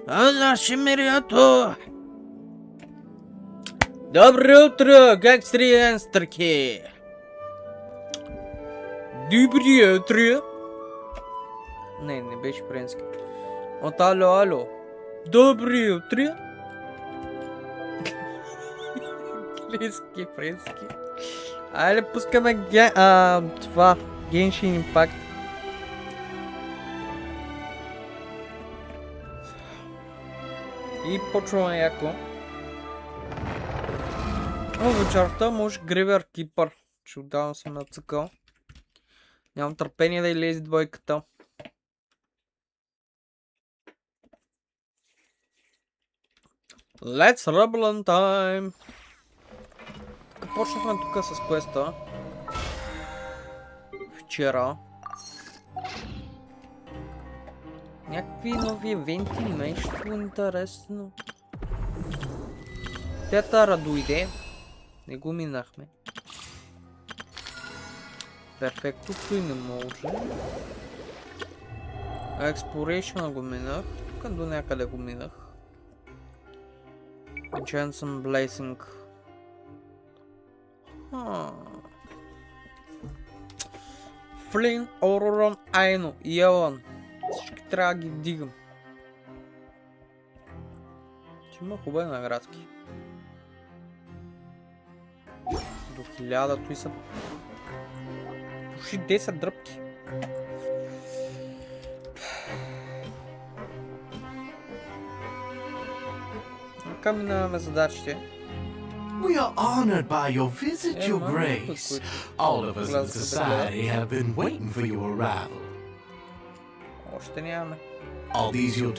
Нашемирято! Доброе утро, гангстери и гангстерки! Доброе утро! Не беше френски. От ало. Доброе утро! Френски. Айде пускаме това Genshin Impact. И почваме яко. Вечерта може Гривер Кипър. Че отдавна съм нацъкал. Нямам търпение да излезе двойката. Let's rumble on time! Така почнахме тук с квеста. Вчера. Някакви нови евенти, нещо интересно. Театъра дойде. Не го минахме. Перфектното и не може. Exploration го минах. Тук до някъде го минах. Jensen Blazing. Флин, Оророн, Айно и Елън. Всички трябва да ги вдигам. Че има хубави наградки. До 1000 той са почти 10 дръпки. Така минаваме задачите. We are honored by your visit, Your Grace. All of us in society have been waiting for your arrival. Още нямаме. All these your...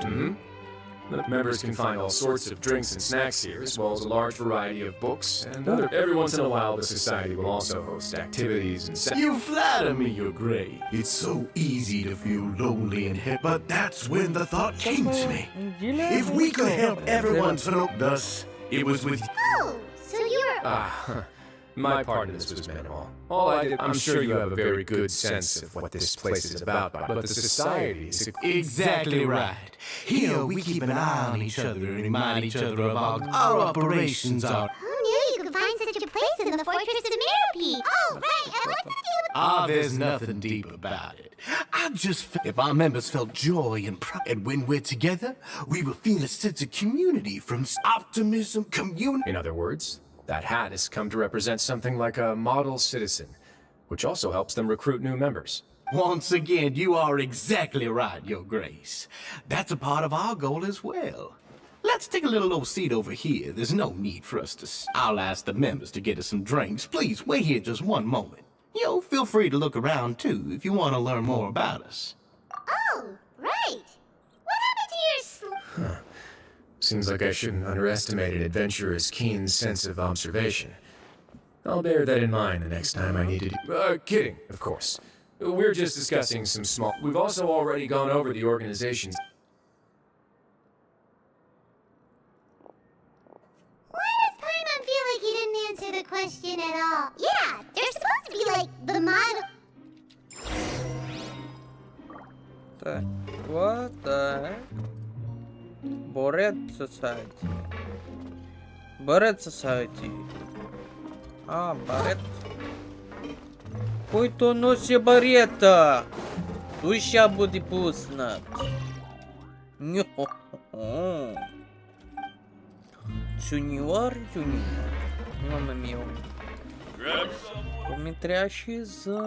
The members can find all sorts of drinks and snacks here, as well as a large variety of books and other. Every once in a while, the society will also host activities and. You flatter me, Your Grace. It's so easy to feel lonely and hip, but that's when the thought came to me. If we could help everyone through thus, it was with. Oh, so you're. My part of this was minimal. All I did, I'm sure you have a very good sense of what this place is about, but the society is exactly right. Here we keep an eye on each other and remind each other about our operations are. Who knew you could find such a place in the fortress of Merope? Oh, right, and what's the deal with... There's nothing deep about it. I just feel if our members felt joy and pride, and when we're together, we will feel a sense of community from optimism, community. In other words, that hat has come to represent something like a model citizen, which also helps them recruit new members. Once again, you are exactly right, Your Grace. That's a part of our goal as well. Let's take a little old seat over here. There's no need for us to... I'll ask the members to get us some drinks. Please, wait here just one moment. Feel free to look around, too, if you want to learn more about us. Oh, right. What happened to your... Seems like I shouldn't underestimate an adventurer's keen sense of observation. I'll bear that in mind the next time I need to... Kidding, of course. We're just discussing some small... We've also already gone over the organization's... Why does Paimon feel like he didn't answer the question at all? Yeah, they're supposed to be like the model... What the heck? Barret Society. Барет. Който носи барета, той ще бъде пуснат. Юниор. Имаме мило. То ми трябваше за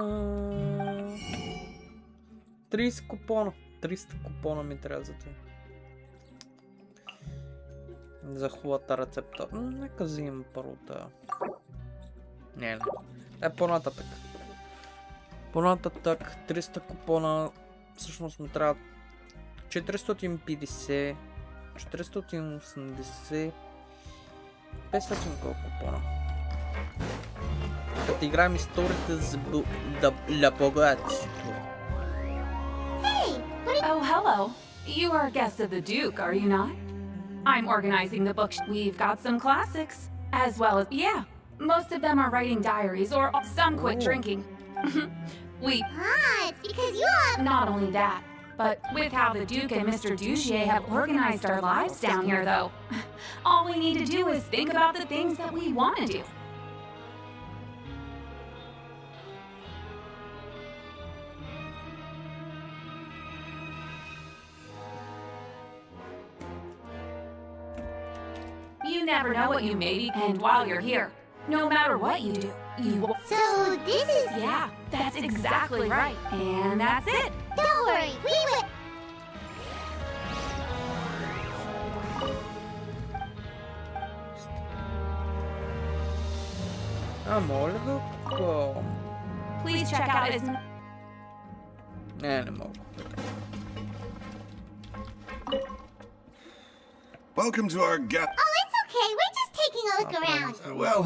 30 купона. 300 купона ми трябва за това. За хубавата рецепта. Нека взимам първата. Не. По-нататък. По-нататък 300 купона. Всъщност ми трябва 450, 480, 500 колко купона. Като играем историята за богатство. Oh, hello. You are a guest of the Duke, are you not? I'm organizing the book. We've got some classics, as well as... Yeah, most of them are writing diaries, or some quit drinking. It's because you all... Not only that, But with how the Duke and Mr. Duchier have organized our lives down here, though, all we need to do is think about the things that we want to do. You never know what you may be, and while you're here, no matter what you do, you will. So this is... Yeah, that's exactly right. And that's it. Don't worry, we will... molego. Please check out his. Ne mogu. Welcome to our Oh, it's okay. We're just taking a look around. Well,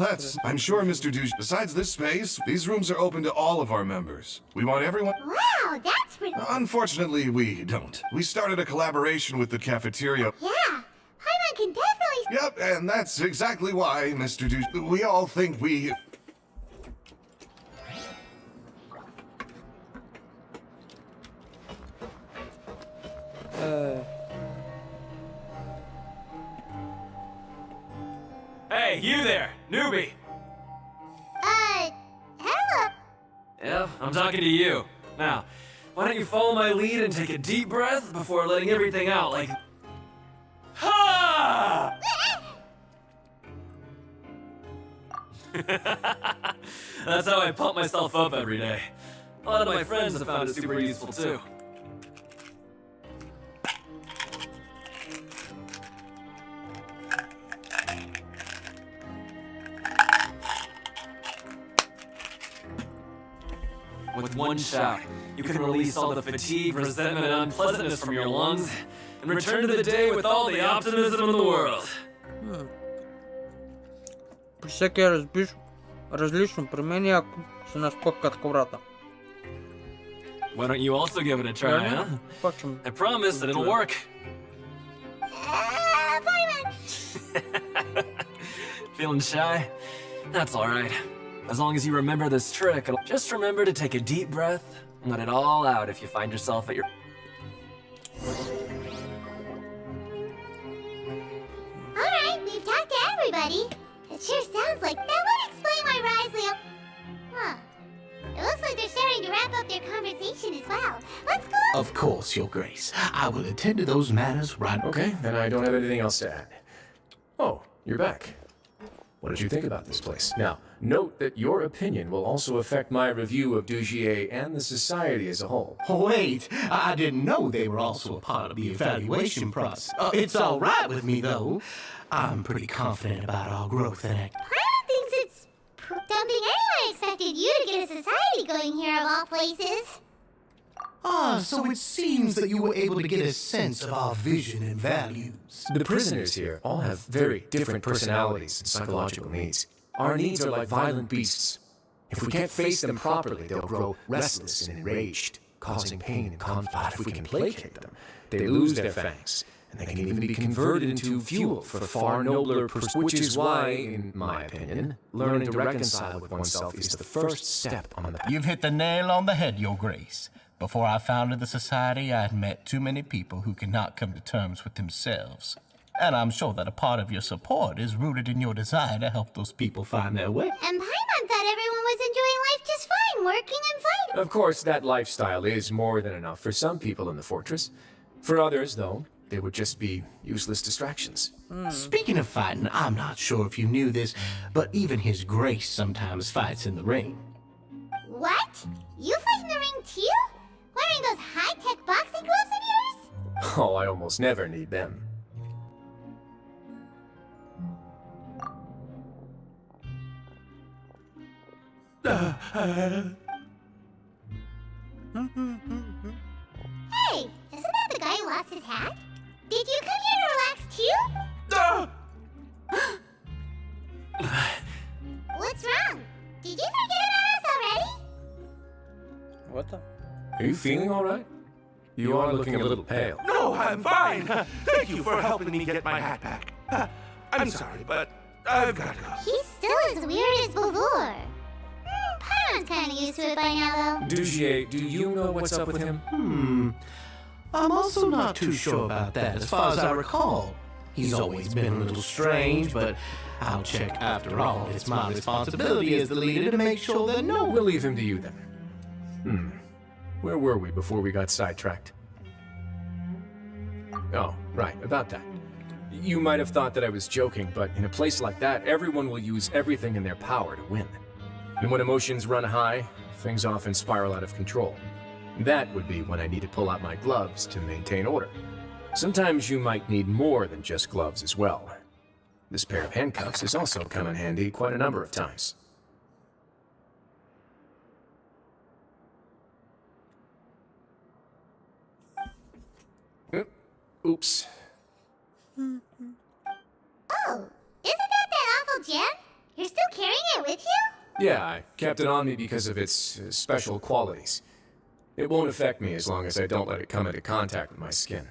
I'm sure, Mr. Douche. Besides this space, these rooms are open to all of our members. We want everyone... Wow, that's pretty... Unfortunately, we don't. We started a collaboration with the cafeteria. Yeah, Paimon can definitely... Yep, and that's exactly why, Mr. Douche. We all think we... Hey, you there, newbie! Hello. Yeah, I'm talking to you. Now, why don't you follow my lead and take a deep breath before letting everything out like... Ha! That's how I pump myself up every day. A lot of my friends have found it super useful too. With one shot, you can release all the fatigue, resentment, and unpleasantness from your lungs and return to the day with all the optimism in the world. При всеки различно при мен и ако се наскокат хората. Why don't you also give it a try, huh? I promise that it'll work. Paimon. Feeling shy? That's alright. As long as you remember this trick, just remember to take a deep breath and let it all out if you find yourself at your... Alright, we've talked to everybody. It sure sounds like that would explain why Risley... Huh. It looks like they're starting to wrap up their conversation as well. Let's go... Of course, Your Grace. I will attend to those matters right... Okay, then I don't have anything else to add. Oh, you're back. What did you think about this place? Now, note that your opinion will also affect my review of Dugier and the society as a whole. Wait, I didn't know they were also a part of the evaluation process. It's all right with me, though. I'm pretty confident about our growth and Paimon thinks it's... Don't think anyone expected you to get a society going here of all places. so it seems that you were able to get a sense of our vision and values. The prisoners here all have very different personalities and psychological needs. Our needs are like violent beasts. If we can't face them properly, they'll grow restless and enraged, causing pain and conflict. If we can placate them, they lose their fangs, and they can even be converted into fuel for far nobler pursuits. Which is why, in my opinion, learning to reconcile with oneself is the first step on the path. You've hit the nail on the head, Your Grace. Before I founded the society, I had met too many people who could not come to terms with themselves. And I'm sure that a part of your support is rooted in your desire to help those people find their way. And Paimon thought everyone was enjoying life just fine, working and fighting. Of course, that lifestyle is more than enough for some people in the fortress. For others, though, they would just be useless distractions. Speaking of fighting, I'm not sure if you knew this, but even His Grace sometimes fights in the ring. What? You fight in the ring too? Wearing those high-tech boxing gloves of yours? Oh, I almost never need them. Hey, isn't that the guy who lost his hat? Did you come here to relax too? What's wrong? Did you forget about us already? What the? Are you feeling all right? You are looking a little pale. No, I'm fine. Thank you for helping me get my hat back. I'm sorry, but I've got to go. He's still as weird as before. Paimon's kind of used to it by now, though. Dugier, do you know what's up with him? I'm also not too sure about that. As far as I recall, he's always been a little strange, but I'll check. After all, it's my responsibility as the leader to make sure that no We'll leave him to you then. Where were we before we got sidetracked? Oh, right, about that. You might have thought that I was joking, but in a place like that, everyone will use everything in their power to win. And when emotions run high, things often spiral out of control. That would be when I need to pull out my gloves to maintain order. Sometimes you might need more than just gloves as well. This pair of handcuffs has also come in handy quite a number of times. Oops. Oh, isn't that awful gem? You're still carrying it with you? Yeah, I kept it on me because of its special qualities. It won't affect me as long as I don't let it come into contact with my skin.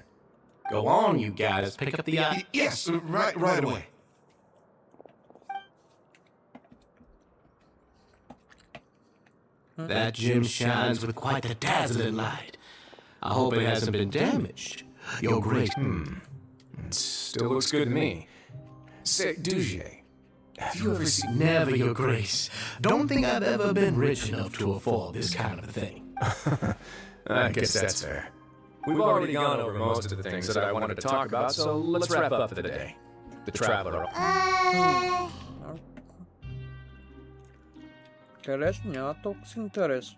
Go on, you guys. Pick up the Yes, right away. That gem shines with quite the dazzling light. I hope it hasn't been damaged. Your Grace. It still looks good to me. Say, Dugier, have you ever seen... Never, Your Grace. Don't think I've ever been rich enough to afford this kind of thing. I guess that's fair. We've already gone over most of the things that I wanted to talk about, so let's wrap up for the day. The Traveler... Интерес, няма толкова си интерес.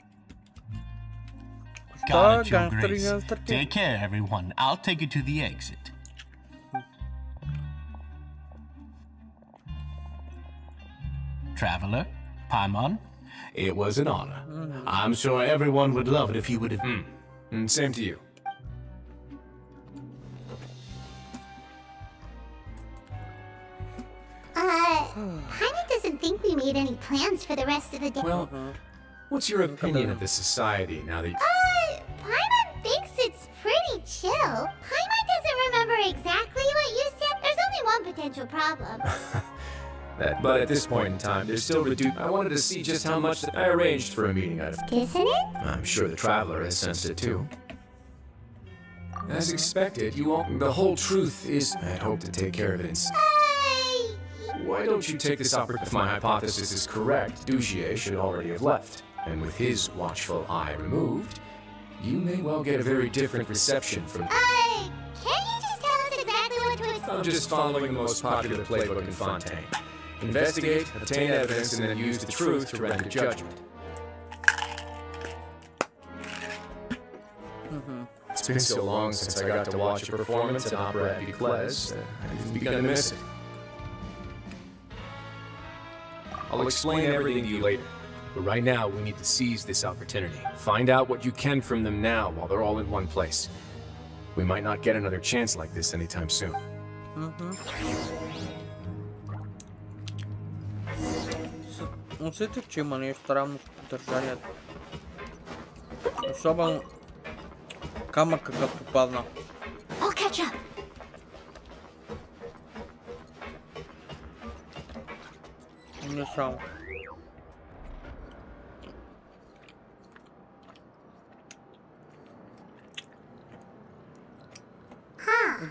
Got it, Your Гангстър и Grace. гангстърки. Take care, everyone. I'll take you to the exit. Traveler, Paimon, it was an honor. I'm sure everyone would love it if you would have... Same to you. Paimon doesn't think we made any plans for the rest of the day. Well, what's your opinion of this society now that you... Paimon thinks it's pretty chill. Paimon doesn't remember exactly what you said. There's only one potential problem. But at this point in time, there's still reduced... I wanted to see just how much I arranged for a meeting out of... Isn't it? I'm sure the Traveler has sensed it too. As expected, you all... The whole truth is... I'd hope to take care of it in... Why don't you take this opportunity? If my hypothesis is correct, Dugier should already have left. And with his watchful eye removed, you may well get a very different reception from... Can't you just tell us exactly what to expect? I'm just following the most popular playbook in Fontaine. Investigate, obtain evidence, and then use the truth to render judgment. It's been so long since I got to watch a performance at Opera at Duclaise, I've begun to miss it. I'll explain everything to you later, but right now we need to seize this opportunity. Find out what you can from them now while they're all in one place. We might not get another chance like this anytime soon. Усетих, че има нещо странно в държанието. Особено камъка като падна. I'll catch up. Не само.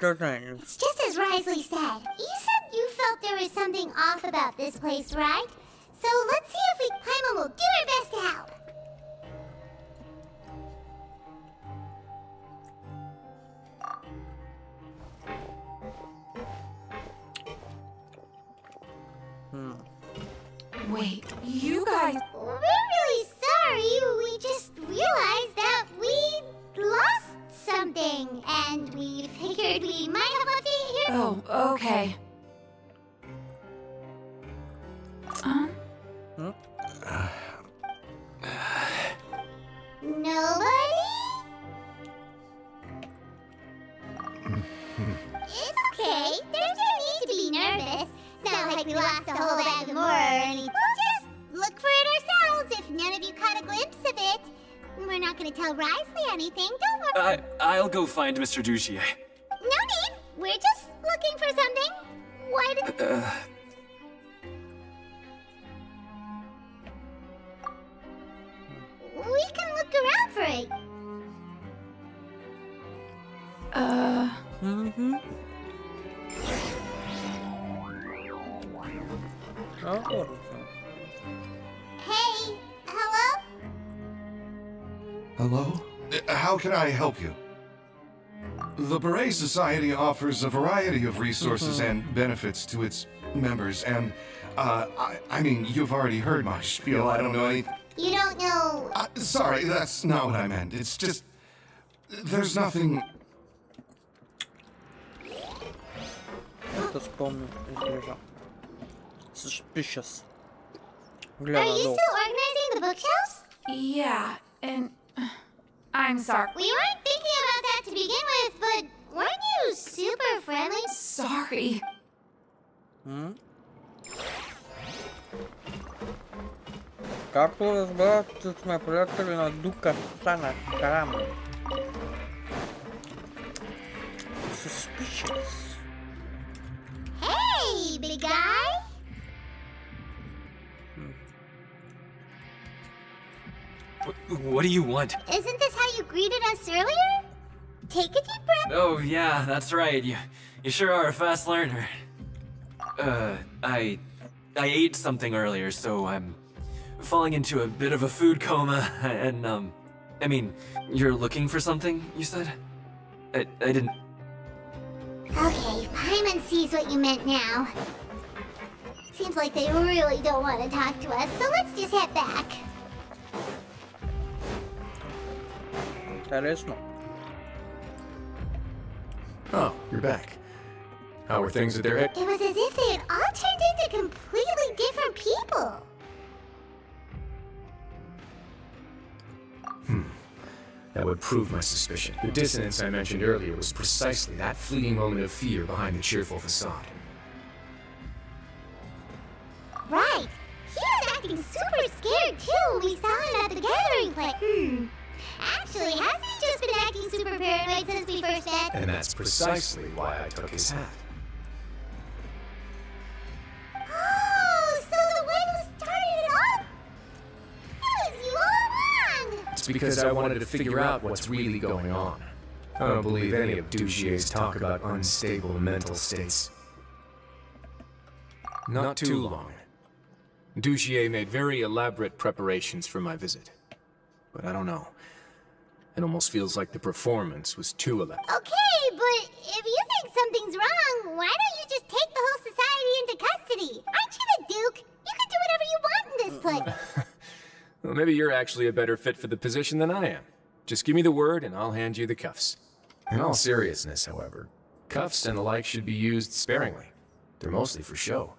It's just as Risley said. You said you felt there was something off about this place, right? So let's see if Paimon will do her best to help. Wait, you guys... We're really sorry. We just realized that we lost something, and we figured we might have left it here. Oh, okay. Nobody? It's okay. There's no need to be nervous. It's not like we lost a whole bag of more or anything. We'll just look for it ourselves if none of you caught a glimpse of it. We're not going to tell Risley anything, don't worry. I'll go find Mr. Dugier. No need. We're just looking for something. Why did... We can look around for it. Hey, hello? Hello? How can I help you? The Beret Society offers a variety of resources and benefits to its members, and, I mean, you've already heard my spiel. I don't know anything. You don't know... Sorry, that's not what I meant. It's just... There's nothing... Это вспомнил. Suspicious. Are you still organizing the bookshelves? Yeah, and I'm sorry. We weren't thinking about that to begin with, but weren't you super friendly? Sorry. Както разбрах, че сме приятели на Дука Сана Карама. Suspicious. Hey, big guy! What do you want? Isn't this how you greeted us earlier? Take a deep breath. Oh, yeah, that's right. You sure are a fast learner. I ate something earlier, so I'm falling into a bit of a food coma, and, I mean, you're looking for something, you said? I didn't... Okay, Paimon sees what you meant now. Seems like they really don't want to talk to us, so let's just head back. Интересно. Oh, you're back. How are things at their head? It was as if they had all turned into completely different people. That would prove my suspicion. The dissonance I mentioned earlier was precisely that fleeting moment of fear behind the cheerful facade. Right. He was acting super scared too when we saw him at the gathering place. Actually, hasn't he just been acting super paranoid since we first met? And that's precisely why I took his hat. Oh, so the one who started it all? It was you all along! It's because I wanted to figure out what's really going on. I don't believe any of Dugier's talk about unstable mental states. Not too long. Dugier made very elaborate preparations for my visit. But I don't know. It almost feels like the performance was too elaborate. Okay, but if you think something's wrong, why don't you just take the whole society into custody? Aren't you the Duke? You can do whatever you want in this place. Well, maybe you're actually a better fit for the position than I am. Just give me the word and I'll hand you the cuffs. In all seriousness, however, cuffs and the like should be used sparingly. They're mostly for show.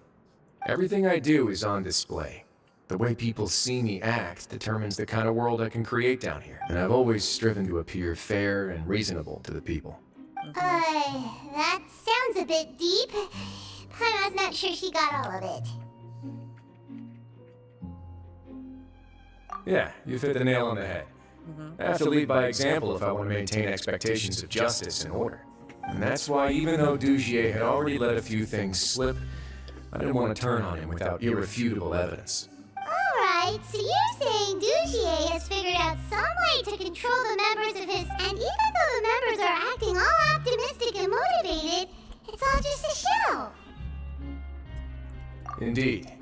Everything I do is on display. The way people see me act determines the kind of world I can create down here. And I've always striven to appear fair and reasonable to the people. That sounds a bit deep. Paimon's not sure she got all of it. Yeah, you've hit the nail on the head. I have to lead by example if I want to maintain expectations of justice and order. And that's why even though Dugier had already let a few things slip, I didn't want to turn on him without irrefutable evidence. Alright, so you're saying Dugier has figured out some way to control the members of his... And even though the members are acting all optimistic and motivated, it's all just a show. Indeed.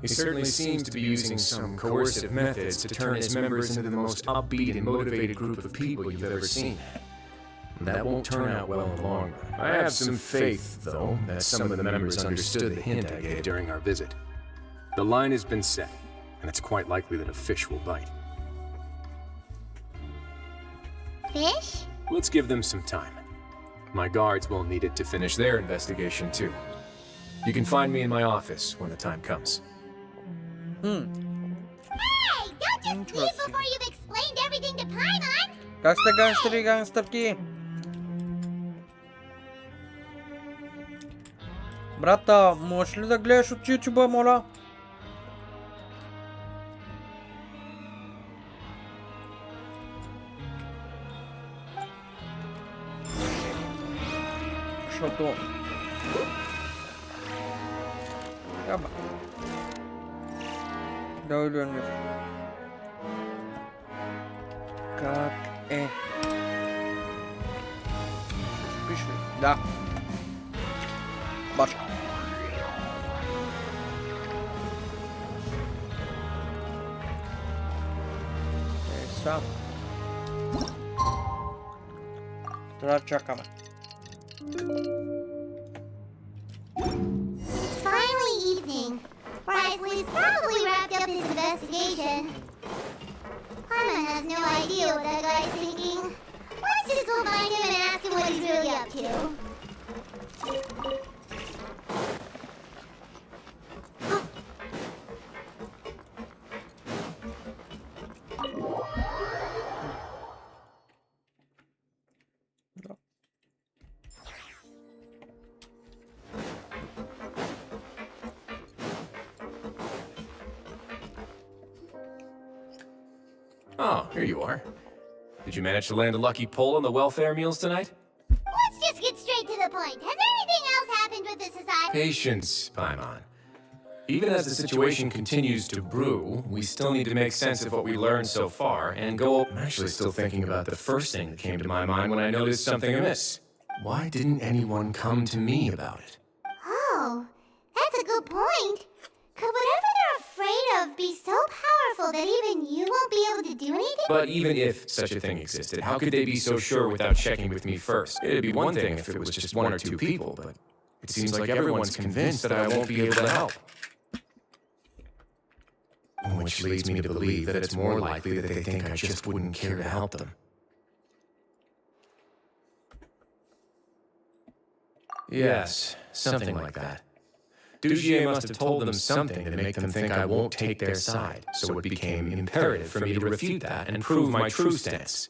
He certainly seems to be using some coercive methods to turn his members into the most upbeat and motivated group of people you've ever seen. That won't turn out well in the long run. I have some faith, though, that some of the members understood the hint I gave during our visit. The line has been set, and it's quite likely that a fish will bite. Fish? Let's give them some time. My guards will need it to finish their investigation, too. You can find me in my office when the time comes. Hey! Don't just leave before you've explained everything to Paimon! Как сте гангстери и гангстерки? Брата, можеш ли да гледаш от YouTube, моля? Защото... Яба. Дойде ми. Как е? Пише Да. Башка. Сега. Трябва да чакаме. It's finally evening. Risley's probably wrapped up his investigation. Paimon has no idea what that guy's thinking. Let's just go find him and ask him what he's really up to. Oh, here you are. Did you manage to land a lucky pull on the welfare meals tonight? Let's just get straight to the point. Has anything else happened with the society? Patience, Paimon. Even as the situation continues to brew, we still need to make sense of what we learned so far and go... I'm actually still thinking about the first thing that came to my mind when I noticed something amiss. Why didn't anyone come to me about it? Oh, that's a good point. Could whatever they're afraid of be so powerful that even you won't be able to do anything? But even if such a thing existed, how could they be so sure without checking with me first? It'd be one thing if it was just one or two people, but it seems like everyone's convinced that I won't be able to help. Which leads me to believe that it's more likely that they think I just wouldn't care to help them. Yes, something like that. Dugier must have told them something to make them think I won't take their side, so it became imperative for me to refute that and prove my true stance.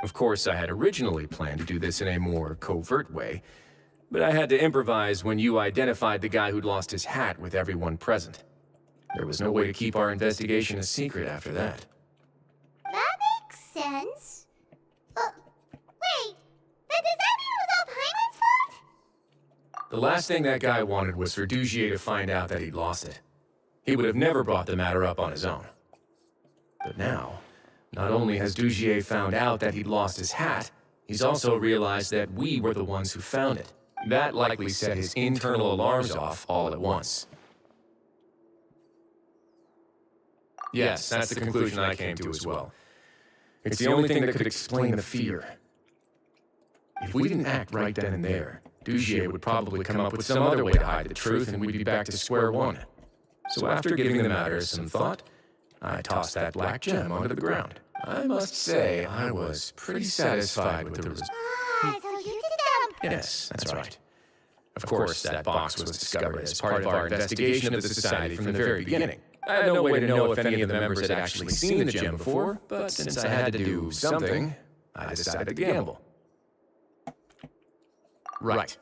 Of course, I had originally planned to do this in a more covert way, but I had to improvise when you identified the guy who'd lost his hat with everyone present. There was no way to keep our investigation a secret after that. That makes sense. Wait, but does that mean it was all Paimon's fault? The last thing that guy wanted was for Dugier to find out that he'd lost it. He would have never brought the matter up on his own. But now, not only has Dugier found out that he'd lost his hat, he's also realized that we were the ones who found it. That likely set his internal alarms off all at once. Yes, that's the conclusion I came to as well. It's the only thing that could explain the fear. If we didn't act right then and there, Dugier would probably come up with some other way to hide the truth and we'd be back to square one. So after giving the matter some thought, I tossed that black gem onto the ground. I must say, I was pretty satisfied with the result. Ah, so you did dump. Yes, that's right. Of course, that box was discovered as part of our investigation of the society from the very beginning. I had no way to know if any of the members had actually seen the gem before, but since I had to do something, I decided to gamble. Right.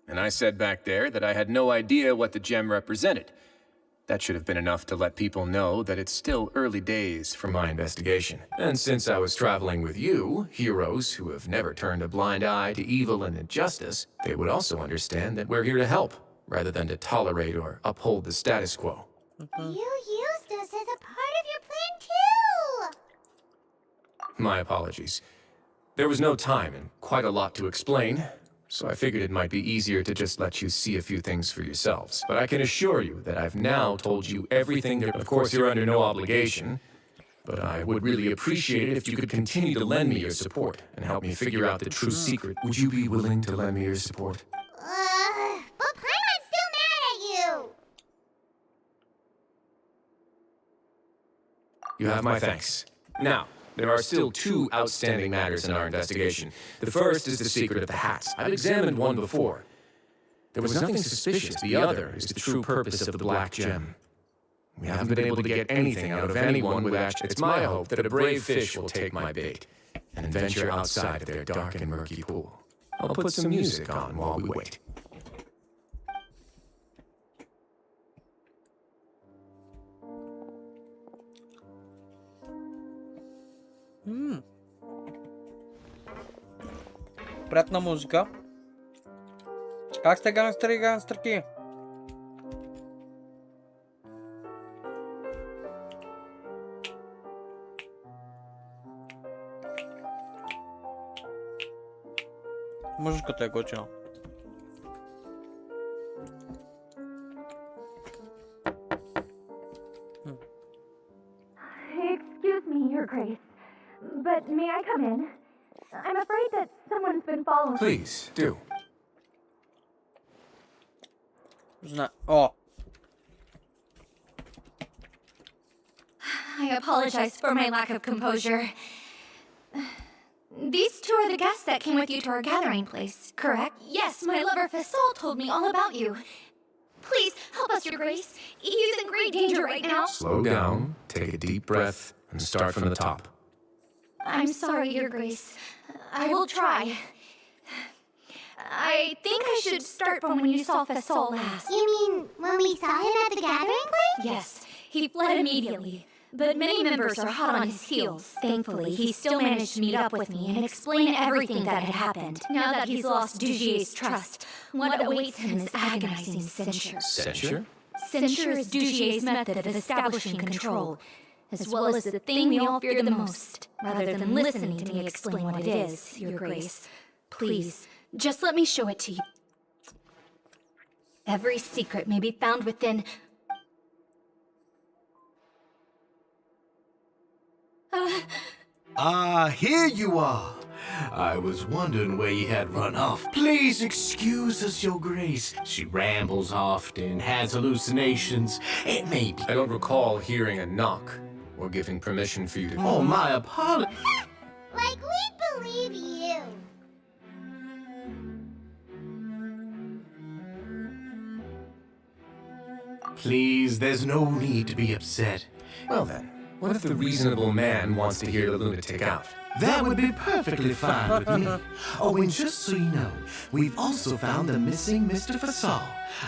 And I said back there that I had no idea what the gem represented. That should have been enough to let people know that it's still early days for my investigation. And since I was traveling with you, heroes who have never turned a blind eye to evil and injustice, they would also understand that we're here to help, rather than to tolerate or uphold the status quo. You used us as a part of your plan too! My apologies. There was no time and quite a lot to explain, so I figured it might be easier to just let you see a few things for yourselves. But I can assure you that I've now told you everything that... Of course, you're under no obligation, but I would really appreciate it if you could continue to lend me your support and help me figure out the true secret. Would you be willing to lend me your support? But Paimon's still mad at you! You have my thanks. Now, there are still two outstanding matters in our investigation. The first is the secret of the hats. I've examined one before. There was nothing suspicious. The other is the true purpose of the black gem. We haven't been able to get anything out of anyone with action. It's my hope that a brave fish will take my bait and venture outside of their dark and murky pool. I'll put some music on while we wait. Приятна музика. Как сте, гангстери и гангстерки? Музиката е готина. Excuse me, Your Grace, but may I come in? I'm afraid that someone's been following. Please, do. О! I apologize for my lack of composure. These two are the guests that came with you to our gathering place, correct? Yes, my lover Fasol told me all about you. Please, help us, Your Grace. He's in great danger right now. Slow down, take a deep breath, and start from the top. I'm sorry, Your Grace. I will try. I think I should start from when you saw Fasol last. You mean when we saw him at the gathering place? Yes, he fled immediately. But many members are hot on his heels. Thankfully, he still managed to meet up with me and explain everything that had happened. Now that he's lost Dugier's trust, what awaits him is agonizing censure. Censure? Censure is Dugier's method of establishing control, as well as the thing we all fear the most. Rather than listening to me explain what it is, Your Grace, please, just let me show it to you. Every secret may be found within... Here you are. I was wondering where you had run off. Please excuse us, Your Grace. She rambles often, has hallucinations. It may be... I don't recall hearing a knock or giving permission for you to... Oh, my apologies. Like we believe you. Please, there's no need to be upset. Well then, what if the reasonable man wants to hear the lunatic out? That would be perfectly fine with me. Oh, and just so you know, we've also found the missing Mr. Fasol.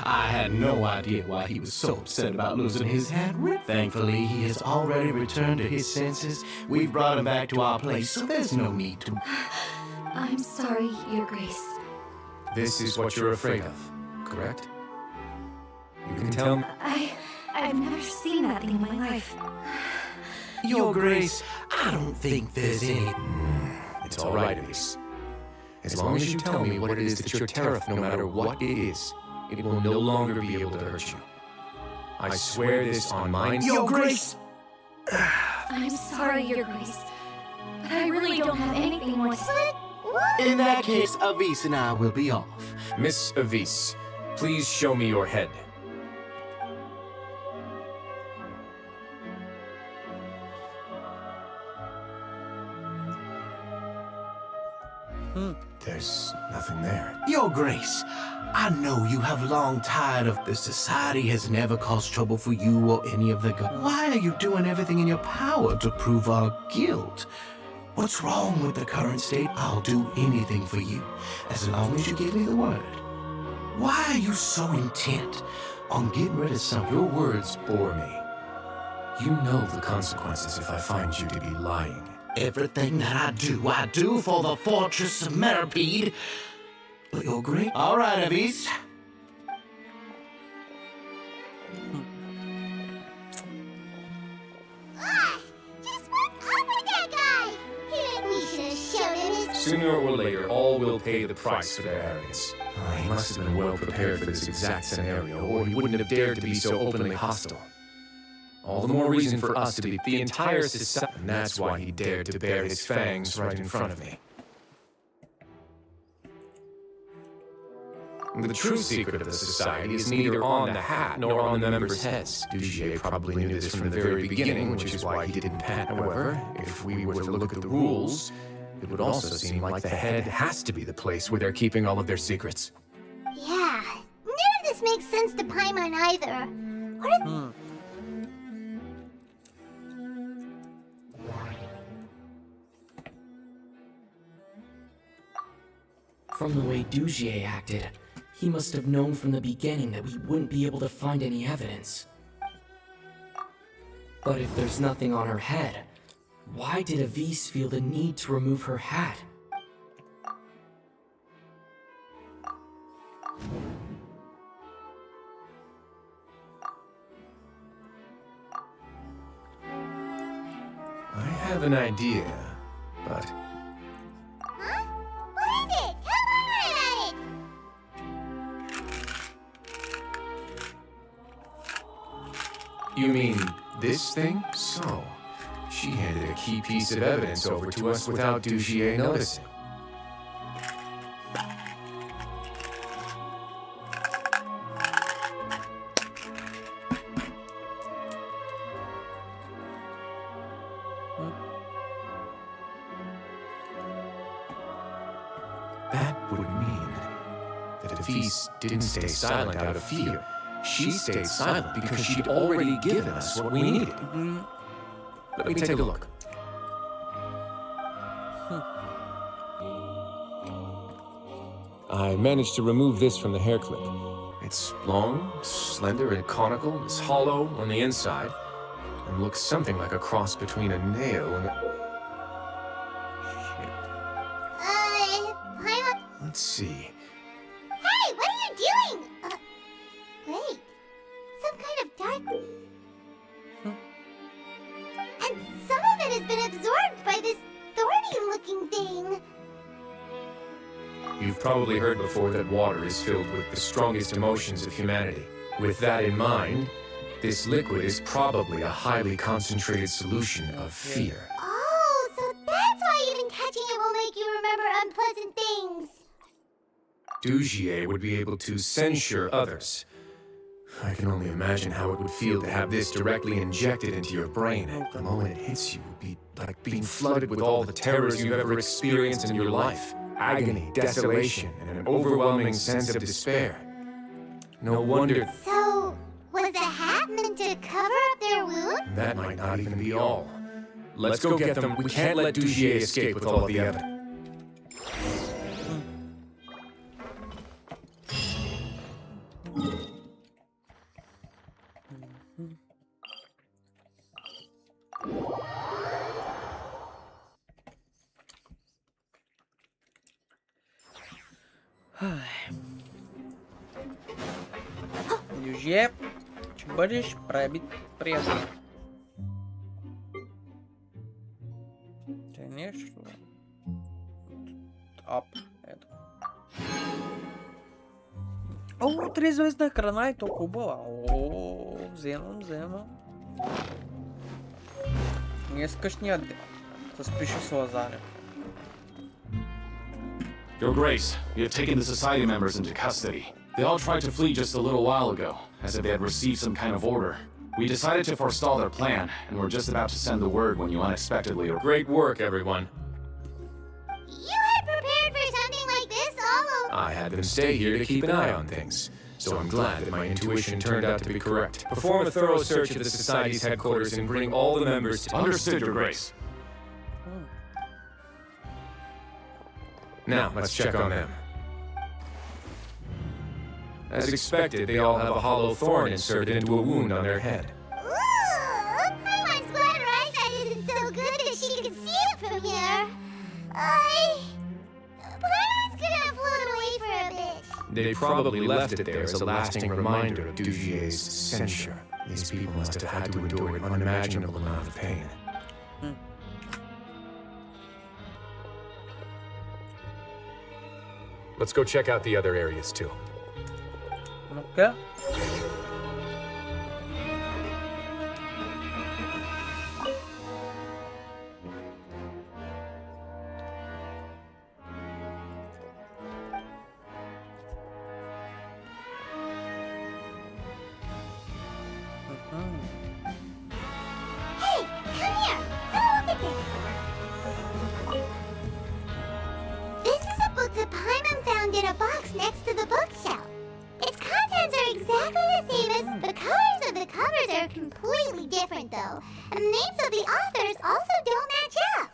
I had no idea why he was so upset about losing his hat. Thankfully, he has already returned to his senses. We've brought him back to our place, so there's no need to... I'm sorry, Your Grace. This is what you're afraid of, correct? You can tell me... I've never seen that thing in my life. Your Grace, I don't think there's any... It's all right, Elise. As long as you tell me what it is that you're terrified, no matter what it is, it will no longer be able to hurt you. I swear this on mine. Your Grace! I'm sorry, Your Grace, but I really don't have anything more to say. In that case, Avis and I will be off. Miss Avis, please show me your head. There's nothing there. Your Grace, I know you have long tired of the society has never caused trouble for you or any of the Why are you doing everything in your power to prove our guilt? What's wrong with the current state? I'll do anything for you, as long as you give me the word. Why are you so intent on getting rid of something? Your words bore me. You know the consequences if I find you to be lying. Everything that I do for the fortress of Meripede. But Your Grace... All right, Avis. Just what's up with that guy? We should have showed him his... Sooner or later, all will pay the price for their arrogance. He must have been well prepared for this exact scenario, or he wouldn't have dared to be so openly hostile. All the more reason for us to be the entire society, and that's why he dared to bare his fangs right in front of me. The true secret of the society is neither on the hat nor on the members' heads. Dugier probably knew this from the very beginning, which is why he didn't pat. However, if we were to look at the rules, it would also seem like the head has to be the place where they're keeping all of their secrets. Yeah, none of this makes sense to Paimon either. What if... From the way Dugier acted, he must have known from the beginning that we wouldn't be able to find any evidence. But if there's nothing on her head, why did Avis feel the need to remove her hat? I have an idea, but... Huh? What is it? Tell Mama about it! You mean this thing? So, she handed a key piece of evidence over to us without Dugier noticing. That would mean that if Feast didn't stay silent out of fear, she stayed silent because she'd already given us what we needed. Let me take a look. I managed to remove this from the hair clip. It's long, slender, and conical, is hollow on the inside, and looks something like a cross between a nail and a... Paimon? Let's see. Hey, what are you doing? Wait. Some kind of dark... And some of it has been absorbed by this thorny-looking thing. You've probably heard before that water is filled with the strongest emotions of humanity. With that in mind, this liquid is probably a highly concentrated solution of fear. Oh, so that's why even touching it will make you remember unpleasant things. Dugier would be able to censure others. I can only imagine how it would feel to have this directly injected into your brain. The moment it hits you would be like being flooded with all the terrors you've ever experienced in your life. Agony, desolation, and an overwhelming sense of despair. No wonder... So, was the hat meant to cover up their wound? That might not even be all. Let's go get them. We can't let Dugier escape with all the evidence. Dugier, че бъдеш пребит приятел. Те нещо. Ап, ето. О, 3-звездна храна и то хубава. О, вземам. Днескашният ден. С пише с лазаня. Your Grace, we have taken the Society members into custody. They all tried to flee just a little while ago, as if they had received some kind of order. We decided to forestall their plan, and were just about to send the word when you unexpectedly... Great work, everyone. You had prepared for something like this all along. I had them stay here to keep an eye on things, so I'm glad that my intuition turned out to be correct. Perform a thorough search of the Society's headquarters and bring all the members to... Understood, Your Grace. Now, let's check on them. As expected, they all have a hollow thorn inserted into a wound on their head. Ooh, Paimon's glad her eyesight isn't so good that she can see it from here. Paimon's gonna float away for a bit. They probably left it there as a lasting reminder of Dugier's censure. These people must have had to endure an unimaginable amount of pain. Let's go check out the other areas too. Okay. Hey, come here. Have a look at this. This is a book that Paimon found in a box next to the bookshelf. Its contents are exactly the same as the colors of the covers are completely different, though, and the names of the authors also don't match up.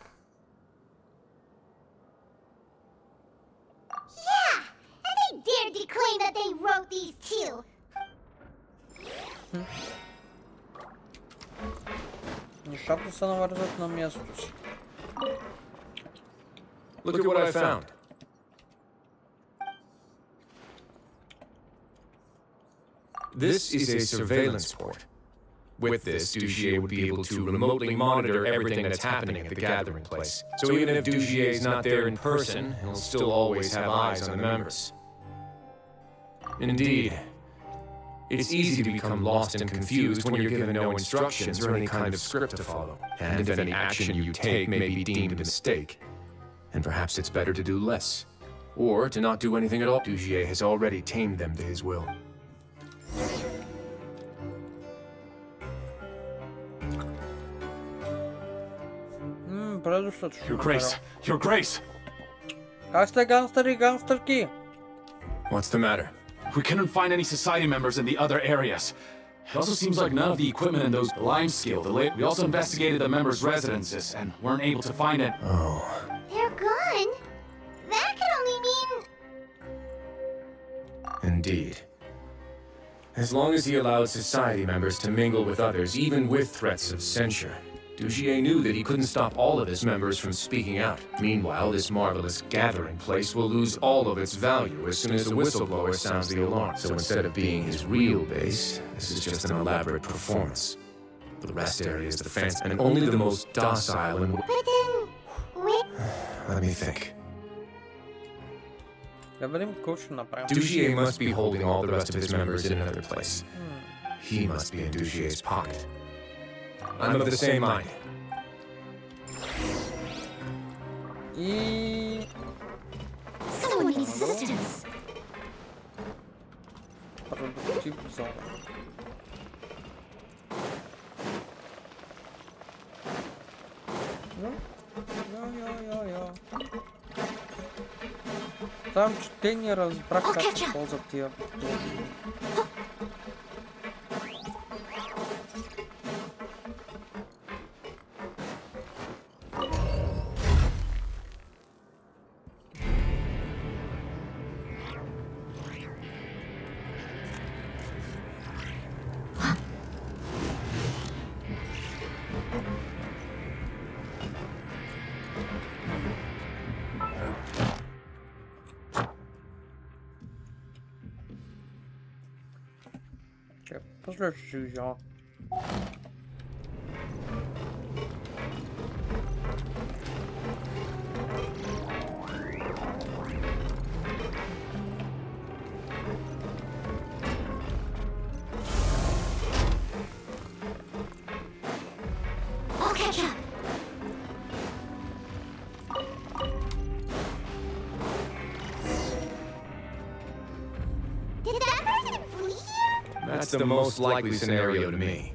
Yeah, and they dared to claim that they wrote these too. Нещата се навързват на мястото си. Look at what I found. This is a surveillance port. With this, Dugier would be able to remotely monitor everything that's happening at the gathering place. So even if Dugier's not there in person, he'll still always have eyes on the members. Indeed, it's easy to become lost and confused when you're given no instructions or any kind of script to follow. And if any action you take may be deemed a mistake, and perhaps it's better to do less. Or to not do anything at all. Dugier has already tamed them to his will. Your Grace! Your Grace! Gangsterki. What's the matter? We couldn't find any society members in the other areas. It also seems like none of the equipment in those lime scale delayed. We also investigated the members' residences and weren't able to find it. Oh. They're gone? That could only mean... Indeed. As long as he allowed society members to mingle with others, even with threats of censure, Dugier knew that he couldn't stop all of his members from speaking out. Meanwhile, this marvelous gathering place will lose all of its value as soon as a whistleblower sounds the alarm. So instead of being his real base, this is just an elaborate performance. The rest area is the fence, and only the most docile and... But then... Wait... Let me think. Dugier must be holding all the rest of his members in another place. He must be in Dugier's pocket. I'm of the same mind. Someone needs assistance. Там чтение разбрак, как се ползват тия. Послушай, я. I'll catch up. Did that person flee here? That's the most likely scenario to me.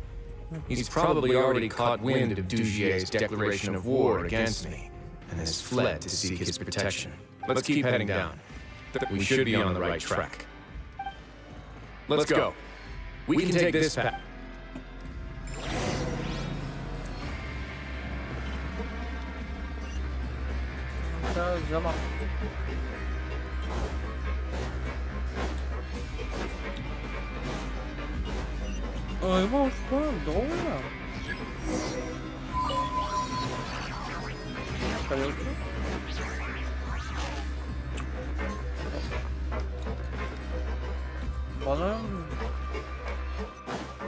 He's probably already caught wind of Dugier's declaration of war against me, and has fled to seek his protection. Let's keep heading down. We should be on the right track. Let's go. We can take this path. Ой, муж, довольно. Бана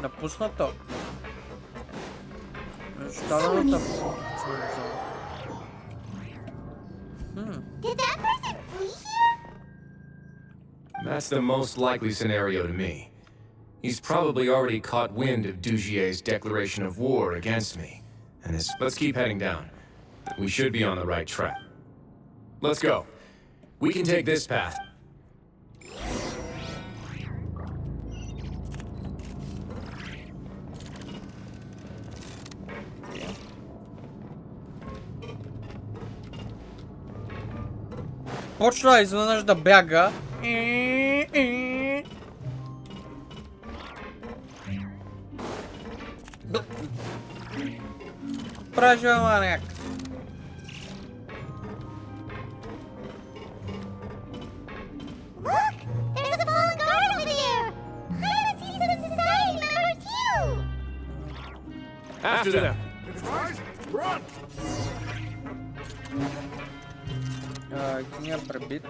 напуснато. Did that person flee here? That's the most likely scenario to me. He's probably already caught wind of Dugier's declaration of war against me, and is... Let's keep heading down. We should be on the right track. Let's go. We can take this path. Почна изведнъж да бяга. Пража маняк. Look! There's a fallen guard over there! I want to see some society members too! After them! Run! Инженер пробит.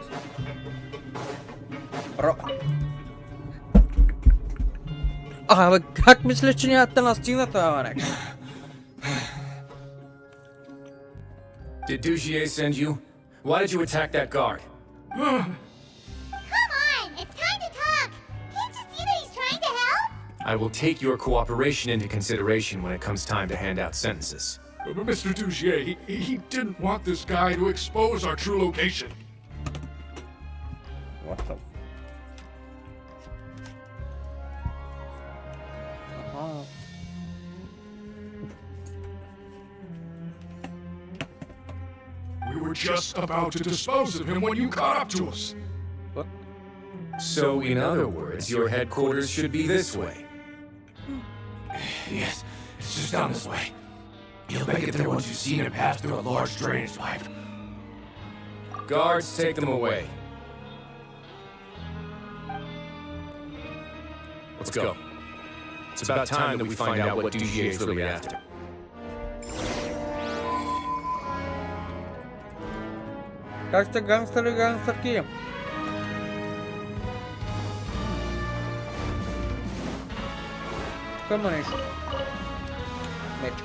Бро. Как мислиш, че няма да настигнат, Марек? Did Dugier send you? Why did you attack that guard? Come on, it's time to talk. Can't you see that he's trying to help? I will take your cooperation into consideration when it comes time to hand out sentences. But Mr. Dugier, he didn't want this guy to expose our true location. What the? We were just about to dispose of him when you caught up to us. What? So, in other words, your headquarters should be this way. Yes, it's just down this way. You'll make it there once you've seen him pass through a large drainage pipe. Guards, take them away. Let's go. It's about time that we find out what Dugier is really after. Как сте гангстери, гангстерки? Тук има нещо. Мечка.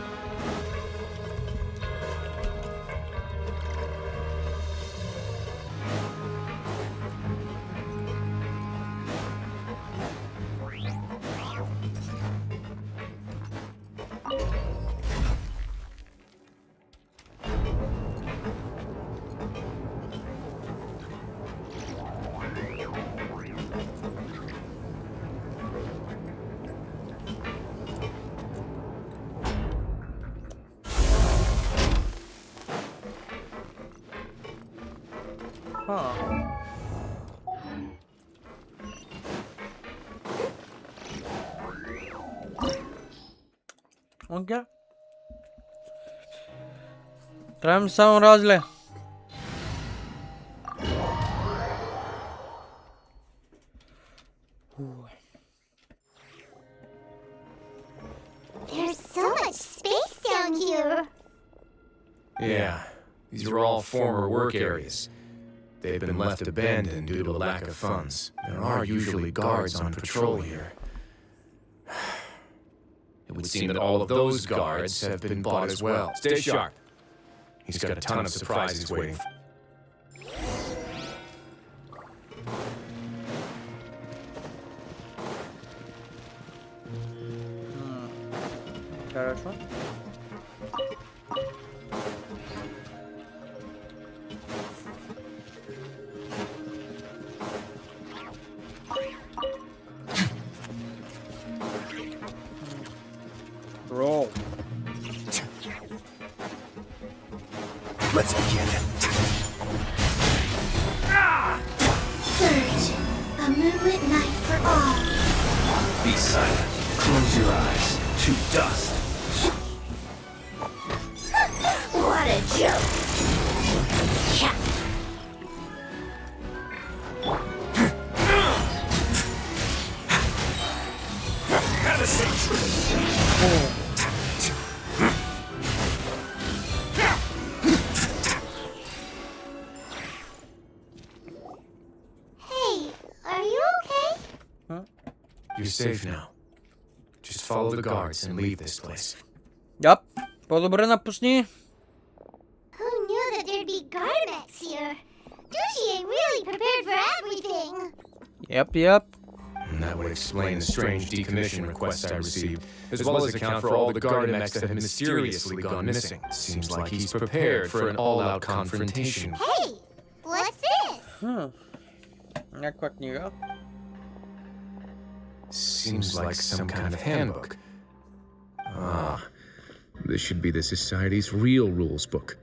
Окей. Трябва ми само разле. There's so much space down here. Yeah, these are all former work areas. They've been left abandoned due to a lack of funds. There are usually guards on patrol here. It would seem that all of those guards have been bought as well. Stay sharp. He's got a ton of surprises waiting. Хорошо. Roll. Let's begin. Surge, a moonlit night for all. Be silent. Close your eyes. To dust. What a joke. Yeah. Hey, are you okay? Huh? You're safe now. Just follow the guards and leave this place. Yep. По-добре напусни. Who knew that there'd be Gardemex here? Dugier really prepared for everything. Yep. And that would explain the strange decommission requests I received, as well as account for all the Gardemex that have mysteriously gone missing. Seems like he's prepared for an all-out confrontation. Hey, what's this? Някаква книга. Seems like some kind of handbook. Ah, this should be the Society's real rules book.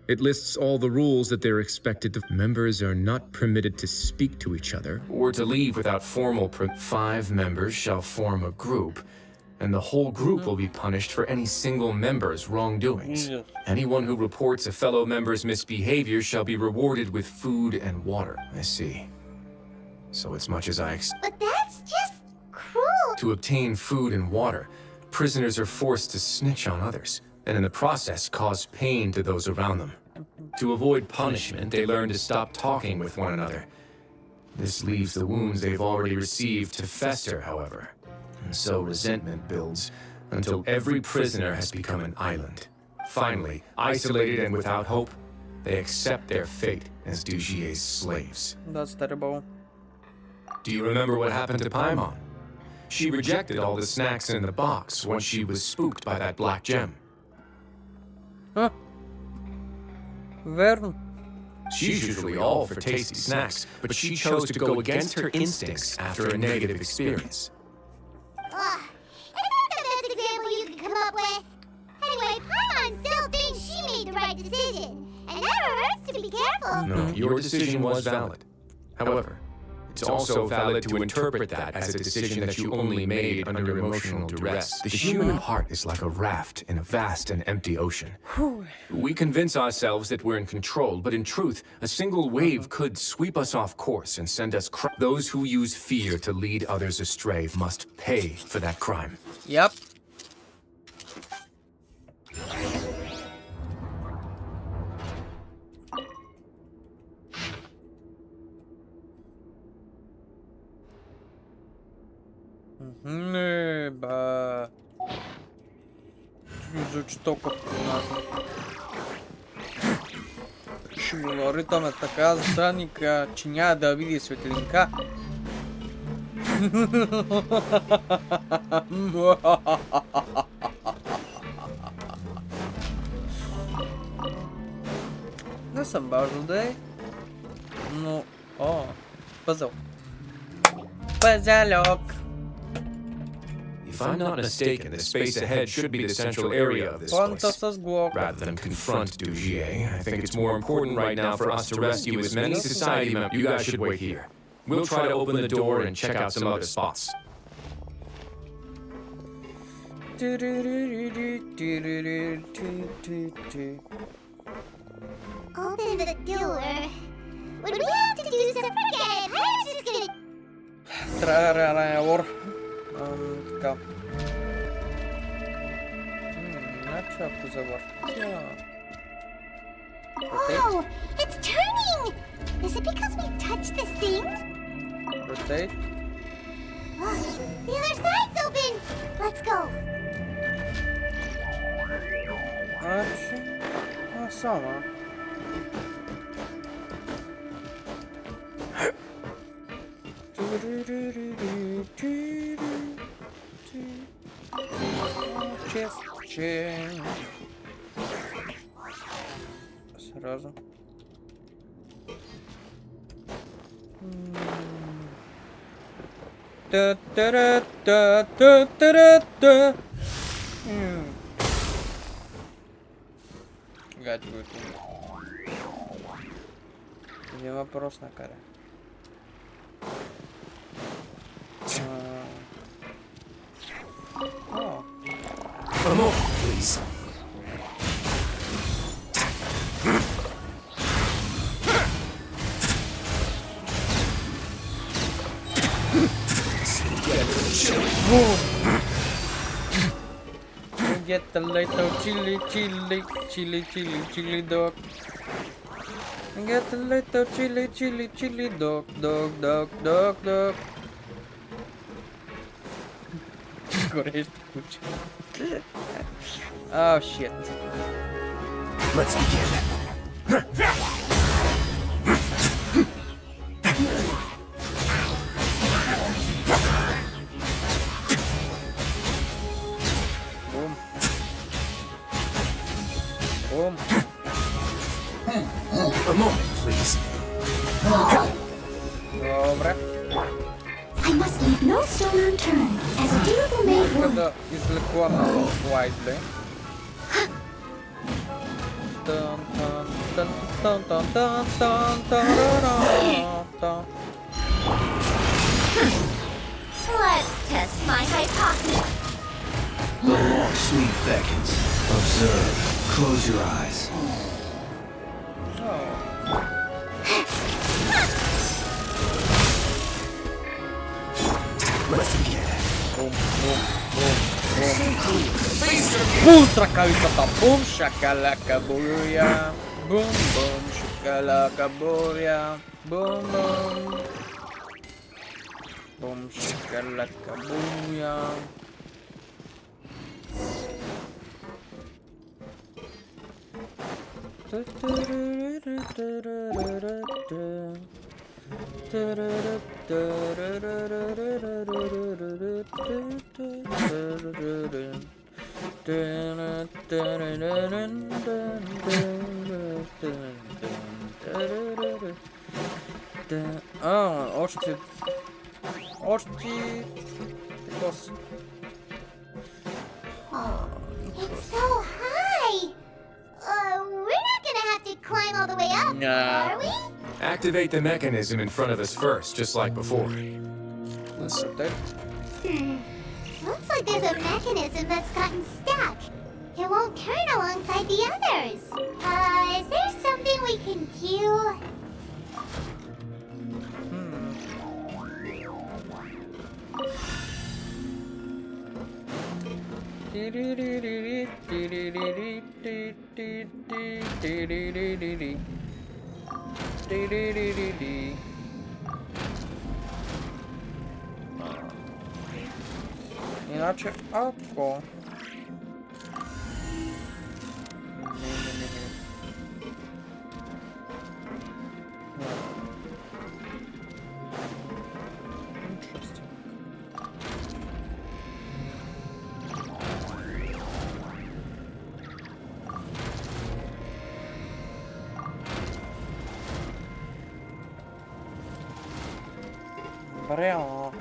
It lists all the rules that they're expected to... Members are not permitted to speak to each other or to leave without formal 5 members shall form a group, and the whole group will be punished for any single member's wrongdoings. Anyone who reports a fellow member's misbehavior shall be rewarded with food and water. I see. So it's much as I But that's just cruel. To obtain food and water, prisoners are forced to snitch on others, and in the process cause pain to those around them. To avoid punishment, they learn to stop talking with one another. This leaves the wounds they've already received to fester, however. And so resentment builds until every prisoner has become an island. Finally, isolated and without hope, they accept their fate as Dugier's slaves. That's terrible. Do you remember what happened to Paimon? She rejected all the snacks in the box once she was spooked by that black gem. Huh? Vern. She's usually all for tasty snacks, but she chose to go against her instincts after a negative experience. Ugh, it's not the best example you could come up with. Anyway, Paimon still thinks she made the right decision, and it never hurts to be careful. No, your decision was valid. However, it's also valid to interpret that as a decision that you only made under emotional duress. The human heart is like a raft in a vast and empty ocean. We convince ourselves that we're in control, but in truth, a single wave could sweep us off course and send us Those who use fear to lead others astray must pay for that crime. Yep. Не, бе. Звучи толкова познато. Шумолорита ме така засраника, че няма да види светлинка. Не съм бавно да е. Но... О, пъзъл. Пъзълок. If I'm not mistaken, the space ahead should be the central area of this place. Rather than confront Dugier, I think it's more important right now for us to rescue as many society members. You guys should wait here. We'll try to open the door and check out some other spots. Open the door. Would we have to do some forget? I was just gonna... Трарараур. Така. Значи ако завъртя... Whoa! It's turning! Is it because we touched this thing? Rotate. The other side's open! Let's go! Значи... Само. Сразу. Та-та-ра-та-та-та-ра-та. Гаджи го. Един въпрос накара. A moment, please. Get the little chili dog. Get the little chili dog. Горещи куче. Oh shit. Let's begin. Boom. Boom. A moment, please. Добре. I must leave no stone unturned, as a dutiful maid would. Да извлекла Уайзли. Let's test my hypothesis. The long sleep beckons. Observe. Close your eyes. Let's begin. Бум, ръкавицата, бум, шакалака, буря. Бум, бум, шакалака, буря. Бум, бум. Boom, shakalaka, booyah. Още... Because... It's so high! We're not gonna have to climb all the way up, Nah. are we? Activate the mechanism in front of us first, just like before. Let's do that. Looks like there's a mechanism that's gotten stuck. It won't turn alongside the others. Is there something we can do? Иначе ако... Interesting. Брео.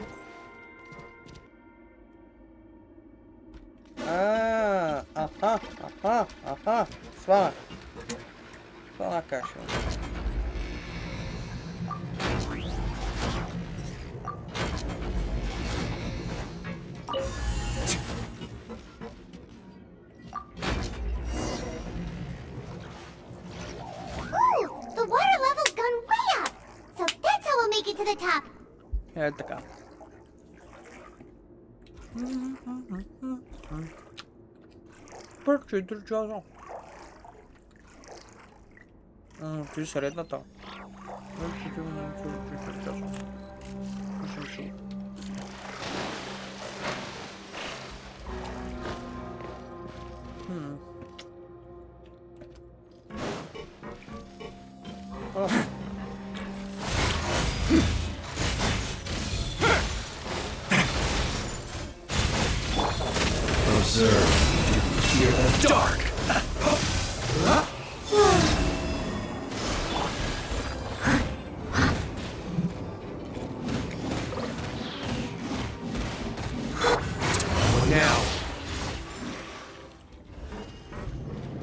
Ага. Свана каша. Ooh, the water level's gone way up. So that's how we'll make it to the top. Така. Почти 3 часа. Ти средната. Observe. Fear the dark. Now.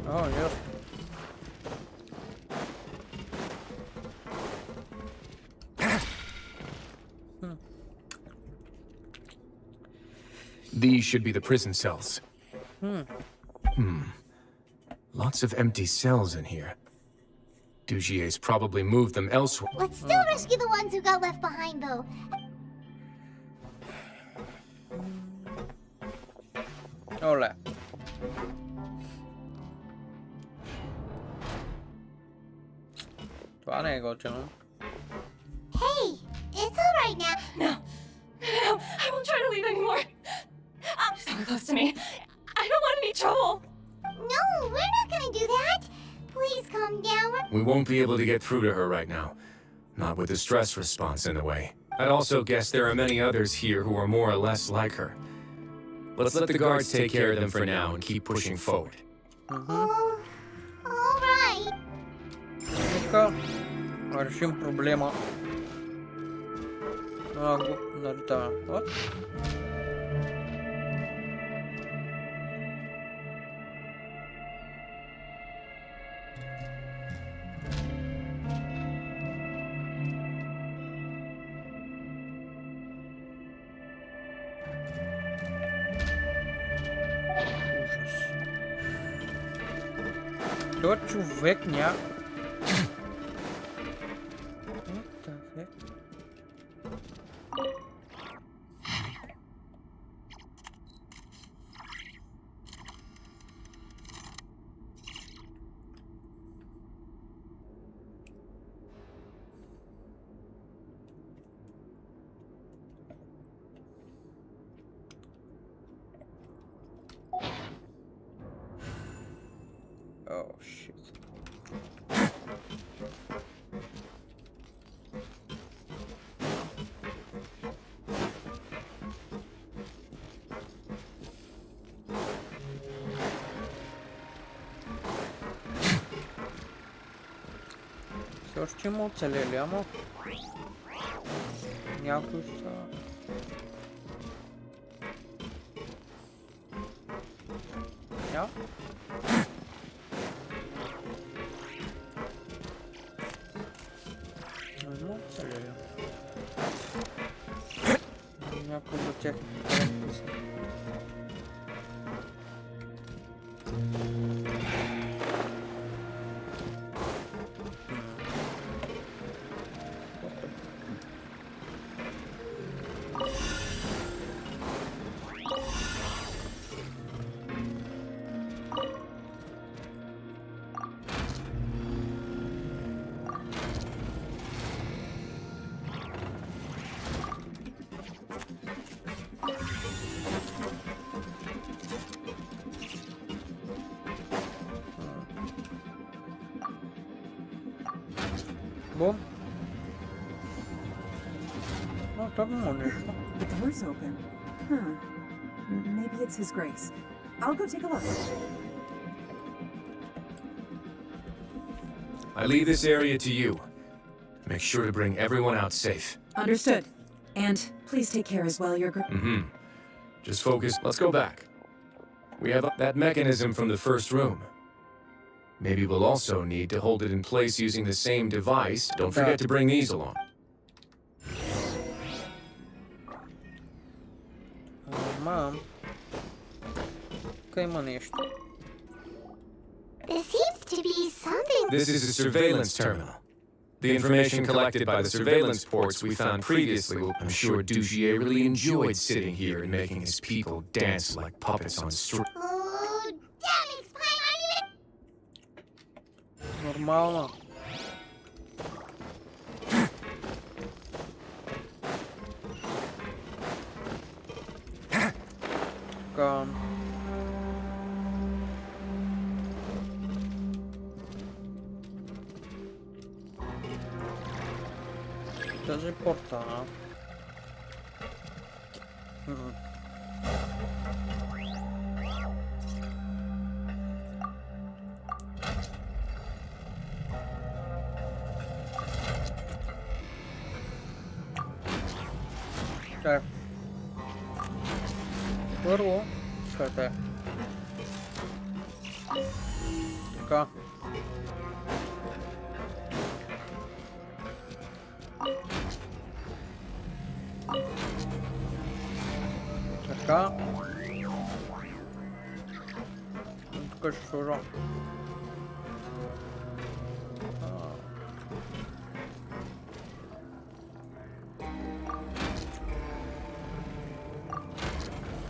Oh, yes. These should be the prison cells. Lots of empty cells in here. Dugier's probably moved them elsewhere. Let's still rescue the ones who got left behind, though. Оле. Това не е готино. Hey, it's all right now. No, I won't try to leave anymore. Stay close to me. I don't want any trouble. No, we're not gonna do that. Please calm down. We won't be able to get through to her right now. Not with the stress response in the way. I'd also guess there are many others here who are more or less like her. Let's let the guards take care of them for now and keep pushing forward. All right. Нека решим проблема. Налетаваме. Вот. Тот човек ня... What the heck? Oh, shit. Все още има оцелели, ама някои са... Я? Има оцелели. Някои от тях не са. Бом. Ну, там нещо. The door's open. Huh. Maybe it's His Grace. I'll go take a look. I leave this area to you. Make sure to bring everyone out safe. Understood. And please take care as well, Your Grace. Mm-hmm. Just focus. Let's go back. We have that mechanism from the first room. Maybe we'll also need to hold it in place using the same device. Don't forget to bring these along. Мам. Тук има нещо. There seems to be something. This is a surveillance terminal. The information collected by the surveillance ports we found previously. I'm sure Dugier really enjoyed sitting here and making his people dance like puppets on string. Oh, damn it, Spy! Aren't you... Нормално. Така. Тази порта. Okay. Първо, къде? Така. Така. Тук ще сложа.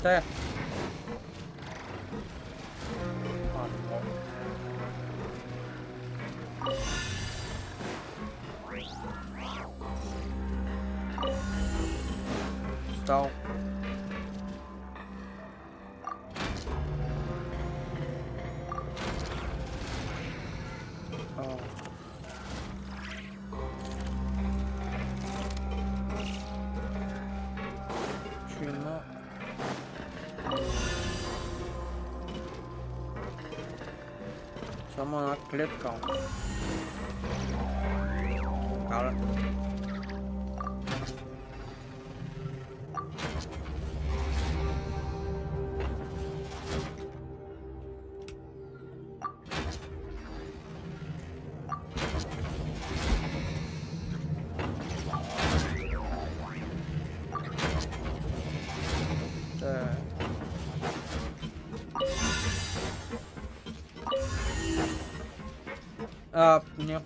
Те. Стал. Чина. Само една клетка. Кара. Не.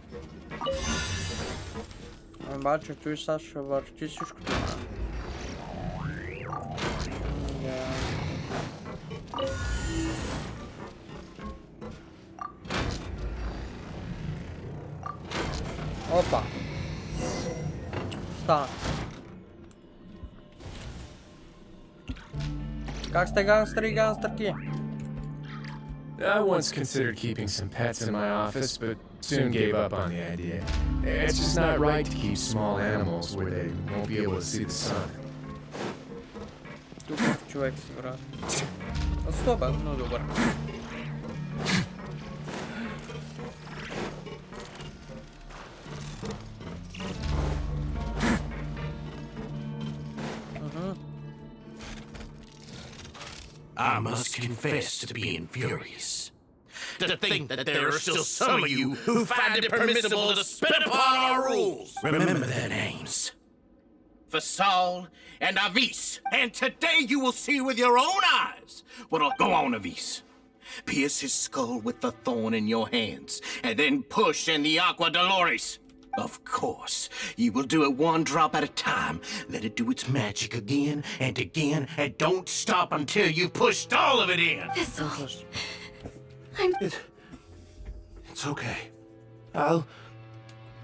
Обаче той сега ще върти всичко това. Опа. Стана. Как сте гангстери и гангстерки? I once considered keeping some pets in my office, but soon gave up on the idea. It's just not right to keep small animals where they won't be able to see the sun. Тупо човек си, брат. Особено, но добър. I must confess to being furious. To think that there are still some of you who find it permissible to spit upon our rules. Remember their names. Fasal and Avis. And today you will see with your own eyes what'll go on, Avis. Pierce his skull with the thorn in your hands, and then push in the Aqua Dolores. Of course, you will do it one drop at a time. Let it do its magic again, and don't stop until you pushed all of it in. Thistle. It's okay. I'll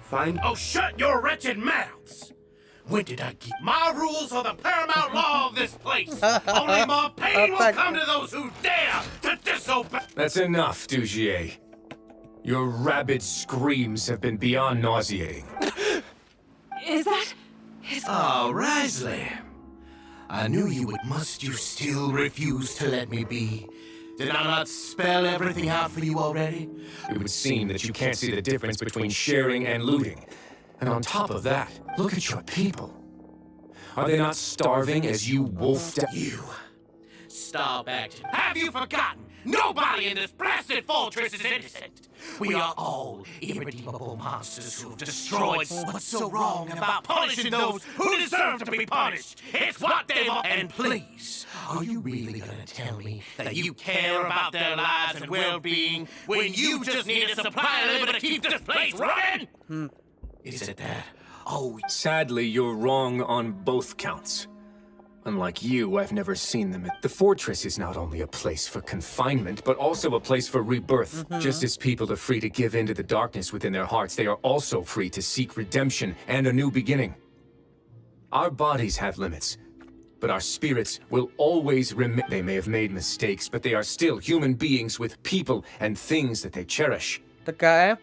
find... Oh, shut your wretched mouths! When did I get... My rules are the paramount law of this place. Only more pain will come to those who dare to disobey. That's enough, Dugier. Your rabid screams have been beyond nauseating. Is that... Oh, Risley. I knew you would. Must you still refuse to let me be? Did I not spell everything out for you already? It would seem that you can't see the difference between sharing and looting. And on top of that, look at your people. Are they not starving as you wolfed out? You. Stop acting. Have you forgotten? Nobody in this blasted fortress is innocent. We are all irredeemable monsters who've destroyed. What's so wrong about punishing those who deserve to be punished? It's what they've... And please, are you really gonna tell me that you care about their lives and well-being when you just need a supply of labor to keep this place running? Is it that? Oh, sadly, you're wrong on both counts. Unlike you, I've never seen them. The fortress is not only a place for confinement, but also a place for rebirth. Just as people are free to give in to the darkness within their hearts, they are also free to seek redemption and a new beginning. Our bodies have limits, but our spirits will always remain. They may have made mistakes, but they are still human beings with people and things that they cherish. Така е.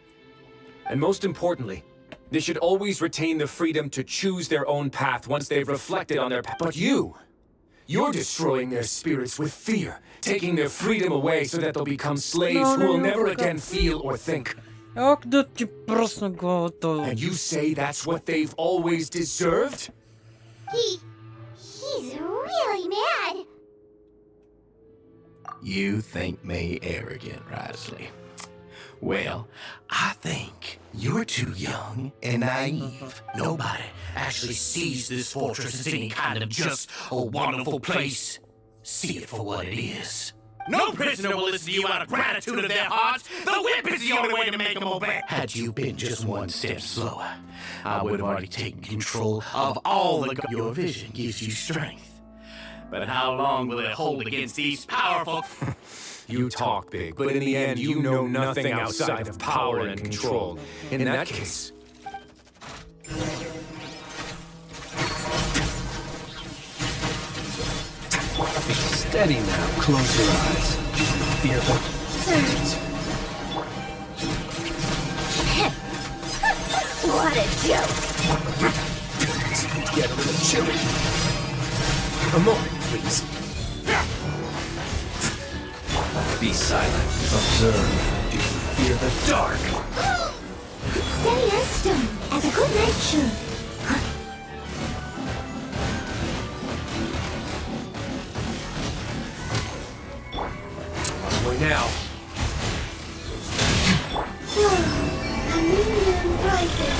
And most importantly, they should always retain the freedom to choose their own path once they've reflected on their path. But you're destroying their spirits with fear, taking their freedom away so that they'll become slaves who will never again feel or think. Ох, да ти пръсна главата. And you say that's what they've always deserved? He's really mad. you think me arrogant, Risley. Well, I think you're too young and naive. Nobody actually sees this fortress as any kind of just a wonderful place. See it for what it is. No prisoner will listen to you out of gratitude of their hearts. The whip is the only way to make them obey. Had you been just one step slower, I would have already taken control of all the... Your vision gives you strength. But how long will it hold against these powerful... You talk big, but in the end, you know nothing outside of power and control. In that case... Steady now. Close your eyes. Fearful. What a joke. Get a little chilly. A moment, please. Be silent. Observe. Do you fear the dark? Steady as stone, as a good knight should. Way now. A million rises.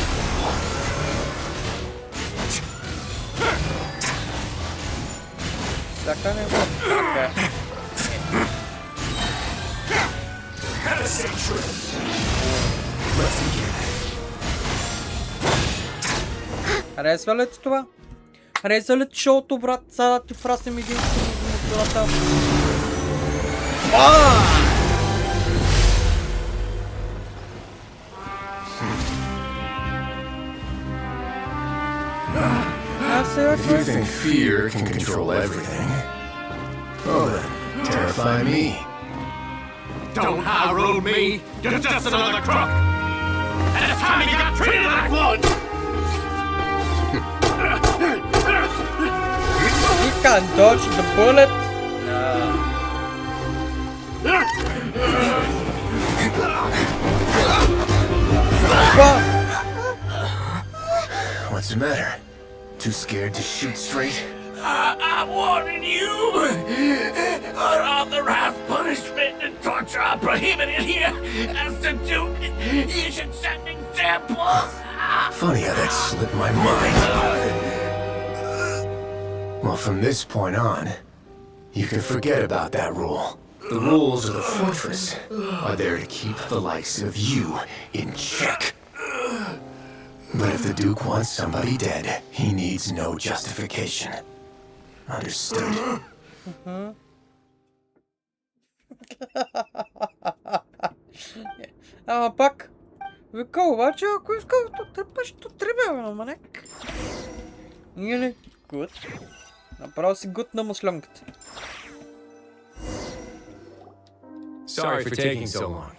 Харесва ли ти това? Харесва ли ти шоуто, брат? Сега да ти фраснем единствено за мутурата. If you think fear can control everything, oh then, terrify me. Don't high road me. You're just another crook. And it's time you got treated like one. You can't dodge the bullet. What's the matter? Too scared to shoot straight? I'm warning you. Unauthorized punishment and torture are prohibited here. As the Duke, you should set an example. Funny how that slipped my mind. Well, from this point on, you can forget about that rule. The rules of the fortress are there to keep the likes of you in check. But if the Duke wants somebody dead, he needs no justification. Understood? Ама пак, вика обаче, ако иска да тръпаш, то тръпя, ама нек. Или, гуд. Направо си гуд на муслянката. Sorry for taking so long.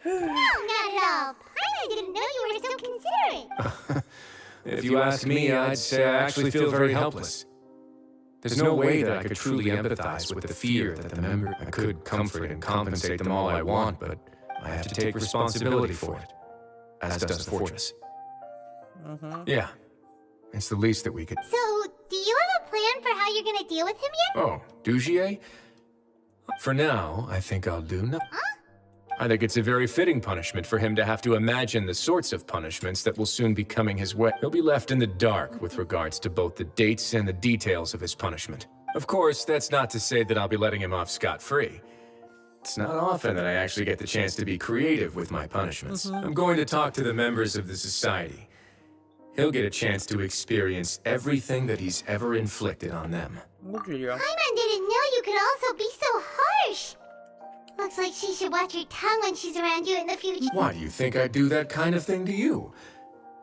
No, not at all. I didn't know you were so considerate. If you ask me, I'd say I actually feel very helpless. There's no way that I could truly empathize with the fear that the member. I could comfort and compensate them all I want, but I have to take responsibility for it, as does the fortress. Yeah, it's the least that we could. So, do you have a plan for how you're gonna deal with him yet? Oh, Dugier? For now, I think I'll do nothing. I think it's a very fitting punishment for him to have to imagine the sorts of punishments that will soon be coming his way. He'll be left in the dark with regards to both the dates and the details of his punishment. Of course, that's not to say that I'll be letting him off scot-free. It's not often that I actually get the chance to be creative with my punishments. I'm going to talk to the members of the society. He'll get a chance to experience everything that he's ever inflicted on them. Paimon didn't know you could also be so harsh. Looks like she should watch her tongue when she's around you in the future. Why do you think I'd do that kind of thing to you?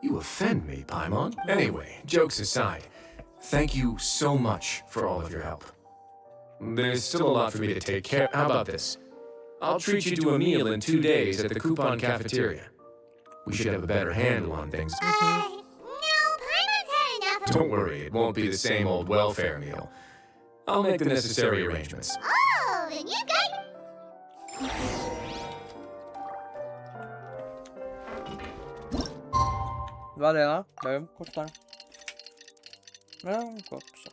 You offend me, Paimon. Anyway, jokes aside, thank you so much for all of your help. There's still a lot for me to take care. How about this? I'll treat you to a meal in 2 days at the Coupon Cafeteria. We should have a better handle on things. No, Paimon's had enough of. Don't worry, it won't be the same old welfare meal. I'll make the necessary arrangements. Oh, then you got. Vale, da vem какво стане. Какво пиша.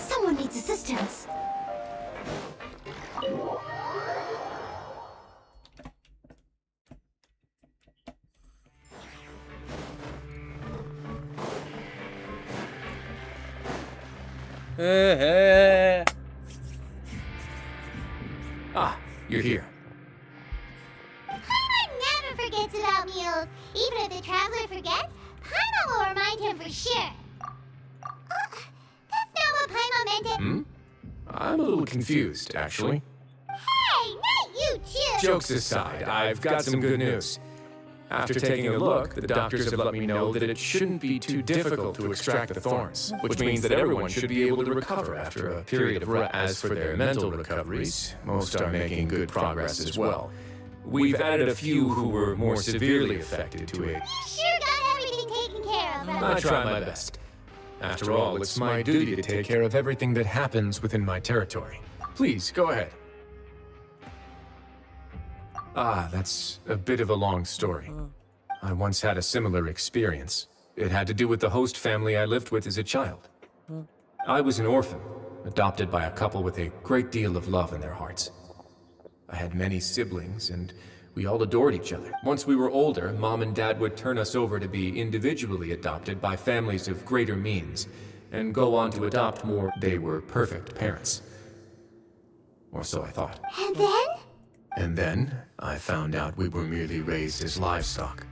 Someone needs assistance. Ah, you're here. Paimon never forgets about meals. Even if the traveler forgets, Paimon will remind him for sure. That's not what Paimon meant it. I'm a little confused, actually. Hey, not you too. Jokes aside, I've got some good news. After taking a look, the doctors have let me know that it shouldn't be too difficult to extract the thorns, which means that everyone should be able to recover after a period of rest. As for their mental recoveries, most are making good progress as well. We've added a few who were more severely affected to it. Sure got everything taken care of, right? I try my best. After all, it's my duty to take care of everything that happens within my territory. Please, go ahead. Ah, that's a bit of a long story. I once had a similar experience. It had to do with the host family I lived with as a child. I was an orphan, adopted by a couple with a great deal of love in their hearts. I had many siblings, and We all adored each other. Once we were older, Mom and Dad would turn us over to be individually adopted by families of greater means, and go on to adopt more. They were perfect parents. Or so I thought. And then? And then, I found out we were merely raised as livestock.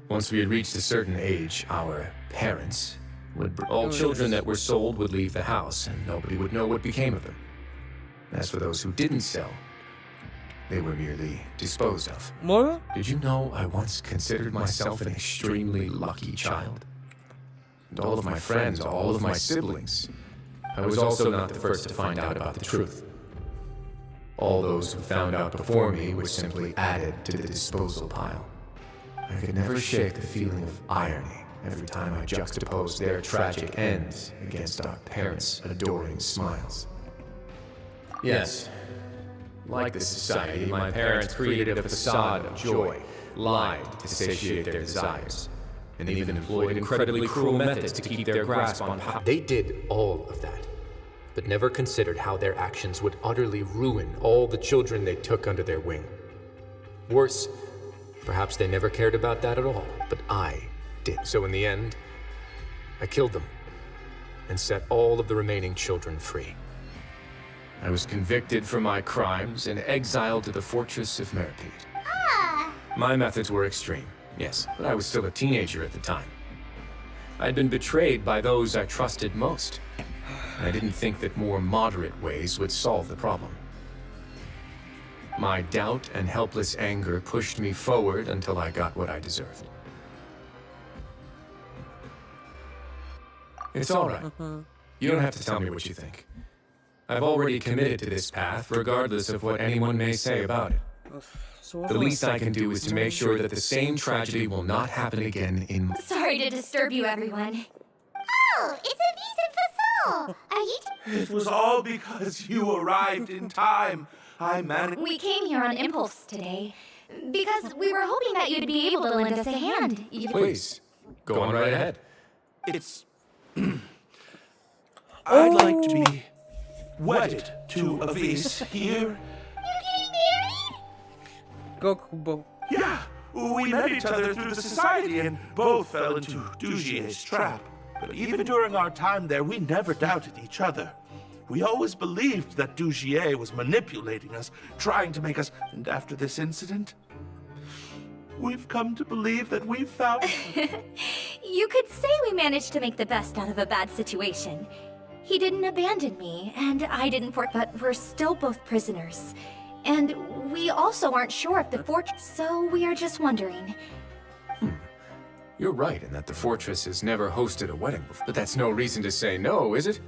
Once we had reached a certain age, our parents would... All children that were sold would leave the house, and nobody would know what became of them. As for those who didn't sell, they were merely disposed of. What? Did you know I once considered myself an extremely lucky child? And all of my friends, all of my siblings. I was also not the first to find out about the truth. All those who found out before me were simply added to the disposal pile. I could never shake the feeling of irony every time I juxtaposed their tragic ends against our parents' adoring smiles. Yes, like this society, my parents created a facade of joy, lied to satiate their desires, and even employed incredibly cruel methods to keep their grasp on power. They did all of that, but never considered how their actions would utterly ruin all the children they took under their wing. Worse, perhaps they never cared about that at all, but I did. So in the end, I killed them and set all of the remaining children free. I was convicted for my crimes and exiled to the fortress of Meripede. Ah! My methods were extreme, yes, but I was still a teenager at the time. I'd been betrayed by those I trusted most. I didn't think that more moderate ways would solve the problem. My doubt and helpless anger pushed me forward until I got what I deserved. It's all right. You don't have to tell me what you think. I've already committed to this path, regardless of what anyone may say about it. The least I can do is to make sure that the same tragedy will not happen again in... Sorry to disturb you, everyone. Oh, it's a vis and Are you... It was all because you arrived in time. I managed... We came here on impulse today, because we were hoping that you'd be able to lend us a hand. Please, go on right ahead. It's... I'd like to be wedded to a vase here. You're getting married? Go, Kubo. Yeah, we met each other through the society and both fell into Dugier's trap. But even during our time there, we never doubted each other. We always believed that Dugier was manipulating us, trying to make us... And after this incident, we've come to believe that we've found... You could say we managed to make the best out of a bad situation. He didn't abandon me, and I didn't but we're still both prisoners. And we also aren't sure if the fortress... So we are just wondering. You're right in that the fortress has never hosted a wedding before. But that's no reason to say no, is it?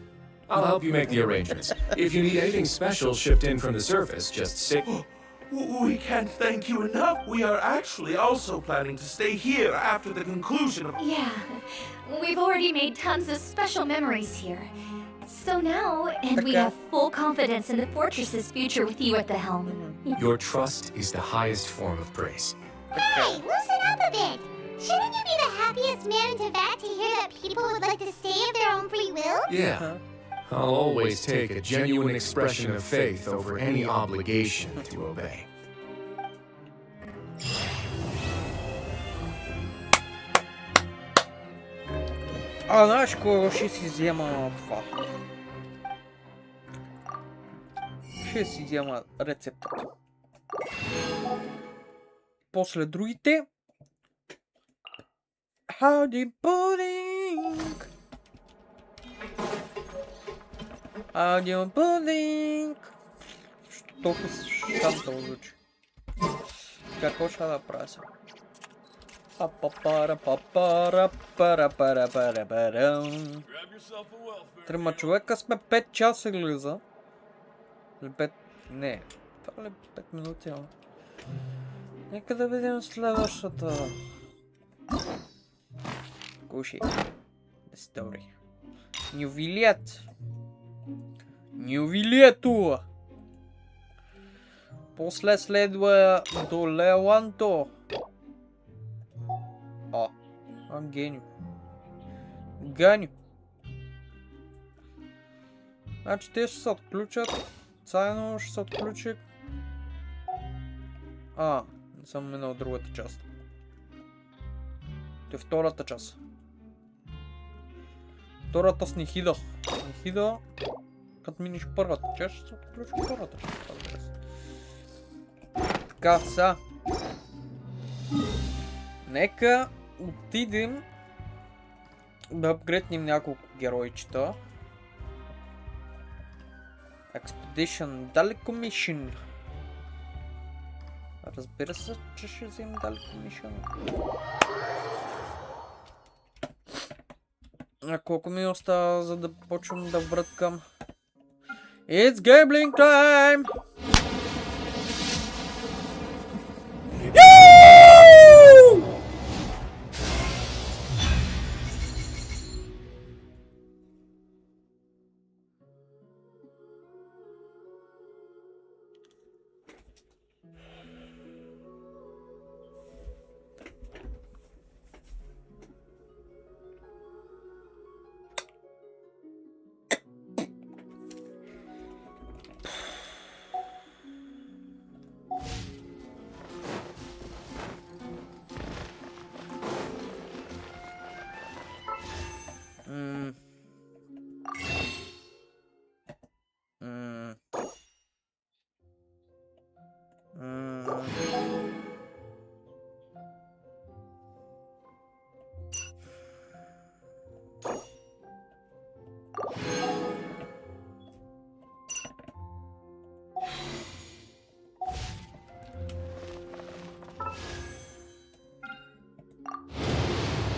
I'll help you make the arrangements. If you need anything special shipped in from the surface, just say... We can't thank you enough. We are actually also planning to stay here after the conclusion of... Yeah, we've already made tons of special memories here. So now, and we have full confidence in the fortress's future with you at the helm. Your trust is the highest form of praise. Hey, loosen up a bit. Shouldn't you be the happiest man in Teyvat to hear that people would like to stay of their own free will? Yeah. I'll always take a genuine expression of faith over any obligation to obey. А знаеш кого ще си взема това? Ще си взема рецептата. После другите... Howdy pudding! Howdy pudding! Що толкова шантало звучи? Какво ще да правя сега? Трима човека сме 5 часа глиза. Или 5... Не. Това ли 5 минути, а? Нека да видим следващата. Кушай. Story. Нювилет. Нювилето! После следва до Леонто. Геню. Ганю. Значи те ще се отключат. Цайно ще се отключи. Не съм минал другата част. Това е втората част. Втората с Нихида. Нихида, като миниш първата част, ще се отключи втората част. Така, сега. Нека отидем да апгрейднем няколко геройчета. Expedition, далеко мишин. Разбира се, че ще вземем далеко мишин. А колко ми остава, за да почвам да връткам? It's gambling time!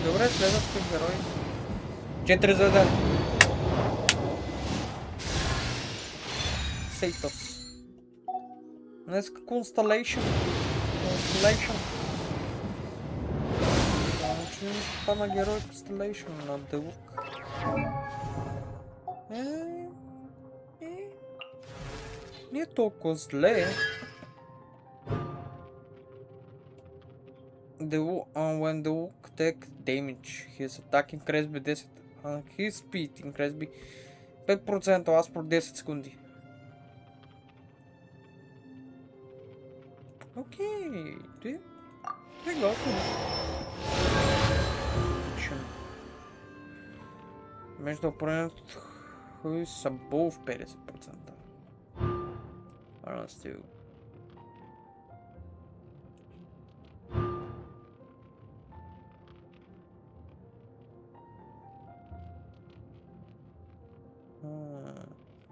Добре, следващия герой. 4 за Сейтос. Днеска Constellation. Че не ми ще падна герой Constellation на дълъг. Не е толкова зле. When the hook take damage, his attack increase by 10, his speed increase by 5%, аз по 10 секунди. Окей, ти е готово. Между определеното хуй са both 50%. Are still.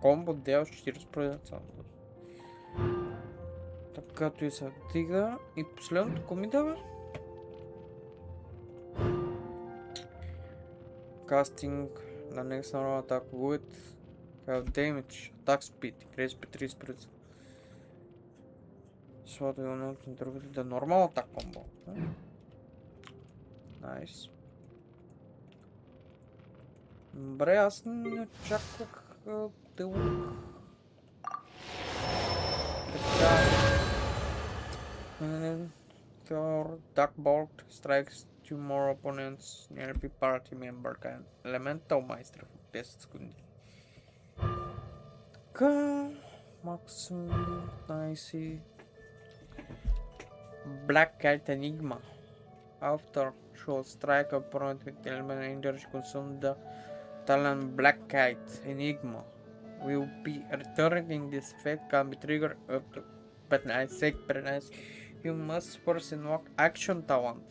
Комбо дел 40%. Така и се вдига. И последното коми дава? Casting на next normal attack with have damage, attack speed, increase by 30%. Слото е едно от другото да нормал атак комбо. Найс. Добре, аз не очаквах дълъг. Така. Dark Bolt strikes 2 more opponents, nearby party member can. Elemental Meister в 10 секунди. Така. Максимум. Найси. Black Cat Enigma. After should strike opponent with element energy consume the talent Black Cat Enigma will be returning. This effect can be triggered up to 15 seconds. You must first invoke action talent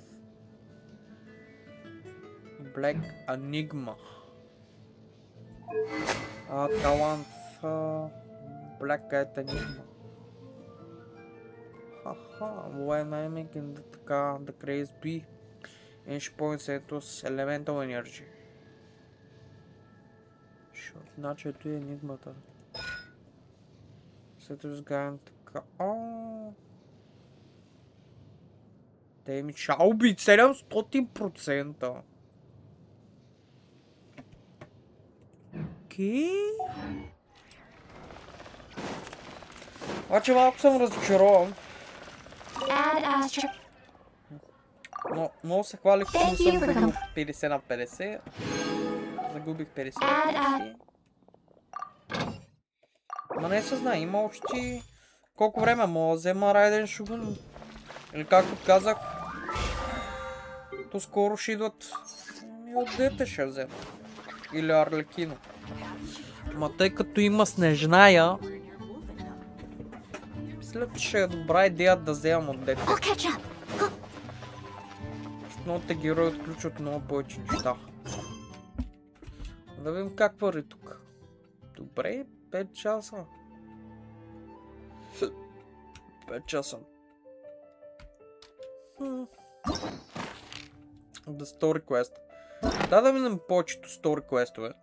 Black Enigma. Talent Black Cat Enigma. When I'm making the craze B, each point setos elemental energy. Значи ето е енигмата. Setos gain така. Те ми чалби 700%. Окей. Обаче малко съм разочарован. Но много се хвалих, че не съм загубил 50 на 50. Загубих 50 на 50. Ма не се знае, има още колко време мога да взема Райден Шугун. Или както казах, то скоро ще идват и от дете ще взема. Или Арлекино. Ма тъй като има Снежная, мисля, че ще е добра идея да вземам от дете. Новите герои отключват много повече неща. Да видим как върви тук. Добре, 5 часа. 5 часа. Да story quest. Да минем повечето story quest-ове.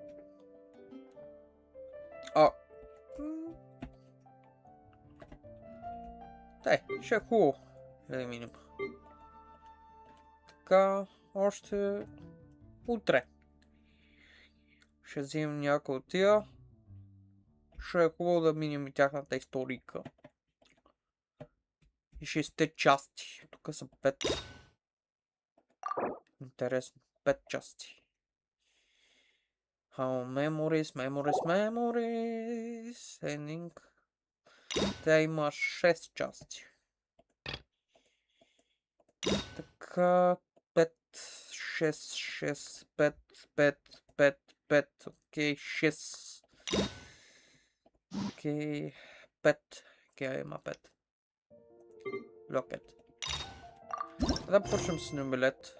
Ще е хубаво да минем. Така, още утре. Ще вземем някой от тия. Ще е хубаво да минем и тяхната историка. И 6 части. Тук са 5. Интересно. 5 части. Memories. Ending. Тя има 6 части. Така, 5, 6, 5. Окей, 6. Окей, 5. Окей, има 5. Локет. Да почнем с нюмилет.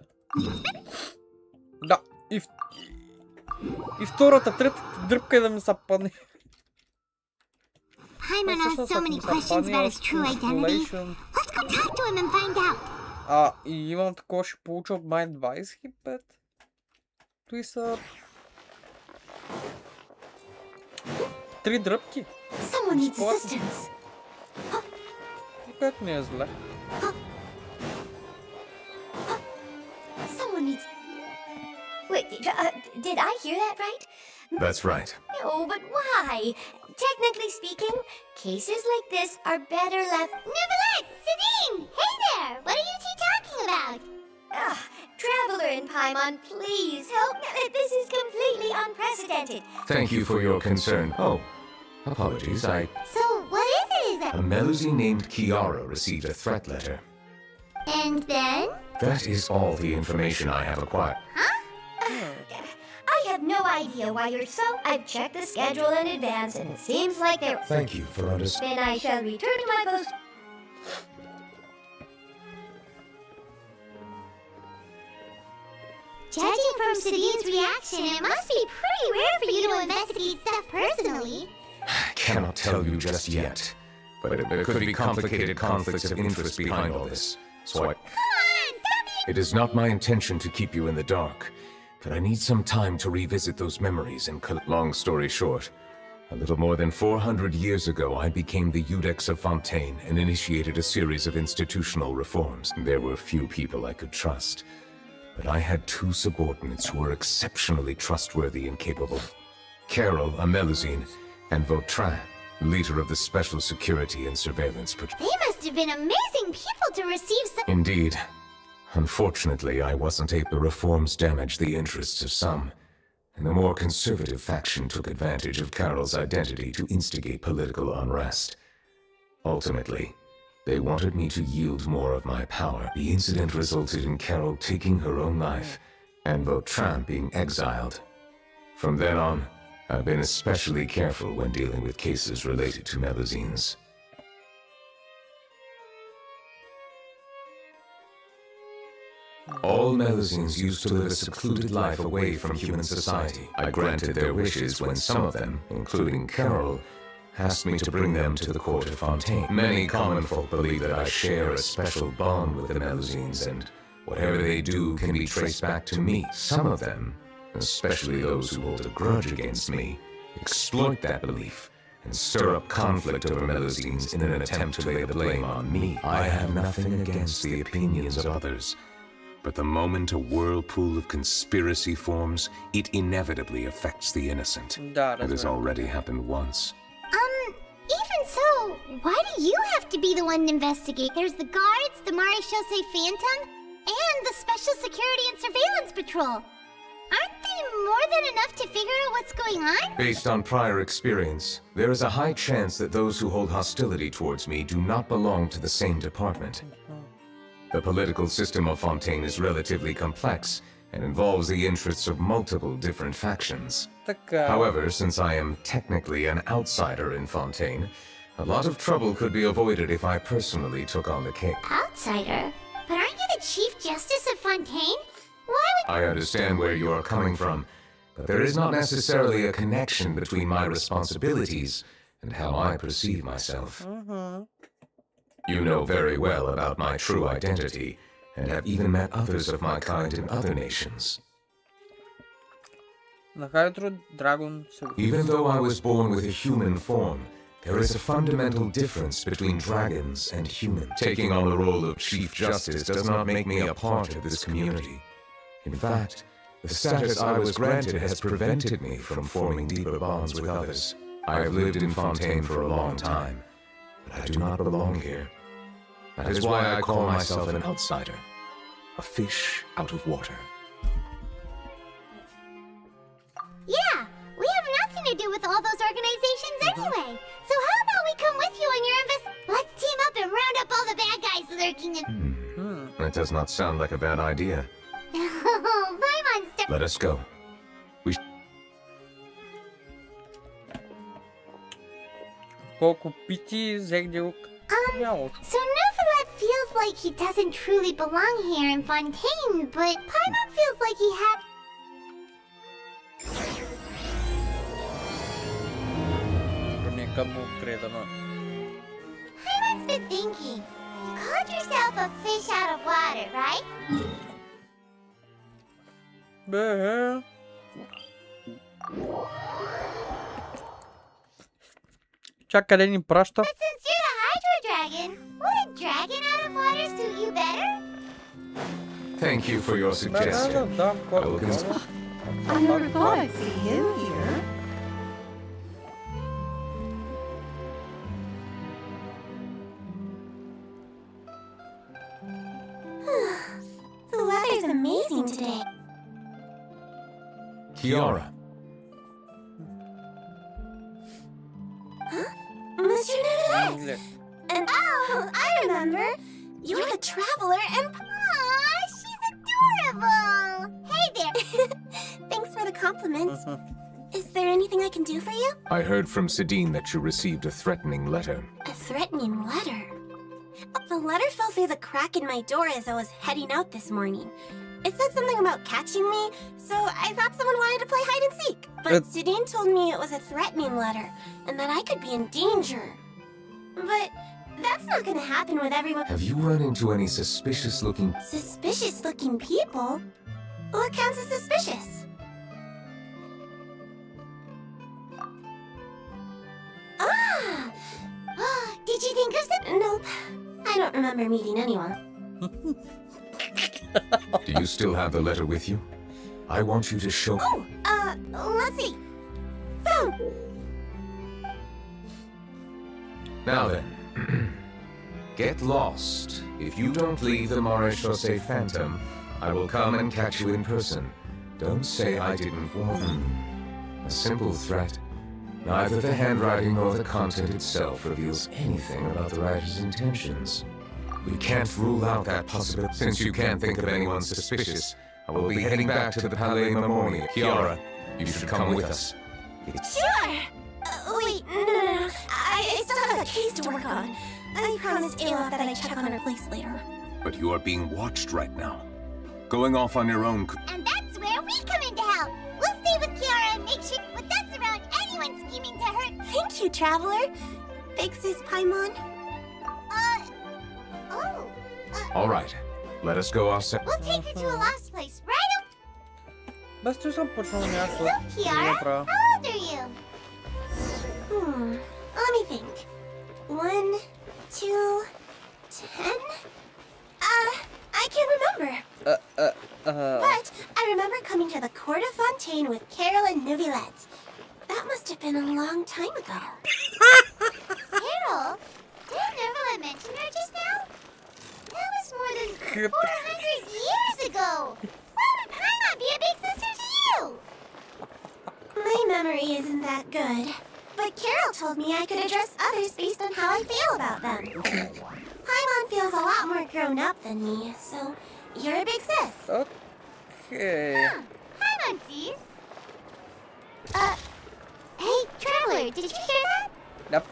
Да, и втората, третата дръпка е да ми са падне. Paimon asked so many questions about his true identity. Let's go talk to him and find out. И имам такова, ще получа от май 25. Той са 3 дръпки. Someone needs assistance. Как не е зле. Someone needs... Wait, did I hear that right? That's right. No, but why? Technically speaking, cases like this are better left... Neverlet! Sabine! Hey there! What are you two talking about? Traveler in Paimon, please help me. This is completely unprecedented. Thank you for your concern. Oh, apologies, So, what is it? A Melusine named Kiara received a threat letter. And then? That is all the information I have acquired. Huh? I have no idea why you're so... I've checked the schedule in advance and it seems like there... Thank you for understanding. Then I shall return to my post... Judging from Sadine's reaction, it must be pretty rare for you to investigate stuff personally. I cannot tell you just yet, but there could be complicated conflicts of interest behind all this, so Come on, stop being... It is not my intention to keep you in the dark, but I need some time to revisit those memories and long story short, a little more than 400 years ago I became the Iudex of Fontaine and initiated a series of institutional reforms. There were few people I could trust, but I had 2 subordinates who were exceptionally trustworthy and capable. Carol, a Melusine, and Vautrin, leader of the Special Security and Surveillance Patrol. They must have been amazing people to receive some... Indeed. Unfortunately, I wasn't able. The reforms damaged the interests of some, and the more conservative faction took advantage of Carol's identity to instigate political unrest. Ultimately, they wanted me to yield more of my power. The incident resulted in Carol taking her own life, and Vautrin being exiled. From then on, I've been especially careful when dealing with cases related to Melusines. All Melusines used to live a secluded life away from human society. I granted their wishes when some of them, including Carol, asked me to bring them to the court of Fontaine. Many common folk believe that I share a special bond with the Melusines, and whatever they do can be traced back to me. Some of them, especially those who hold a grudge against me, exploit that belief and stir up conflict over Melusines in an attempt to lay the blame on me. I have nothing against the opinions of others, but the moment a whirlpool of conspiracy forms, it inevitably affects the innocent. It has already happened once. Even so, why do you have to be the one to investigate? There's the guards, the Maréchaussée Phantom, and the Special Security and Surveillance Patrol. Aren't they more than enough to figure out what's going on? Based on prior experience, there is a high chance that those who hold hostility towards me do not belong to the same department. The political system of Fontaine is relatively complex and involves the interests of multiple different factions. However, since I am technically an outsider in Fontaine, a lot of trouble could be avoided if I personally took on the case. Outsider? But aren't you the Chief Justice of Fontaine? Why would... I understand where you are coming from, but there is not necessarily a connection between my responsibilities and how I perceive myself. You know very well about my true identity, and have even met others of my kind in other nations. Even though I was born with a human form, there is a fundamental difference between dragons and humans. Taking on the role of Chief Justice does not make me a part of this community. In fact, the status I was granted has prevented me from forming deeper bonds with others. I have lived in Fontaine for a long time, but I do not belong here. That is why I call myself an outsider, a fish out of water. Yeah, we have nothing to do with all those organizations anyway. So how about we come with you on your Let's team up and round up all the bad guys lurking in... That does not sound like a bad idea. Oh, bye, monster. Let us go. So Neverlet feels like he doesn't truly belong here in Fontaine, but Paimon feels like he had... Paimon's been thinking. You called yourself a fish out of water, right? Чакай, ни праща. But since you're the Hydro Dragon, would a dragon out of water suit you better? Thank you for your suggestion. I will consider. I never thought I'd see him here. The weather's amazing today. Kiara. Monsieur Neverlet! And oh, I remember! You're the Traveler and... Aw, she's adorable! Hey there! Thanks for the compliments. Is there anything I can do for you? I heard from Sidine that you received a threatening letter. A threatening letter? The letter fell through the crack in my door as I was heading out this morning. It said something about catching me, so I thought someone wanted to play hide and seek. But Sidine told me it was a threatening letter, and that I could be in danger. But that's not gonna happen with everyone. Have you run into any suspicious-looking... Suspicious-looking people? What counts as suspicious? Ah! Did you think of some... Nope. I don't remember meeting anyone. Do you still have the letter with you? I want you to show... Oh, let's see. Found! Now then, get lost. If you don't leave the Maréchaussée Phantom, I will come and catch you in person. Don't say I didn't warn you. A simple threat. Neither the handwriting nor the content itself reveals anything about the writer's intentions. We can't rule out that possibility. Since you can't think of anyone suspicious, I will be heading back to the Palais Memorial. Kiara, you should come with us. Sure! Wait, no. I still have a case to work on. I promised Ayla that I'd check on her place later. But you are being watched right now. Going off on your own... And that's where we come in to help. We'll stay with Kiara and make sure with us around anyone scheming to hurt. Thank you, Traveler. Big Sis Paimon. All right, let us go ourselves. We'll take her to a lost place, right? Бе, той съм почнал So, някакво. Kiara, how old are you? Let me think. 1, 2, 10? I can't remember. But I remember coming to the court of Fontaine with Carol and Neuvillette. That must have been a long time ago. Carol? Did Neuvillette mention her just now? That was more than 400 years ago. Why would Paimon be a big sister to you? My memory isn't that good. But Carol told me I could address others based on how I feel about them. Paimon feels feels a lot more grown up than me, so you're a big sis. Okay. Hi, Munchies. Hey, Traveler, did you hear that? Да.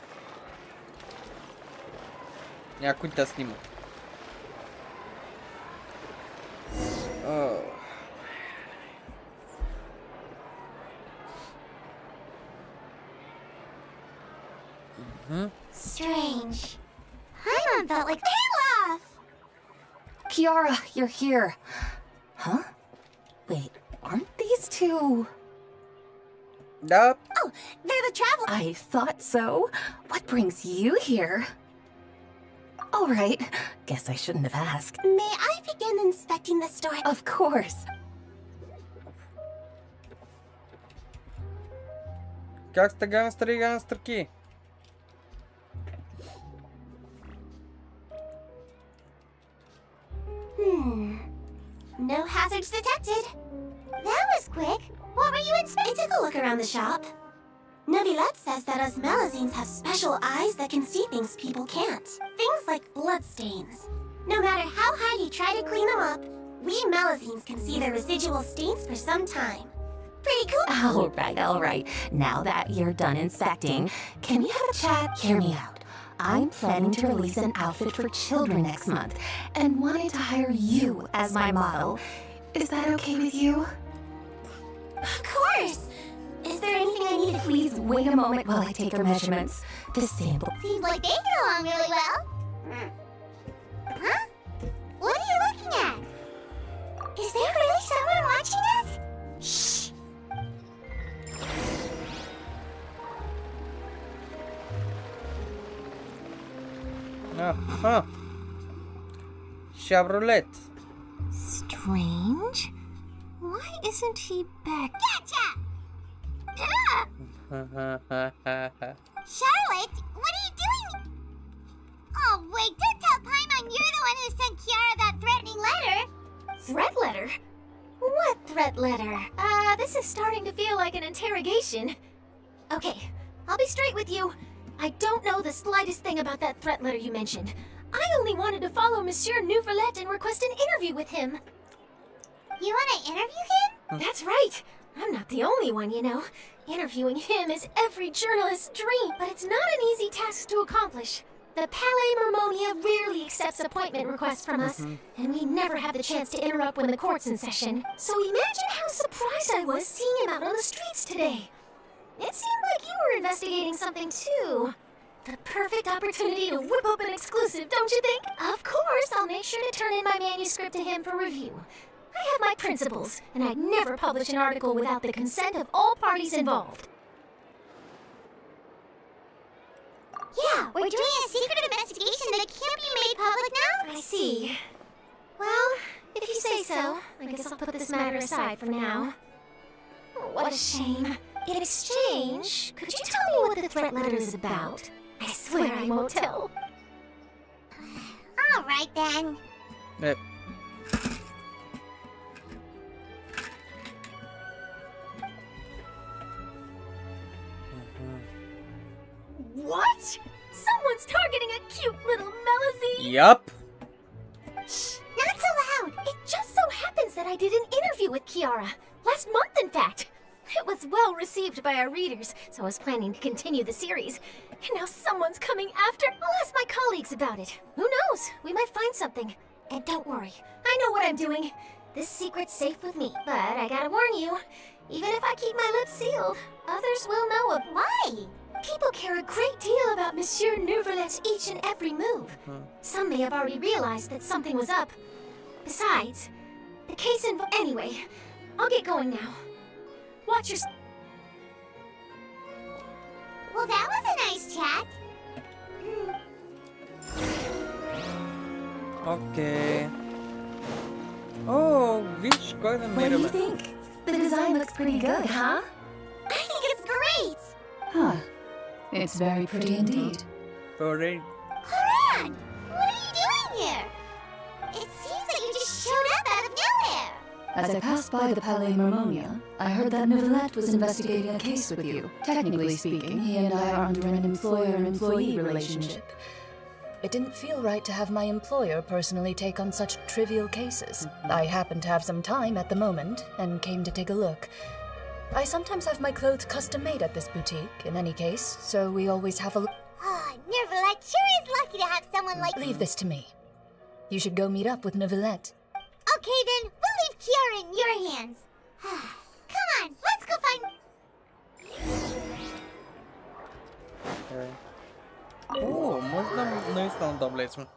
Някой-то сниму. Oh. Strange. Paimon felt like Olaf! Kiara, you're here. Huh? Wait, aren't these two... Да. Oh, they're the Traveler. I thought so. What brings you here? All right. Guess I shouldn't have asked. May I begin inspecting the store? Of course. Как сте гангстери и гангстерки? No hazards detected. That was quick. What were you inspecting? I took a look around the shop. Novilette says that us Melazines have special eyes that can see things people can't. Things like bloodstains. No matter how hard you try to clean them up, we Melazines can see the residual stains for some time. Pretty cool. All right. Now that you're done inspecting, can we have a chat? Hear me out. I'm planning to release an outfit for children next month and wanted to hire you as my model. Is that okay with you? Of course. Is there anything I need to... Please wait a moment while I take your measurements. The sample... Seems like they get along really well. Huh? What are you looking at? Is there really someone watching us? Shh. Aha. Chevrolet. Strange. Why isn't he back? Gotcha! Charlotte, what are you doing? Oh, wait, don't tell Paimon you're the one who sent Kiara that threatening letter. Threat letter? What threat letter? This is starting to feel like an interrogation. Okay, I'll be straight with you. I don't know the slightest thing about that threat letter you mentioned. I only wanted to follow Monsieur Nouvelette and request an interview with him. You want to interview him? That's right. I'm not the only one, you know. Interviewing him is every journalist's dream, but it's not an easy task to accomplish. The Palais Mermonia rarely accepts appointment requests from us, and we never have the chance to interrupt when the court's in session. So imagine how surprised I was seeing him out on the streets today. It seemed like you were investigating something too. The perfect opportunity to whip up an exclusive, don't you think? Of course, I'll make sure to turn in my manuscript to him for review. I have my principles, and I'd never publish an article without the consent of all parties involved. Yeah, we're doing a secret investigation that can't be made public now. I see. Well, if you say so, I guess I'll put this matter aside for now. What a shame. In exchange, could you tell me what the threat letter is about? I swear I won't tell. All right, then. Yep. What? Someone's targeting a cute little Melazine? Yup. Shh, not so loud. It just so happens that I did an interview with Kiara. Last month, in fact. It was well received by our readers, so I was planning to continue the series. And now someone's coming after. I'll ask my colleagues about it. Who knows? We might find something. And don't worry, I know what I'm doing. This secret's safe with me. But I gotta warn you, even if I keep my lips sealed, others will know of why. People care a great deal about Monsieur Nouvelette's each and every move. Some may have already realized that something was up. Besides, the case involves... Anyway, I'll get going now. Watch your... Well, that was a nice chat. Okay. Oh, which garden What do you mirror? think? The design looks pretty good, huh? I think it's great. Huh. It's very pretty indeed. Alright. Haran, what are you doing here? It seems that you just showed up out of nowhere. As I passed by the Palais Mermonia, I heard that Nouvelette was investigating a case with you. Technically speaking, he and I are under an employer-employee relationship. It didn't feel right to have my employer personally take on such trivial cases. I happened to have some time at the moment and came to take a look. I sometimes have my clothes custom made at this boutique, in any case, so we always have a... Oh, Neuvillette sure is lucky to have someone like... Leave this to me. You should go meet up with Neuvillette. Okay then, we'll leave Kiara in your hands. Come on, let's go find... Okay. О, можно наверное таблицу.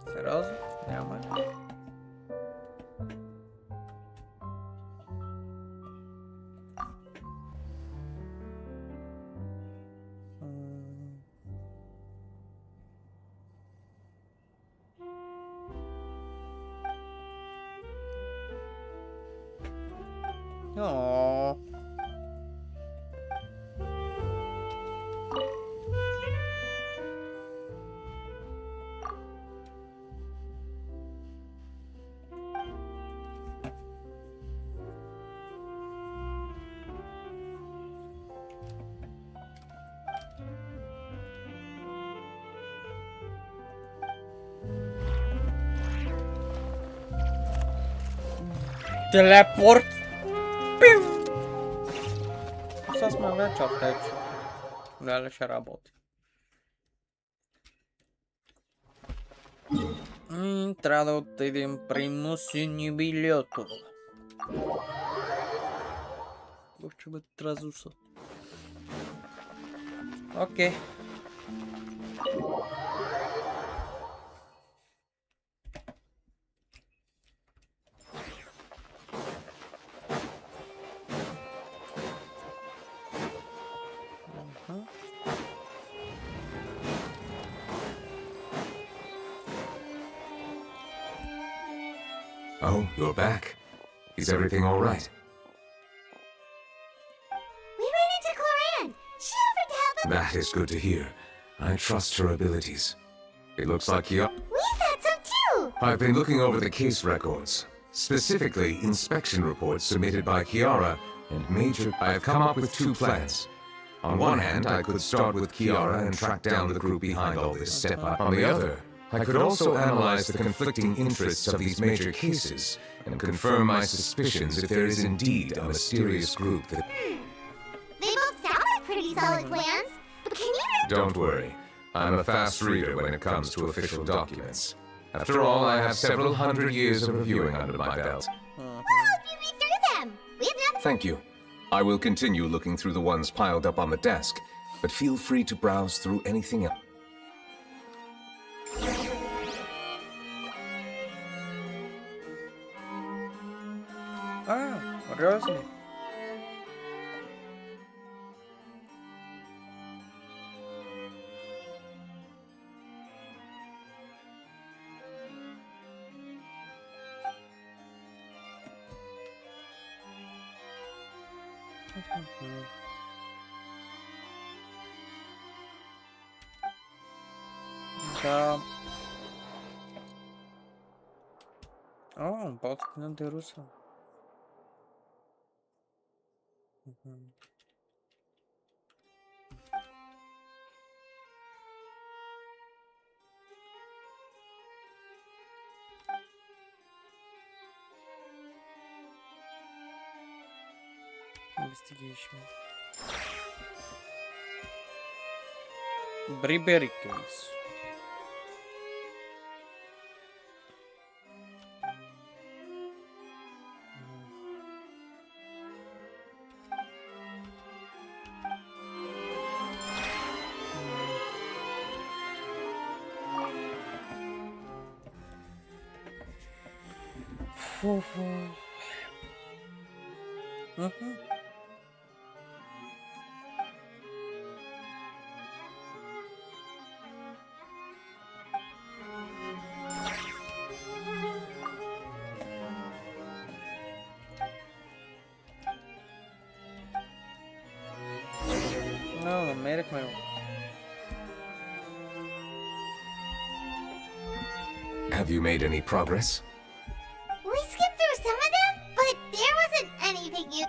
Серьезно? Няма. Aww. Teleport. Сейчас мы вряд ли опять дальше работать. Трябва да отидем при носени билето. Ще бъде тразуса. Окей. Oh, you're back. Is everything all right? We ran into Cloran. She offered to help us. That is good to hear. I trust her abilities. It looks like you... We thought so too. I've been looking over the case records, specifically inspection reports submitted by Kiara and Major. I have come up with two plans. On one hand, I could start with Kiara and track down the group behind all this step-up. On the other, I could also analyze the conflicting interests of these major cases and confirm my suspicions if there is indeed a mysterious group that... They both sound like pretty solid plans, but can you... Don't worry. I'm a fast reader when it comes to official documents. After all, I have several hundred years of reviewing under my belt. We'll help you read through them. We have nothing... Thank you. I will continue looking through the ones piled up on the desk, but feel free to browse through anything else. Ah, really? Oh, Поточно de Russo. Investigation. Bribery case. No, America. Have you made any progress? We skipped through some of them, but there wasn't anything you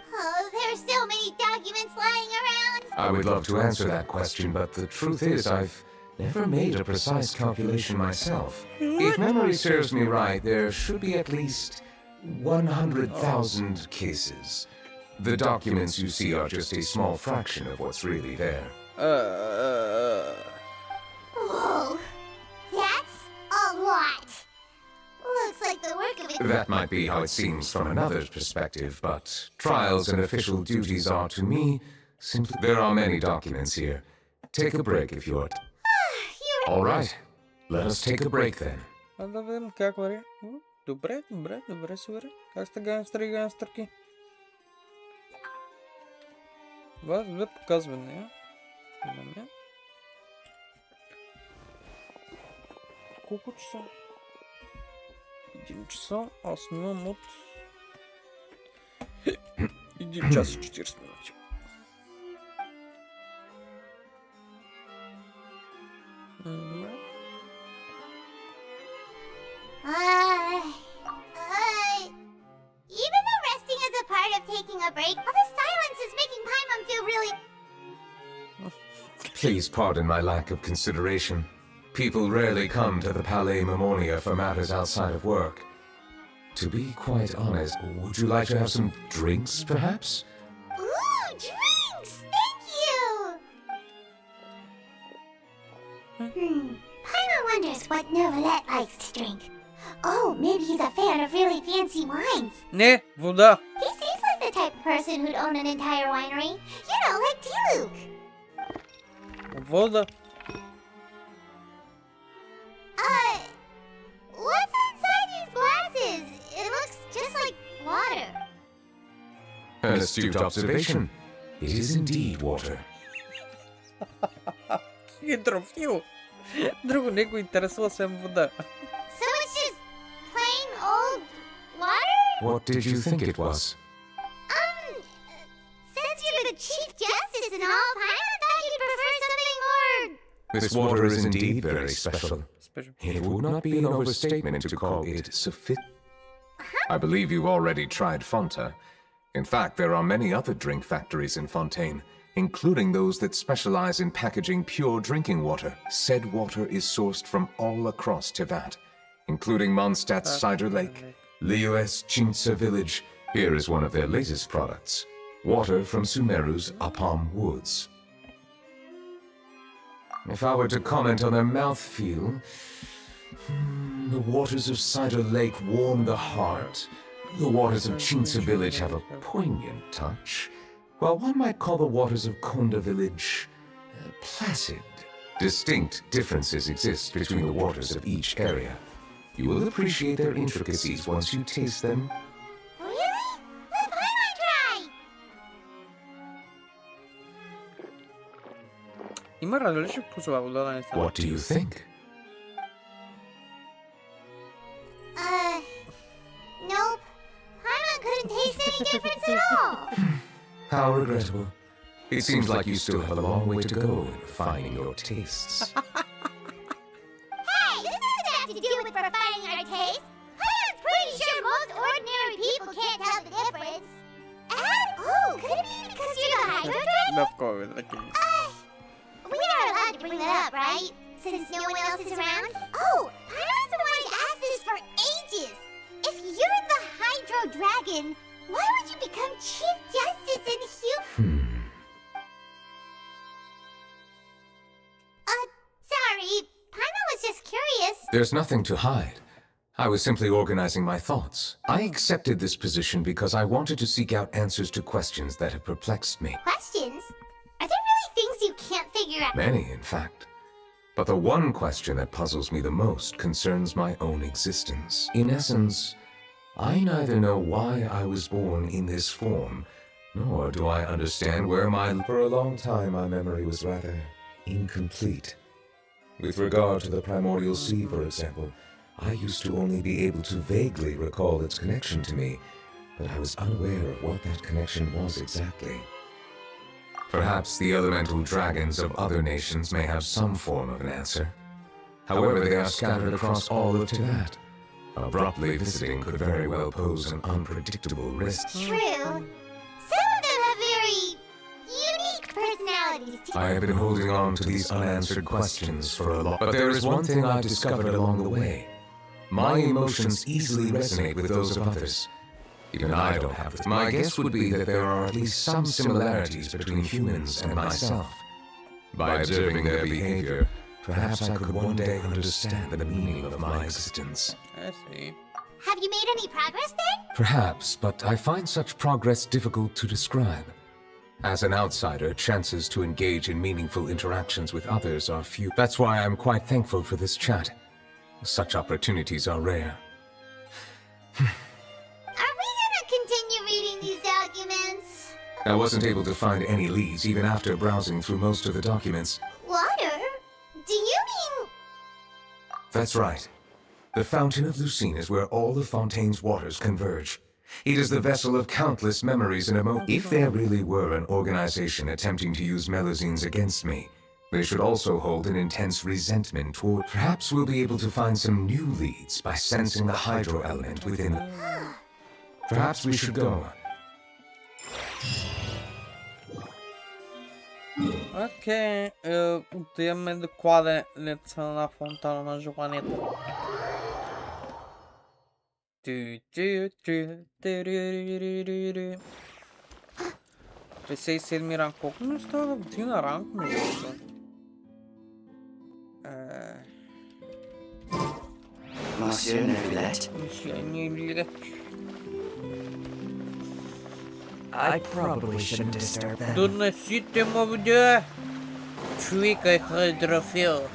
I would love to answer that question, but the truth is I've never made a precise calculation myself. If memory serves me right, there should be at least 100,000 cases. The documents you see are just a small fraction of what's really there. Whoa, that's a lot. Looks like the work of it. That might be how it seems from another's perspective, but trials and official duties are to me simply... There are many documents here. Take a break if you're... All right, let us take a break then. Да видим как вари. Добре, супер. Как сте гангстери и гангстерки? Това е показване. Имаме. Колко часа? 1 часа. Аз снимам от 1 час и 40 минути. Добре. Even though resting is a part of taking a break, all the silence is making Paimon feel really... Please pardon my lack of consideration. People rarely come to the Palais Mammonia for matters outside of work. To be quite honest, would you like to have some drinks, perhaps? Ooh, drinks! Thank you! Paimon wonders what Novelette likes to drink. Oh, maybe he's a fan of really fancy wines. Не, вода. He seems like the type of person who'd own an entire winery. You know, like T-Luke. Вода. What's inside these glasses? It looks just like water. An astute observation. It is indeed water. Интервью. Друго не го интересува sem вода. So it's just plain old water? What did you think it was? Since you're the Chief Justice and all, I thought you'd prefer something more... This water is indeed very special. It would not be an overstatement to call it sufficient. I believe you've already tried Fanta. In fact, there are many other drink factories in Fontaine, including those that specialize in packaging pure drinking water. Said water is sourced from all across Tivat, including Mondstadt's Cider Lake, Liyue's Chinsa village. Here is one of their latest products. Water from Sumeru's Apam Woods. If I were to comment on their mouthfeel, the waters of Cider Lake warm the heart. The waters of Chinsa village have a poignant touch, while one might call the waters of Konda village placid. Distinct differences exist between the waters of each area. You will appreciate their intricacies once you taste them. Really? Let Paimon try! Има различни вкусове вода, наистина. What do you think? Nope. Paimon couldn't taste any difference at all. How regrettable. It seems like you still have a long way to go in refining your tastes. Hey, this doesn't have to do with refining our taste. Paimon's pretty sure most ordinary people can't tell the difference. And, could it be because you're the Hydro Dragon? Of course, the case. We are allowed to bring that up, right? Since no one else is around? Oh, Paimon's been wanting to ask this for ages. If you're the Hydro Dragon, why would you become Chief Justice in Sorry, Paimon was just curious. There's nothing to hide. I was simply organizing my thoughts. I accepted this position because I wanted to seek out answers to questions that have perplexed me. Questions? Are there really things you can't figure out? Many, in fact. But the one question that puzzles me the most concerns my own existence. In essence, I neither know why I was born in this form, nor do I understand where For a long time, my memory was rather incomplete. With regard to the primordial sea, for example, I used to only be able to vaguely recall its connection to me, but I was unaware of what that connection was exactly. Perhaps the elemental dragons of other nations may have some form of an answer. However, they are scattered across all of Tivat. Abruptly visiting could very well pose an unpredictable risk. True. Some of them have very unique personalities. Society's team. I have been holding on to these unanswered questions for a long... But there is one thing I've discovered along the way. My emotions easily resonate with those of others. Even I don't have this. My guess would be that there are at least some similarities between humans and myself. By observing their behavior, perhaps I could one day understand the meaning of my existence. I see. Have you made any progress then? Perhaps, but I find such progress difficult to describe. As an outsider, chances to engage in meaningful interactions with others are few. That's why I'm quite thankful for this chat. Such opportunities are rare. Are we gonna continue reading these documents? I wasn't able to find any leads even after browsing through most of the documents. Water? Do you mean... That's right. The Fountain of Lucine is where all the Fontaine's waters converge. It is the vessel of countless memories and emotions. If there really were an organization attempting to use Melusines against me, they should also hold an intense resentment toward... Perhaps we'll be able to find some new leads by sensing the hydro element within... Perhaps we should go. Ok, ultimamente de quadra lezione la fontana una giovanetta. Trebuie să-i mi rank. Cum nu stau din rank, nu știu. Monsieur Neuvillette. Monsieur Neuvillette. I probably shouldn't disturb them. Доносите мовдя. Чуйка хидрофил.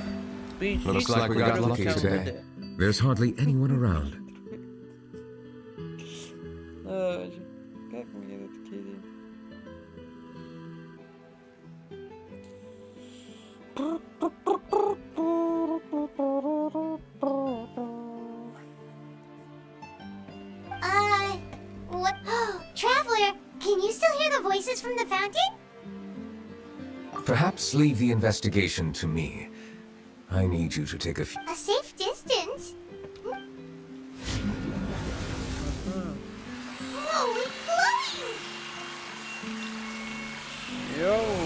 Looks like we got lucky today. There's hardly anyone around. Как мне это такие? What? Traveler, can you still hear the voices from the fountain? Perhaps leave the investigation to me. I need you to take a few... A safe distance? Whoa, it's glowing! Йоу.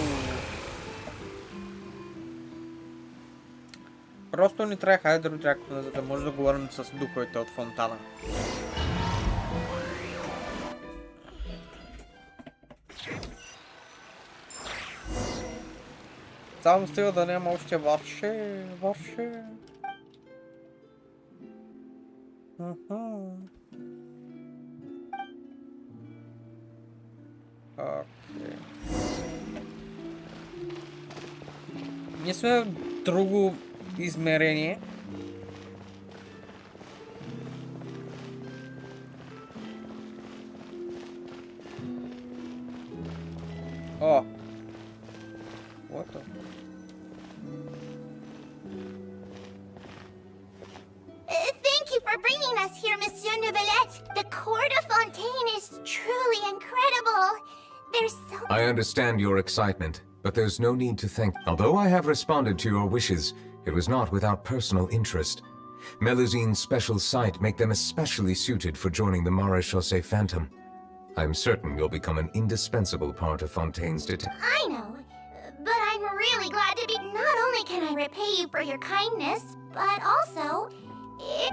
Просто ни трябва хайдротрактора, за да може да говорим с духовете от фонтана. Само стига да няма още варше. Окей. Ние сме в друго измерение. О! What the... Thank you for bringing us here, Monsieur Neuvillette. The court of Fontaine is truly incredible. There's so... I understand your excitement, but there's no need to thank... Although I have responded to your wishes, it was not without personal interest. Melusine's special sight make them especially suited for joining the Maréchaussée Phantom. I'm certain you'll become an indispensable part of Fontaine's I know, but I'm really glad to be... Not only can I repay you for your kindness, but also...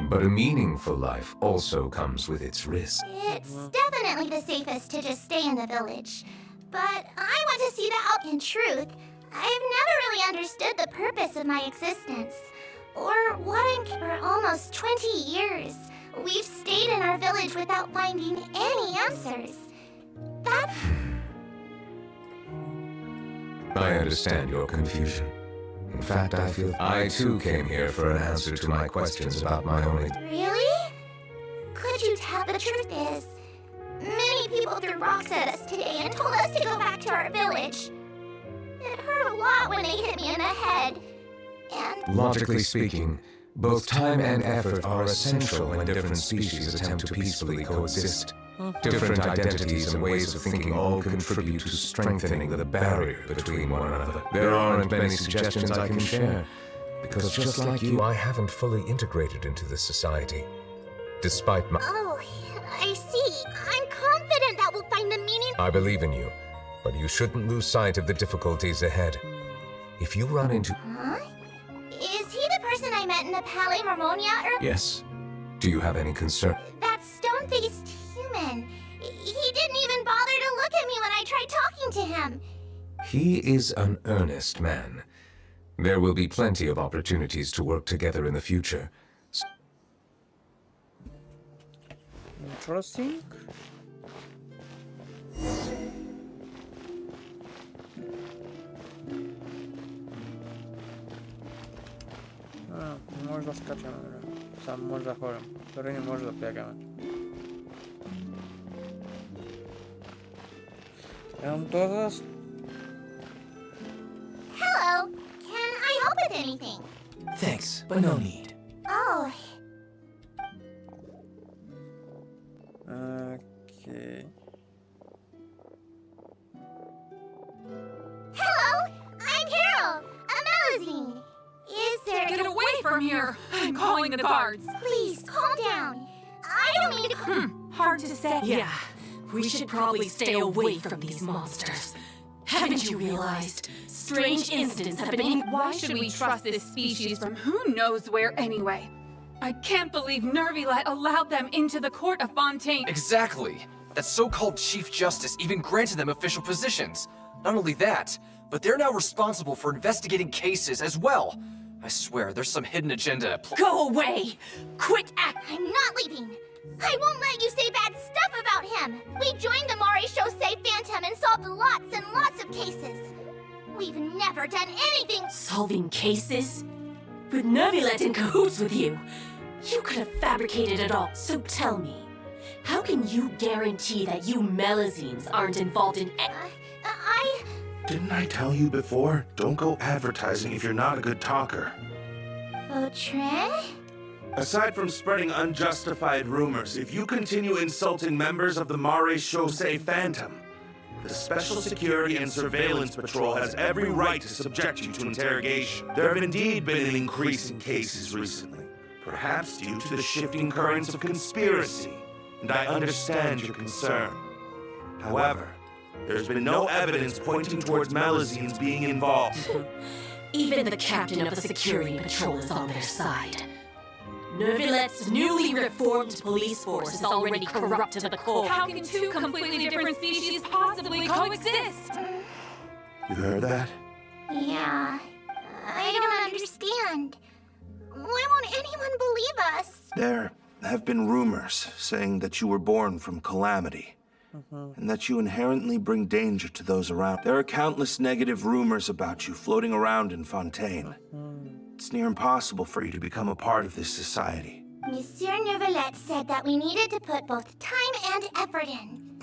But a meaningful life also comes with its risks. It's definitely the safest to just stay in the village. But I want to see that out. In truth, I've never really understood the purpose of my existence. Or what I'm... For almost 20 years, we've stayed in our village without finding any answers. That... I understand your confusion. In fact, I feel I too came here for an answer to my questions about my own... Really? Could you tell? The truth is, many people threw rocks at us today and told us to go back to our village. It hurt a lot when they hit me in the head. And... Logically speaking, both time and effort are essential when different species attempt to peacefully coexist. Different identities and ways of thinking all contribute to strengthening the barrier between one another. There aren't many suggestions I can share, because just like you, I haven't fully integrated into this society. Despite my... Oh, I see. I'm confident that we'll find the meaning... I believe in you. but you shouldn't lose sight of the difficulties ahead. If you run into... Huh? Is he the person I met in the Palais Marmonia or... Yes. Do you have any concern? That stone-faced human. He didn't even bother to look at me when I tried talking to him. He is an earnest man. There will be plenty of opportunities to work together in the future. Interesting. Może zaskaczemy. Sam może chorym. Który nie może zabiegamy. Entonces... Hello. Can I help with anything? Thanks, but no need. Oh. Okay. Hello. I'm Carol. A Melusine. Is there... Get away from here! I'm calling the guards. Please, calm down. I don't mean to... Hard to say. Yeah, we should probably stay away from these monsters. Haven't you realized? Strange incidents have been... Why should we trust this species from who knows where anyway? I can't believe Nervilet allowed them into the court of Fontaine. Exactly. That so-called Chief Justice even granted them official positions. Not only that, but they're now responsible for investigating cases as well. I swear, there's some hidden agenda at play. Go away! Quit acting! I'm not leaving. I won't let you say bad stuff about him. We joined the Maréchaussée Phantom and solved lots and lots of cases. We've never done anything... Solving cases? With Nervilet in cahoots with you? You could have fabricated it all. So tell me, how can you guarantee that you Melusines aren't involved in... Didn't I tell you before? Don't go advertising if you're not a good talker. Vautrin? Aside from spreading unjustified rumors, if you continue insulting members of the Maréchaussée Phantom, the Special Security and Surveillance Patrol has every right to subject you to interrogation. There have indeed been an increase in cases recently, perhaps due to the shifting currents of conspiracy, and I understand your concern. However, there's been no evidence pointing towards Melusines being involved. Even the captain of the security patrol is on their side. Nervilet's newly reformed police force is already corrupt to the core. How can two completely different species possibly coexist? You heard that? Yeah. I don't understand. Why won't anyone believe us? There have been rumors saying that you were born from calamity, and that you inherently bring danger to those around. There are countless negative rumors about you floating around in Fontaine. It's near impossible for you to become a part of this society. Monsieur Nervilet said that we needed to put both time and effort in.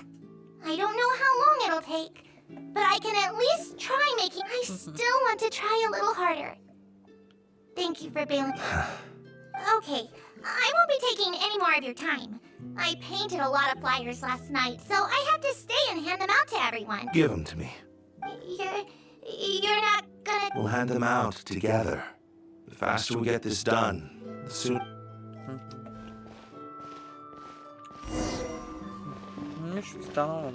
I don't know how long it'll take, but I can at least try making... I still want to try a little harder. Thank you for bailing. Okay, I won't be taking any more of your time. I painted a lot of flyers last night, so I have to stay and hand them out to everyone. Give them to me. You're not gonna... We'll hand them out together. The faster we get this done, the sooner... Миш станало.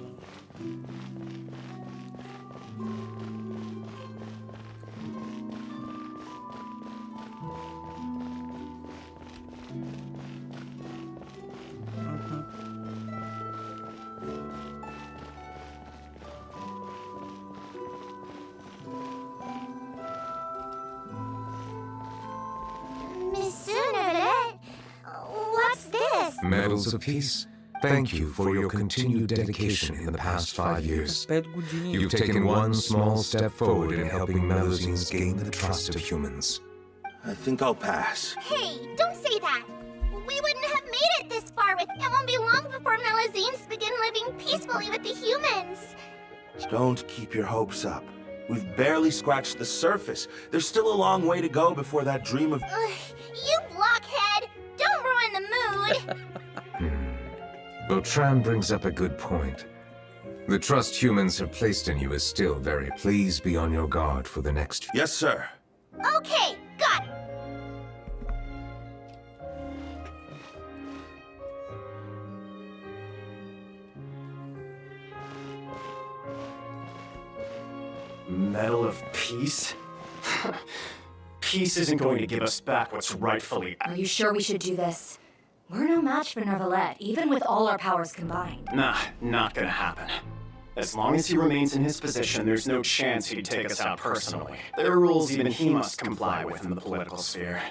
Monsieur Nervilet, what's this? Medals of Peace. Thank you for your continued dedication in the past 5 years. You've taken one small step forward in helping Melusines gain the trust of humans. I think I'll pass. Hey, don't say that. We wouldn't have made it this far with... It won't be long before Melusines begin living peacefully with the humans. Don't keep your hopes up. We've barely scratched the surface. There's still a long way to go before that dream of... You blockhead! Don't ruin the mood! Vautrin brings up a good point. The trust humans have placed in you is still very... Please be on your guard for the next... Yes, sir. Okay, got it. Medal of Peace? Peace isn't going to give us back what's rightfully... Are you sure we should do this? We're no match for Nervalette, even with all our powers combined. Nah, not gonna happen. As long as he remains in his position, there's no chance he'd take us out personally. There are rules even he must comply with in the political sphere.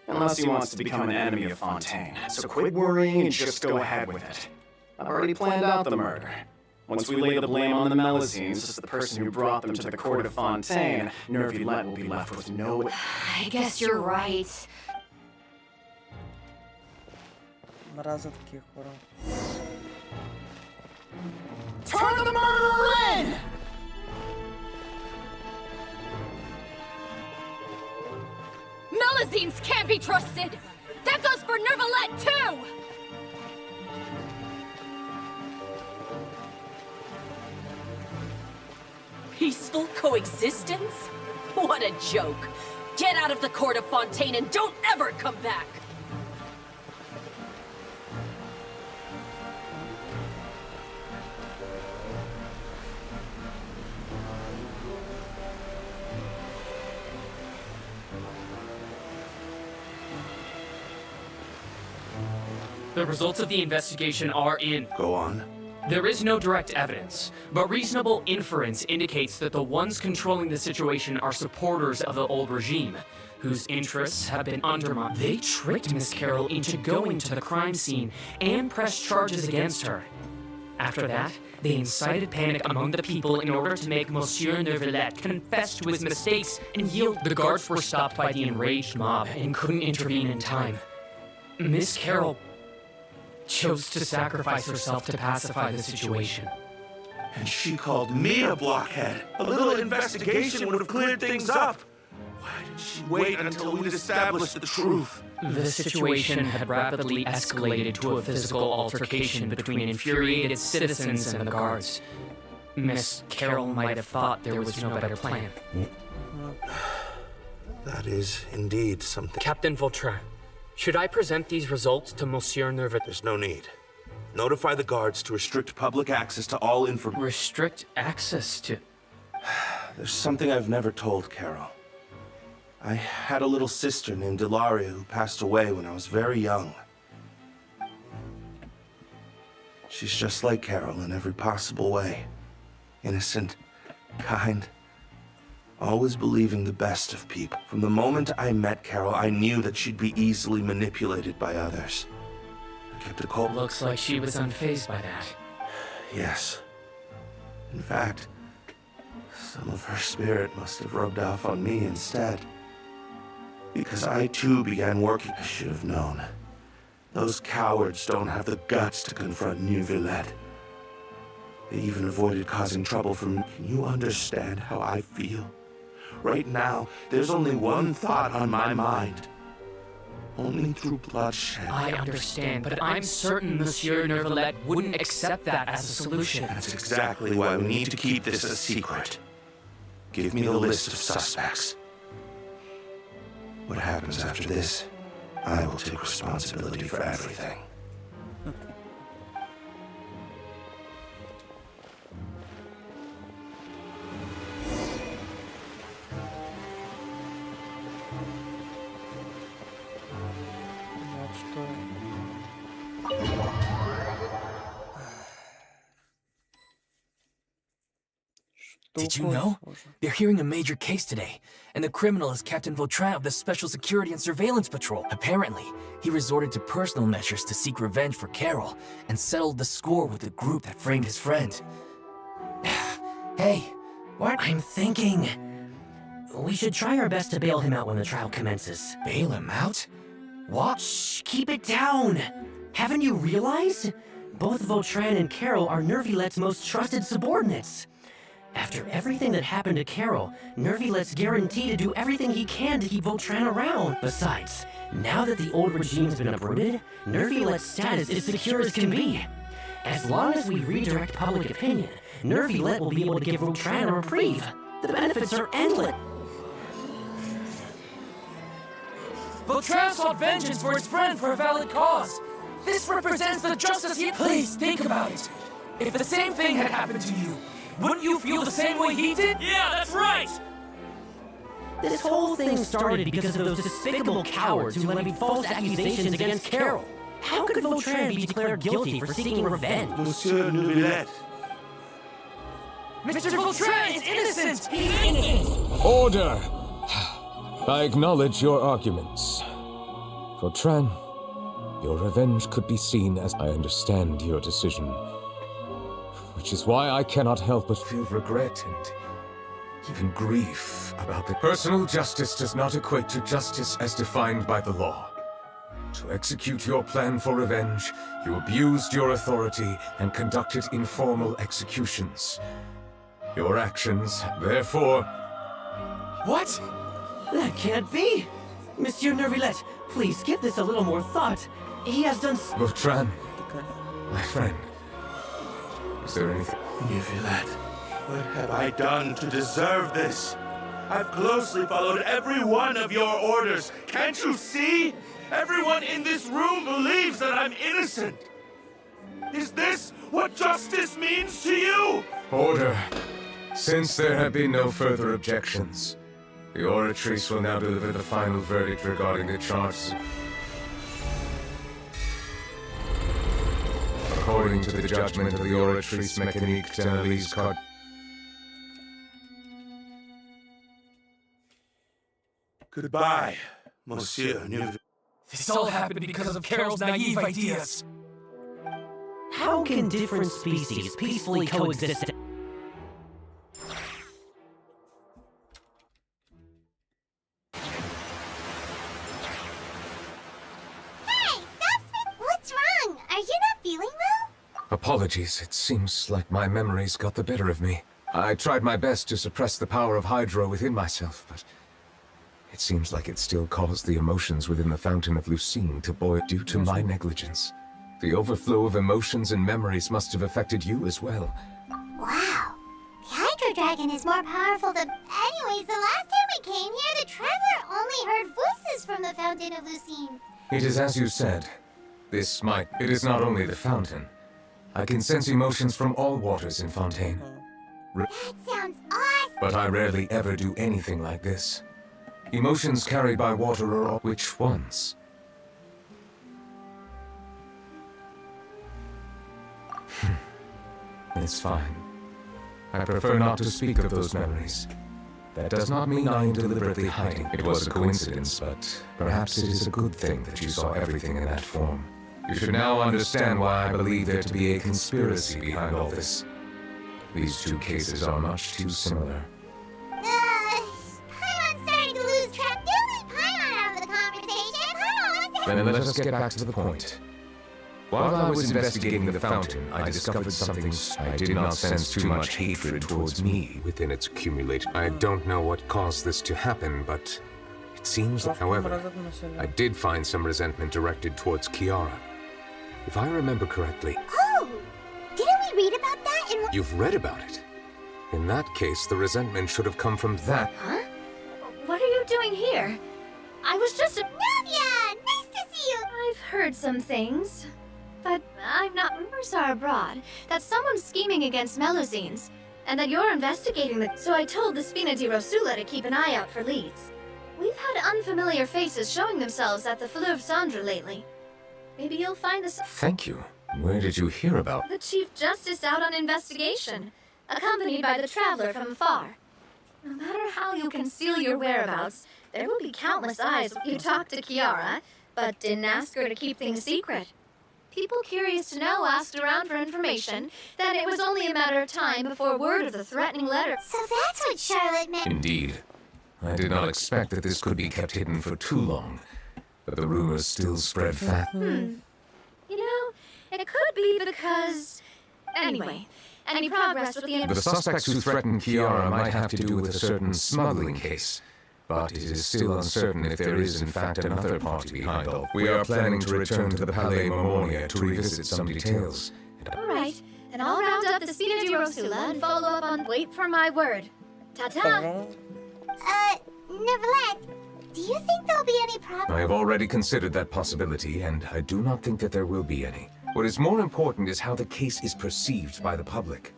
Unless he wants to become an enemy of Fontaine. So quit worrying and just go ahead with it. I've already planned out the murder. Once we lay the blame on the Melusines as the person who brought them to the court of Fontaine, Nervalette will be left with no... I guess you're right. Мразят таких хора. Turn the murderer in! Melusines can't be trusted! That goes for Nervalette, too! Peaceful coexistence? What a joke! Get out of the court of Fontaine and don't ever come back! The results of the investigation are in. Go on. There is no direct evidence, but reasonable inference indicates that the ones controlling the situation are supporters of the old regime, whose interests have been undermined. They tricked Miss Carroll into going to the crime scene and pressed charges against her. After that, they incited panic among the people in order to make Monsieur Nervalette confess to his mistakes and yield. The guards were stopped by the enraged mob and couldn't intervene in time. Miss Carroll chose to sacrifice herself to pacify the situation. And she called me a blockhead. A little investigation would have cleared things up. Why did she wait until we'd established the truth? The situation had rapidly escalated to a physical altercation between infuriated citizens and the guards. Miss Carroll might have thought there was no better plan. That is indeed something. Captain Vautrin, should I present these results to Monsieur Nervalette? There's no need. Notify the guards to restrict public access to all information. Restrict access to... There's something I've never told Carol. I had a little sister named Ilaria who passed away when I was very young. She's just like Carol in every possible way. Innocent, kind, always believing the best of people. From the moment I met Carol, I knew that she'd be easily manipulated by others. I kept a cold... Looks like she was unfazed by that. Yes. In fact, some of her spirit must have rubbed off on me instead. Because I too began working. I should have known. Those cowards don't have the guts to confront Nervalette. They even avoided causing trouble for me. Can you understand how I feel? Right now, there's only one thought on my mind. Only through bloodshed. I understand, but I'm certain Monsieur Nervalette wouldn't accept that as a solution. That's exactly why we need to keep this a secret. Give me the list of suspects. What happens after this, I will take responsibility for everything. Did you know? They're hearing a major case today, and the criminal is Captain Vautrin of the Special Security and Surveillance Patrol. Apparently, he resorted to personal measures to seek revenge for Carol, and settled the score with the group that framed his friend. Hey, what? I'm thinking... we should try our best to bail him out when the trial commences. Bail him out? What? Shh, keep it down! Haven't you realized? Both Vautrin and Carol are Nervalette's most trusted subordinates. After everything that happened to Carol, Nervalette's guaranteed to do everything he can to keep Vautrin around. Besides, now that the old regime's been uprooted, Nervalette's status is secure as can be. As long as we redirect public opinion, Nervalette will be able to give Vautrin a reprieve. The benefits are endless. Vautrin sought vengeance for his friend for a valid cause. This represents the justice he... Please think about it. If the same thing had happened to you, Wouldn't you feel the same way he did? Yeah, that's right! This whole thing started because of those despicable cowards who levied false accusations against Carol. How could Vautrin be declared guilty for seeking revenge? Monsieur Neuvillette. Mr. Vautrin is innocent! Order! I acknowledge your arguments. Vautrin, your revenge could be seen as I understand your decision, which is why I cannot help but feel regret and even grief about the personal justice does not equate to justice as defined by the law. To execute your plan for revenge, you abused your authority and conducted informal executions. Your actions, therefore... What? That can't be! Monsieur Neuvillette, please give this a little more thought. He has done... Vautrin, my friend, is there anything... Neuvillette, what have I done to deserve this? I've closely followed every one of your orders. Can't you see? Everyone in this room believes that I'm innocent. Is this what justice means to you? Order. Since there have been no further objections, the Oratrice will now deliver the final verdict regarding the charges. According to the judgment of the Oratrice Mécanique d'Analyse Card... Goodbye, Monsieur Neuvillette. This all happened because of Carol's naive ideas. How can different species peacefully coexist? What's wrong? Are you not feeling well? Apologies, it seems like my memories got the better of me. I tried my best to suppress the power of Hydro within myself, but... it seems like it still caused the emotions within the Fountain of Lucine to boil due to my negligence. The overflow of emotions and memories must have affected you as well. Wow. The Hydro Dragon is more powerful than... Anyways, the last time we came here, the Traveler only heard voices from the Fountain of Lucine. It is as you said. It is not only the fountain. I can sense emotions from all waters in Fontaine. That sounds awesome! But I rarely ever do anything like this. Emotions carried by water are all... Which ones? It's fine. I prefer not to speak of those memories. That does not mean I am deliberately hiding. It was a coincidence, but perhaps it is a good thing that you saw everything in that form. You should now understand why I believe there to be a conspiracy behind all this. These two cases are much too similar. Paimon's starting to lose track. Do leave Paimon out of the conversation. Paimon! Then let us get back to the point. While I was investigating the fountain, I discovered something. I did not sense too much hatred towards me within its accumulation. I don't know what caused this to happen, but it seems, however, I did find some resentment directed towards Kiara. If I remember correctly... Oh! Didn't we read about that in... You've read about it? In that case, the resentment should have come from that... Huh? What are you doing here? I was just... Navia! Nice to see you! I've heard some things. But I'm not... Rumors are abroad that someone's scheming against Melusines, and that you're investigating the... So I told the Spina di Rosula to keep an eye out for leads. We've had unfamiliar faces showing themselves at the Fleuve Cendre lately. Maybe you'll find this... Thank you. Where did you hear about... The Chief Justice out on investigation, accompanied by the Traveler from afar. No matter how you conceal your whereabouts, there will be countless eyes. You talked to Kiara, but didn't ask her to keep things secret. People curious to know asked around for information, then it was only a matter of time before word of the threatening letter. So that's what Charlotte meant. Indeed. I did not expect that this could be kept hidden for too long, but the rumors still spread fast. You know, it could be because... Anyway, any progress with the... The suspects who threatened Kiara might have to do with a certain smuggling case, but it is still uncertain if there is in fact another party behind all. We are planning to return to the Palais Mormonia to revisit some details. All right, then I'll round up the Spina di Rosula and follow up on... Wait for my word. Ta-ta! Nevertheless, do you think there'll be any problem? I have already considered that possibility, and I do not think that there will be any. What is more important is how the case is perceived by the public.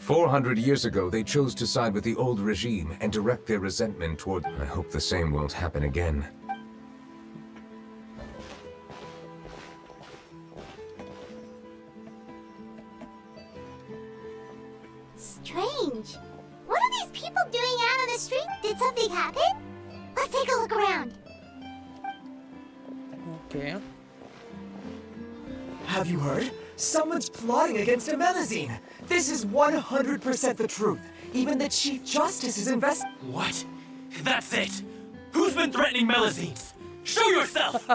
400 years ago, they chose to side with the old regime and direct their resentment toward... I hope the same won't happen again. Strange. What are these people doing out on the street? Did something happen? Let's take a look around. Okay. Have you heard? Someone's plotting against a Melazine. This is 100% the truth. Even the Chief Justice is What? That's it! Who's been threatening Melazines? Show yourself!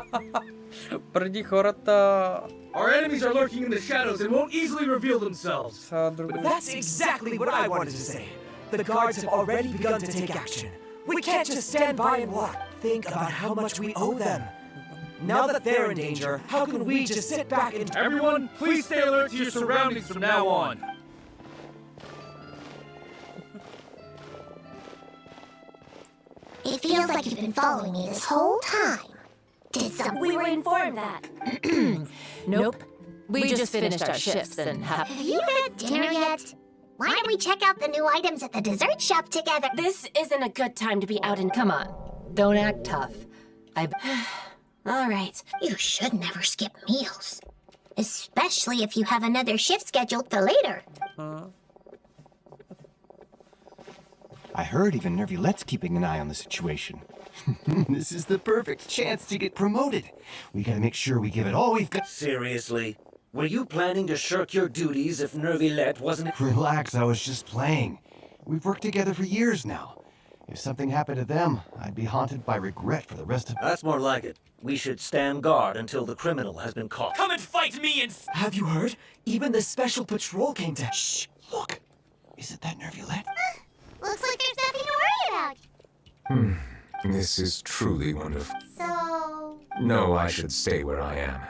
Преди хората... Our enemies are lurking in the shadows and won't easily reveal themselves. That's exactly what I wanted to say. The guards have already begun to take action. We can't just stand by and watch. Think about how much we owe them. Now that they're in danger, how can we just sit back and... Everyone, please stay alert to your surroundings from now on. It feels like you've been following me this whole time. Did someone... We were informed that. Nope. We just finished our shifts and Have you had dinner yet? Why don't we check out the new items at the dessert shop together? This isn't a good time to be out and... Come on. Don't act tough. All right. You should never skip meals. Especially if you have another shift scheduled for later. I heard even Nervulette's keeping an eye on the situation. This is the perfect chance to get promoted. We gotta make sure we give it all we've got. Seriously? Were you planning to shirk your duties if Nervulette wasn't... Relax, I was just playing. We've worked together for years now. If something happened to them, I'd be haunted by regret for the rest of... That's more like it. We should stand guard until the criminal has been caught. Come and fight me and... Have you heard? Even the special patrol came to... Shh! Look! Isn't that Nervulette? Looks like there's nothing to worry about. This is truly wonderful. So... No, I should stay where I am.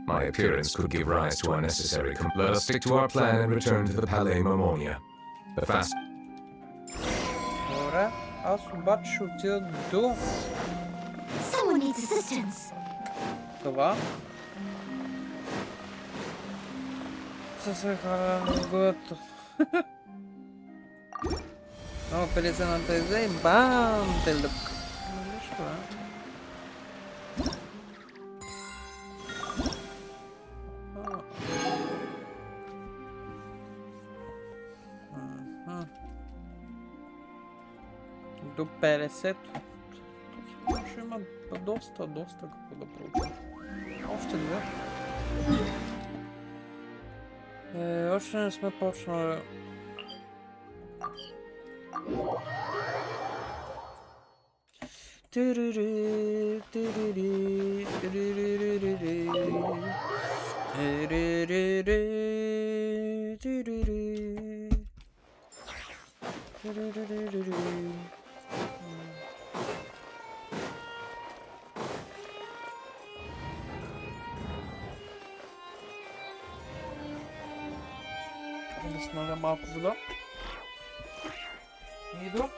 My appearance could give rise to unnecessary... Let us stick to our plan and return to the Palais Marmonia. The fast... Добре, аз обаче ще отида до... Someone needs assistance. Това. Се хвана гото. Много переса на тези и бам! Те лък. Нищо, До 50. Ще има доста какво да проучим. Още две. Още не сме почнали. Да сналя малко вода. Идо.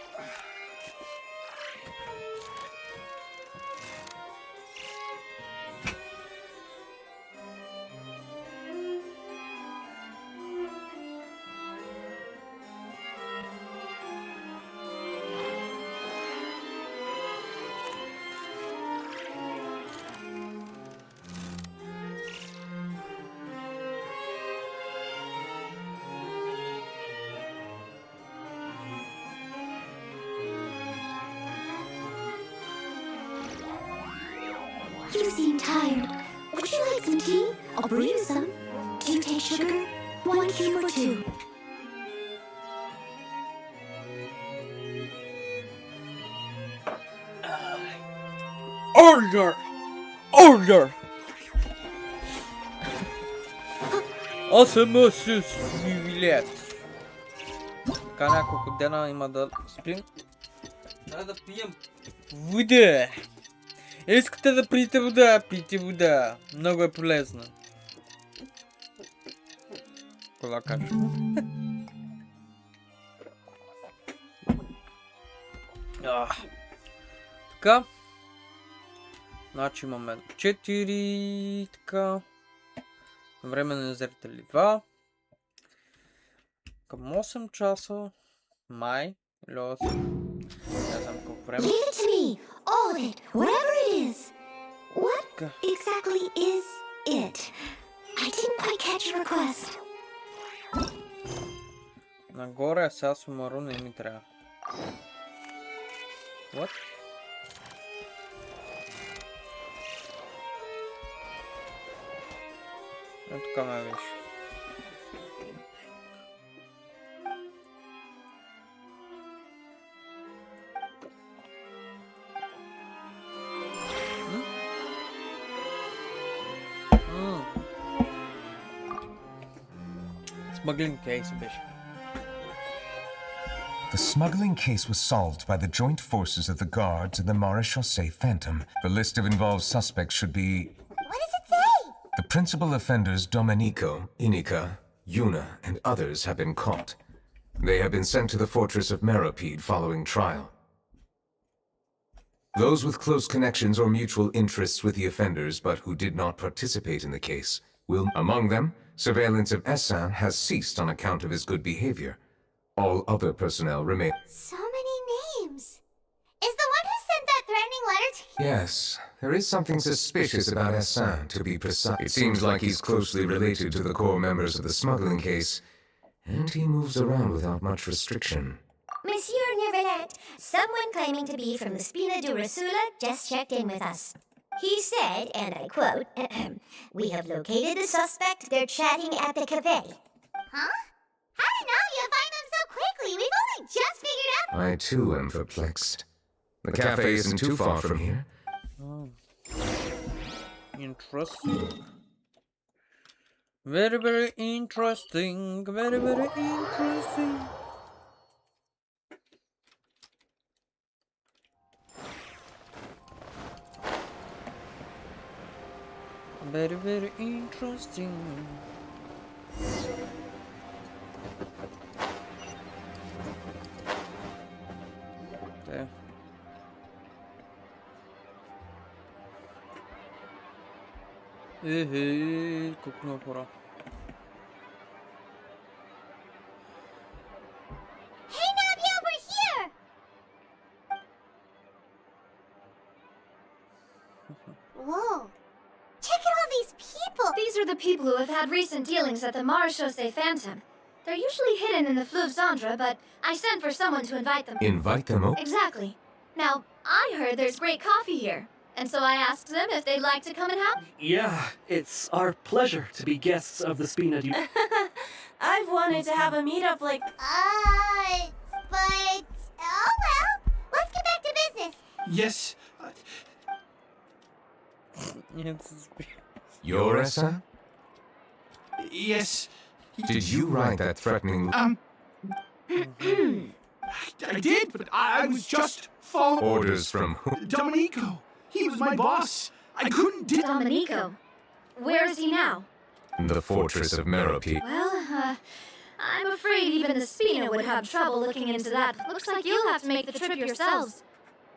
You seem tired. Would you like some tea? I'll brew you some. Do you take sugar? 1 cube or 2? Order! Order! Аз съм с билет. Така няколко дена има да спим. Трябва да пием вода. Искате да пиете вода? Пийте вода. Много е полезна. Кога кажеш? Така. Значи имаме 4. Така. Време на зрители 2. Към 8 часа май или 8. Не знам колко време. Leave it to me. All of it. Whatever it is. What exactly is it? I didn't quite catch your request. Нагоре, сега с умару не ми трябва. What? Ето тук ме виж. Smuggling case беше. The smuggling case was solved by the joint forces of the guards and the Maréchaussée Phantom. The list of involved suspects should be... What does it say? The principal offenders Domenico, Inica, Yuna, and others have been caught. They have been sent to the fortress of Meropide following trial. Those with close connections or mutual interests with the offenders but who did not participate in the case will... Among them, surveillance of Essin has ceased on account of his good behavior. All other personnel remain... So many names. Is the one who sent that threatening letter to... Yes, there is something suspicious about Essin, to be precise. It seems like he's closely related to the core members of the smuggling case, and he moves around without much restriction. Monsieur Neverlet, someone claiming to be from the Spina Durasula just checked in with us. He said, and I quote, "We have located the suspect. They're chatting at the cafe." Huh? How did Nadia find them so quickly? We've only just figured out... I too am perplexed. The cafe isn't too far from here. Oh. Interesting. Very, very interesting. Very, very interesting. Very, very interesting. There. Колко пора. Hey, Nadia, we're here! Whoa. Check out all these people! These are the people who have had recent dealings at the Maréchaussée Phantom. They're usually hidden in the Fleuve Cendre, but I sent for someone to invite them. Invite them over? Exactly. Now, I heard there's great coffee here, and so I asked them if they'd like to come and have... Yeah, it's our pleasure to be guests of the Spina du... I've wanted to have a meetup like... but... Oh well, let's get back to business. Yes. You're Essin? Yes. Did you write that threatening... I did, but I was just following... Orders from who? Domenico. He was my boss. I couldn't... Domenico? Where is he now? In the fortress of Meropide. Well, I'm afraid even the Spina would have trouble looking into that. Looks like you'll have to make the trip yourselves.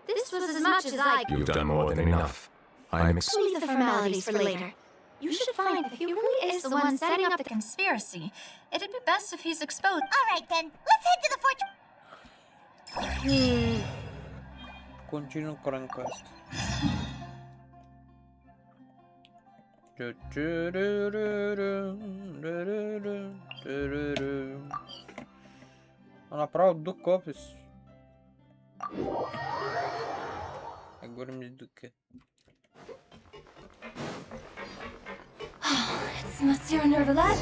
This was as much as I... You've done more than enough. Leave the formalities for later. You should find if he really is the one setting up the conspiracy. It'd be best if he's exposed. All right, then. Let's head to the fortress. Continue current quest. Направо дук опис. Говорим ли дуке? It's Monsieur Nervalet.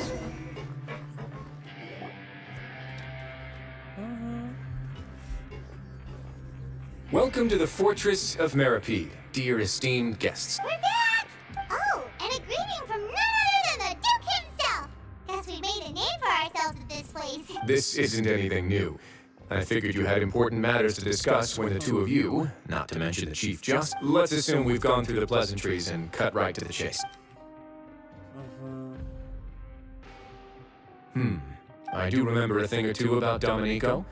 Welcome to the Fortress of Meropide, dear esteemed guests. We're back! Oh, and a greeting from none other than the Duke himself. Guess we made a name for ourselves at this place. This isn't anything new. I figured you had important matters to discuss when the two of you, not to mention the Chief Justice, let's assume we've gone through the pleasantries and cut right to the chase. I do remember a thing or two about Domenico.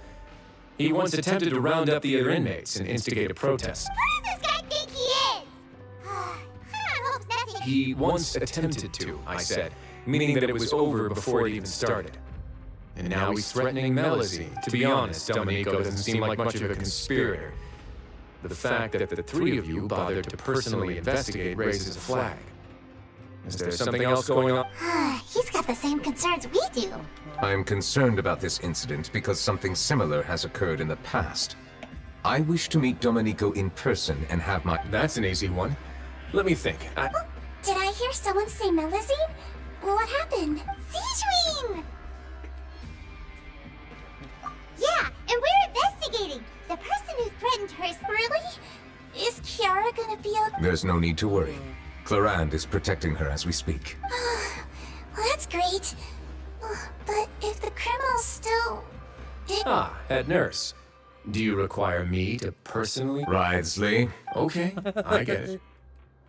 He once attempted to round up the other inmates and instigate a protest. Who does this guy think he is? I hope nothing... He once attempted to, I said, meaning that it was over before it even started. And now he's threatening Melusine. To be honest, Domenico doesn't seem like much of a conspirator. The fact that the three of you bothered to personally investigate raises a flag. Is there something else going on? He's got the same concerns we do. I am concerned about this incident because something similar has occurred in the past. I wish to meet Domenico in person and have my... That's an easy one. Let me think. Did I hear someone say Melusine? What happened? Siegewing! Yeah, and we're investigating. The person who threatened her is... Really? Is Kiara gonna be okay? There's no need to worry. Clarande is protecting her as we speak. Well, that's great. But if the criminal's still... Head nurse. Do you require me to personally... Wriothesley. Okay, I get it.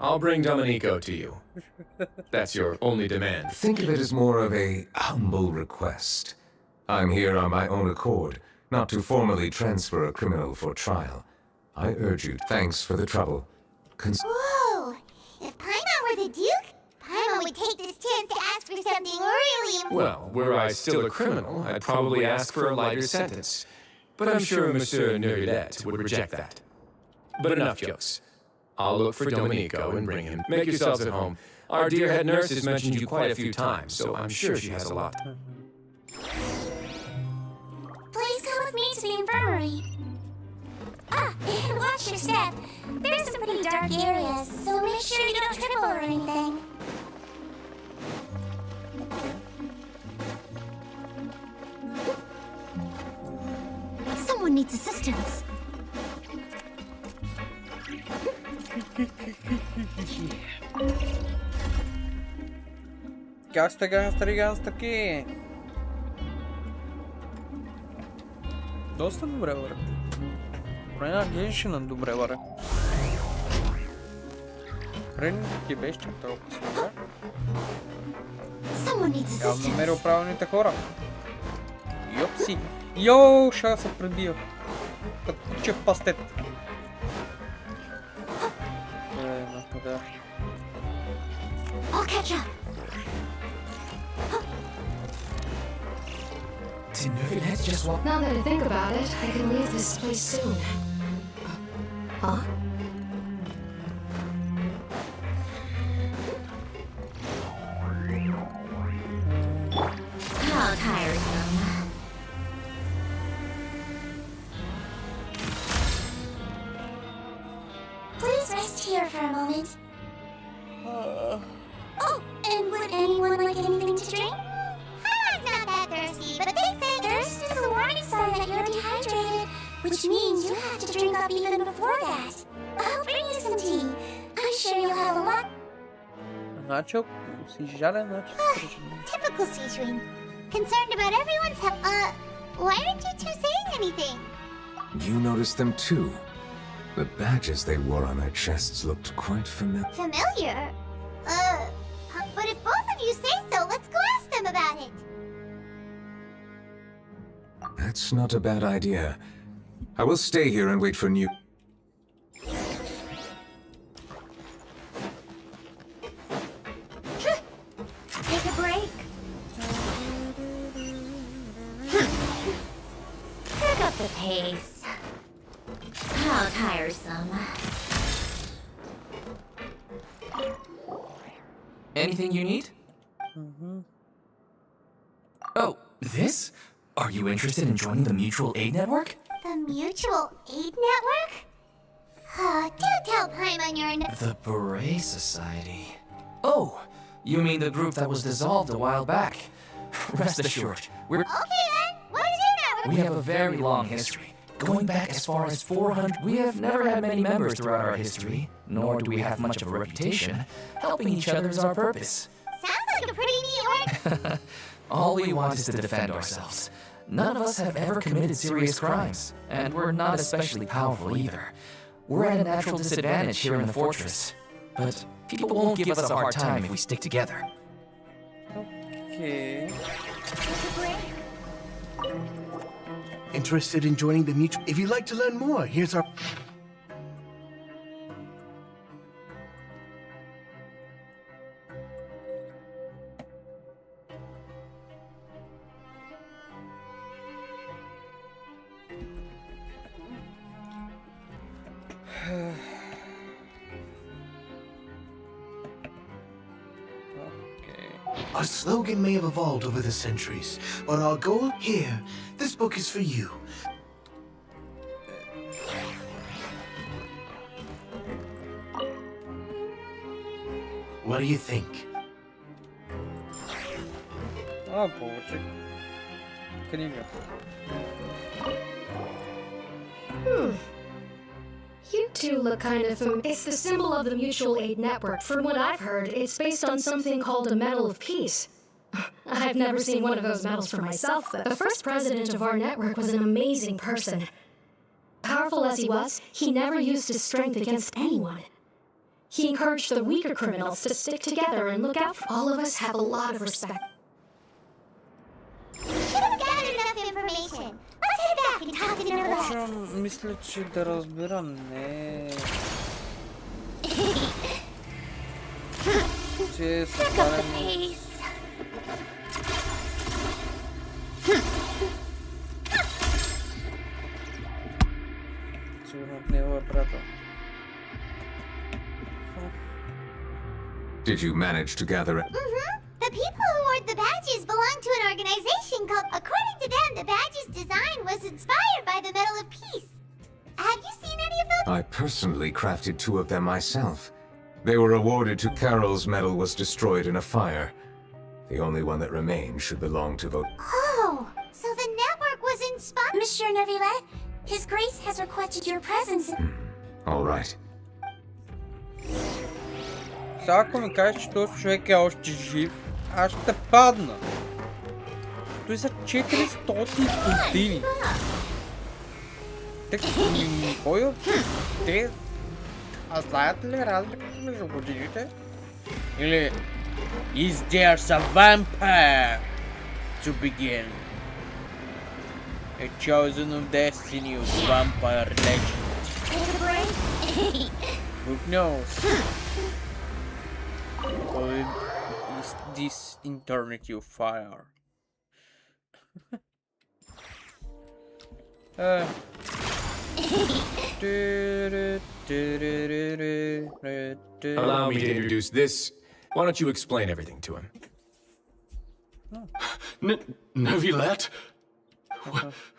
I'll bring Domenico to you. That's your only demand. Think of it as more of a humble request. I'm here on my own accord, not to formally transfer a criminal for trial. I urge you, thanks for the trouble. Whoa! If Paimon were the Duke, Paimon would take this chance to ask for something really important. Well, were I still a criminal, I'd probably ask for a lighter sentence. But I'm sure Monsieur Neuvillette would reject that. But enough jokes. I'll look for Domenico and bring him. Make yourselves at home. Our dear head nurse has mentioned you quite a few times, so I'm sure she has a lot. Please come with me to the infirmary. And watch your step. There's some pretty dark areas, so make sure you don't trip over anything. Someone needs assistance. Гангстерки. Доста добре върви. Поне на геншина добре върви. Преди ти беше чак толкова си добре. Явно намерил правилните хора. Йопси. Йоу, ще се пребия. Като куче в пастет. Да. I'll catch up. Did Neuvillette just walk? Now that I think about it, I can leave this place soon. Huh? How tiresome. Please rest here for a moment. Oh, and would anyone like anything to drink? Hannah's not that thirsty, but they said thirst is a warning sign that you're dehydrated, which means you have to drink up even before that. I'll bring you some tea. I'm sure you'll have a lot. Начал си жален, Typical Siegewing. Concerned about everyone's health. Why aren't you two saying anything? You noticed them too. The badges they wore on their chests looked quite familiar. Familiar? But if both of you say so, let's go ask them about it. That's not a bad idea. I will stay here and wait for new... Take a break. Pick up the pace. How tiresome. Anything you need? Oh, this? Are you interested in joining the Mutual Aid Network? The Mutual Aid Network? Do tell Paimon you're in The Beret Society. Oh, you mean the group that was dissolved a while back? Rest assured, we're... Okay then, what is your network? We have a very long history. Going back as far as 400, we have never had many members throughout our history, nor do we have much of a reputation. Helping each other is our purpose. Sounds like a pretty neat org. All we want is to defend ourselves. None of us have ever committed serious crimes, and we're not especially powerful either. We're at a natural disadvantage here in the fortress, but people won't give us a hard time if we stick together. Okay. Interested in joining the Mutual? If you'd like to learn more, here's our... Our slogan may have evolved over the centuries, but our goal here, this book is for you. What do you think? А, получик. Книга. You two look kind of It's the symbol of the Mutual Aid Network. From what I've heard, it's based on something called a Medal of Peace. I've never seen one of those medals for myself, though. The first president of our network was an amazing person. Powerful as he was, he never used his strength against anyone. He encouraged the weaker criminals to stick together and look out for all of us have a lot of respect. We should have gathered enough information. Let's head back and talk to Nervous. Мисля, че да разбирам, не. Че създадем... Сигурно от него е приятел. Did you manage to gather it? The people who wore the badges belong to an organization called... According to them, the badge's design was inspired by the Medal of Peace. Have you seen any of those? I personally crafted 2 of them myself. They were awarded to Carol's medal was destroyed in a fire. The only one that remains should belong to Vote. Oh, so the network was inspired... Monsieur Nervillet, His Grace has requested your presence. All right. Сега ако ми кажеш, че този човек е още жив, аз ще падна. Той са 400 години. А знаете ли разликата между годините? Или... Is there a vampire to begin? A chosen of destiny of vampire legend. Who knows? Or is this eternity of fire? Allow me to introduce this. Why don't you explain everything to him? Nervillet?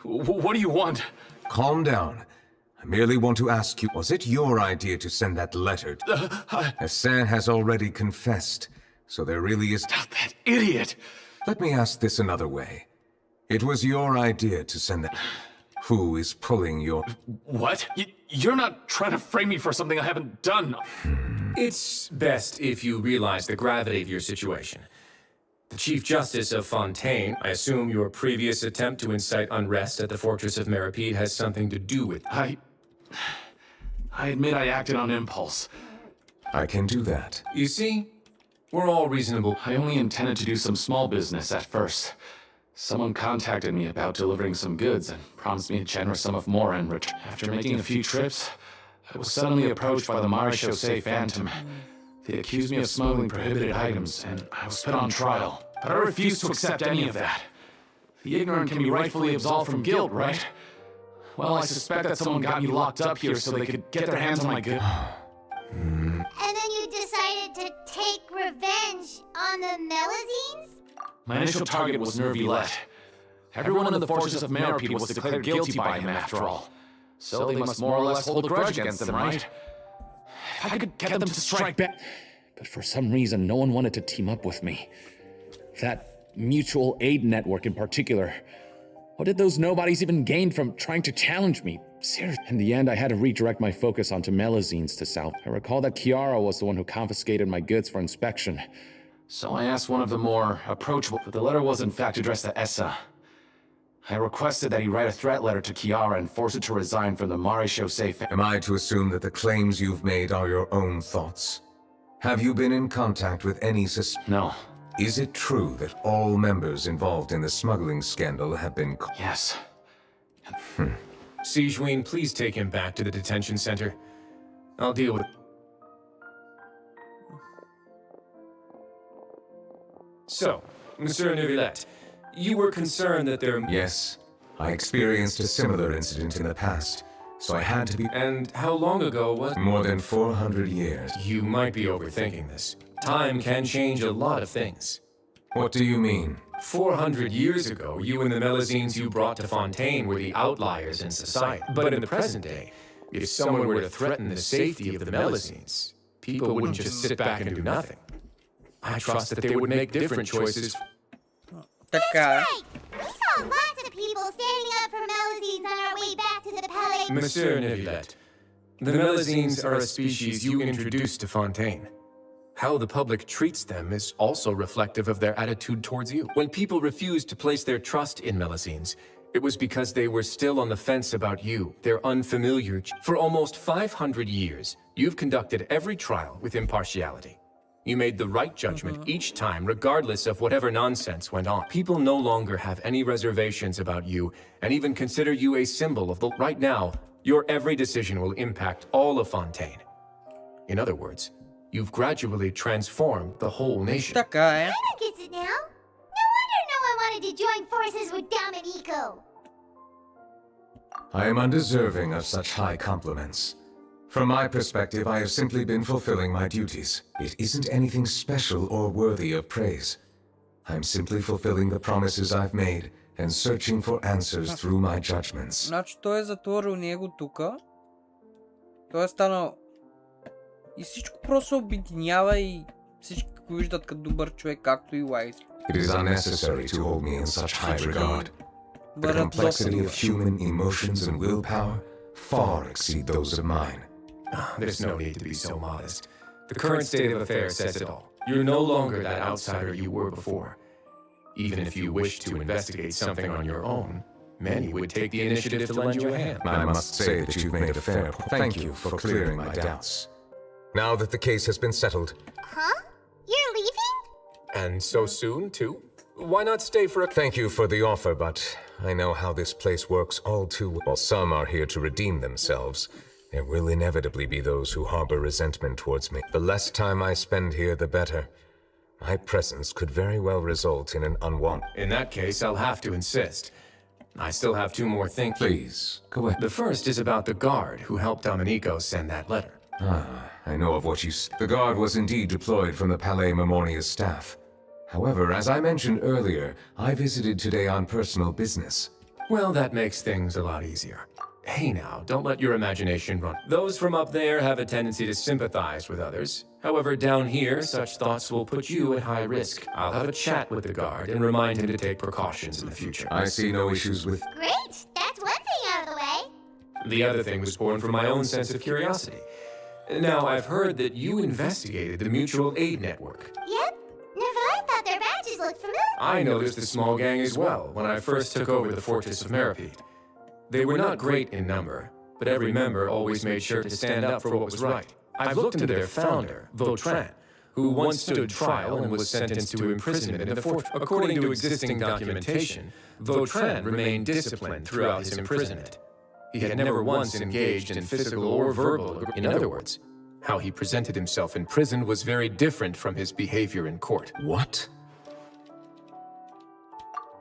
What do you want? Calm down. I merely want to ask you, was it your idea to send that letter? Hassan has already confessed, so there really is... That idiot! Let me ask this another way. It was your idea to send that... Who is pulling your... What? You're not trying to frame me for something I haven't done. It's best if you realize the gravity of your situation. The Chief Justice of Fontaine, I assume your previous attempt to incite unrest at the Fortress of Meripede has something to do with... I admit I acted on impulse. I can do that. You see? We're all reasonable. I only intended to do some small business at first. Someone contacted me about delivering some goods and promised me a generous sum of more in return. After making a few trips, I was suddenly approached by the Maréchaussée Phantom. They accused me of smuggling prohibited items, and I was put on trial. But I refused to accept any of that. The ignorant can be rightfully absolved from guilt, right? Well, I suspect that someone got me locked up here so they could get their hands on my goods. And then you decided to take revenge on the Melazines? My initial target was Nervillet. Everyone in the forces of Meripede was declared guilty by him after all. So they must more or less hold a grudge against them, right? If I could get them to strike back... But for some reason, no one wanted to team up with me. That mutual aid network in particular. What did those nobodies even gain from trying to challenge me? Seriously. In the end, I had to redirect my focus onto Melazines to South. I recall that Kiara was the one who confiscated my goods for inspection. So I asked one of the more approachable, but the letter was in fact addressed to Essa. I requested that he write a threat letter to Kiara and force her to resign from the Maréchaussée. Am I to assume that the claims you've made are your own thoughts? Have you been in contact with any No. Is it true that all members involved in the smuggling scandal have been... Yes. Sijuin, please take him back to the detention center. I'll deal with... So, Monsieur Nervillet, you were concerned that there... Yes. I experienced a similar incident in the past. so I had to be. And how long ago was? More than 400 years. You might be overthinking this. Time can change a lot of things. What do you mean? 400 years ago, you and the Melazines you brought to Fontaine were the outliers in society. But in the present day, if someone were to threaten the safety of the Melazines, people wouldn't just sit back and do nothing. I trust that they would make different choices. That's right! We saw lots of people standing up for Melazines on our way back to the Palais. Monsieur Neuvillette, the Melazines are a species you introduced to Fontaine. How the public treats them is also reflective of their attitude towards you. When people refused to place their trust in Melazines, it was because they were still on the fence about you, their unfamiliar. For almost 500 years, you've conducted every trial with impartiality. You made the right judgment each time, regardless of whatever nonsense went on. People no longer have any reservations about you, and even consider you a symbol of the... Right now, your every decision will impact all of Fontaine. In other words, you've gradually transformed the whole nation. I don't get it now. No wonder no one wanted to join forces with Domenico. I am undeserving of such high compliments. From my perspective, I have simply been fulfilling my duties. It isn't anything special or worthy of praise. I'm simply fulfilling the promises I've made and searching for answers through my judgments. Значи той е затворил него тука. Той е станал... И всичко просто обединява и всички го виждат като добър човек, както и Лайз. It is unnecessary to hold me in such high regard. The complexity of human emotions and willpower far exceed those of mine. There's no need to be so modest. The current state of affairs says it all. You're no longer that outsider you were before. Even if you wish to investigate something on your own, many would take the initiative to lend you a hand. I must say that you've made a fair point. Thank you for clearing my doubts. Now that the case has been settled... Huh? You're leaving? And so soon, too? Why not stay for a... Thank you for the offer, but I know how this place works all too well. While some are here to redeem themselves, there will inevitably be those who harbor resentment towards me. The less time I spend here, the better. My presence could very well result in an unwanted... In that case, I'll have to insist. I still have two more things. Please, go ahead. The first is about the guard who helped Domenico send that letter. I know of what you... The guard was indeed deployed from the Palais Memoria's staff. However, as I mentioned earlier, I visited today on personal business. Well, that makes things a lot easier. Hey now, don't let your imagination run. Those from up there have a tendency to sympathize with others. However, down here, such thoughts will put you at high risk. I'll have a chat with the guard and remind him to take precautions in the future. I see no issues with... Great! That's one thing out of the way. The other thing was born from my own sense of curiosity. Now, I've heard that you investigated the mutual aid network. Yep. Nevertheless, I thought their badges looked familiar. I noticed the small gang as well when I first took over the Fortress of Meripede. They were not great in number, but every member always made sure to stand up for what was right. I've looked into their founder, Vautrin, who once stood trial and was sentenced to imprisonment in the fortress. According to existing documentation, Vautrin remained disciplined throughout his imprisonment. He had never once engaged in physical or verbal. In other words, how he presented himself in prison was very different from his behavior in court. What?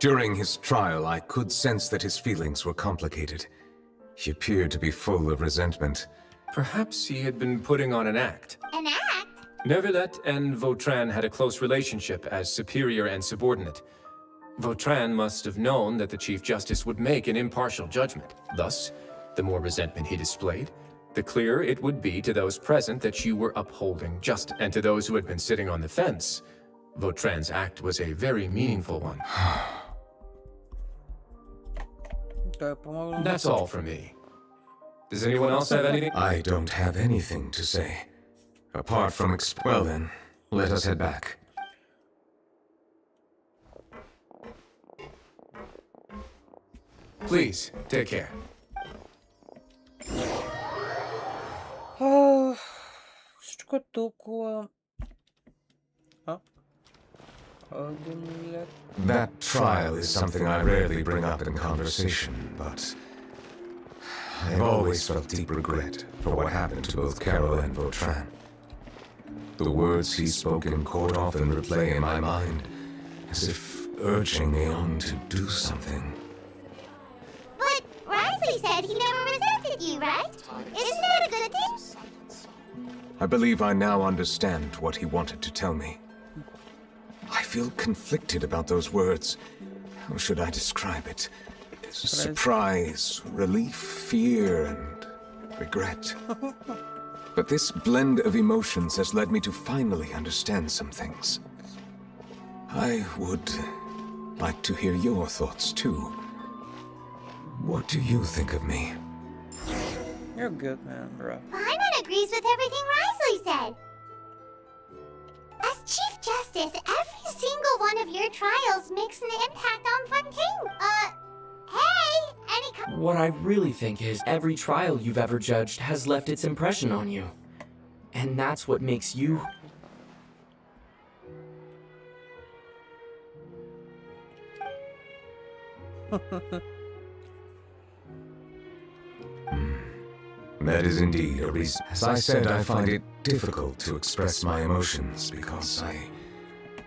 During his trial, I could sense that his feelings were complicated. He appeared to be full of resentment. Perhaps he had been putting on an act. An act? Neuvillette and Vautrin had a close relationship as superior and subordinate. Vautrin must have known that the Chief Justice would make an impartial judgment. Thus, the more resentment he displayed, the clearer it would be to those present that you were upholding justice. And to those who had been sitting on the fence, Vautrin's act was a very meaningful one. That's all from me. Does anyone else have anything? I don't have anything to say. Apart from well then, let us head back. Please, take care. Всичко е толкова... That trial is something I rarely bring up in conversation, but I've always felt deep regret for what happened to both Carol and Vautrin. The words he spoke in court often replay in my mind, as if urging me on to do something. But Risley said he never resented trusted you, right? Isn't that a good thing? I believe I now understand what he wanted to tell me. I feel conflicted about those words. How should I describe it? Surprise, relief, fear, and regret. But this blend of emotions has led me to finally understand some things. I would like to hear your thoughts, too. What do you think of me? You're good, man, bro. Paimon agrees with everything Risley said. As Chief Justice, every single one of your trials makes an impact on Fontaine. Hey, What I really think is every trial you've ever judged has left its impression on you. And that's what makes you... That is indeed a reason. As I said, I find it difficult to express my emotions because I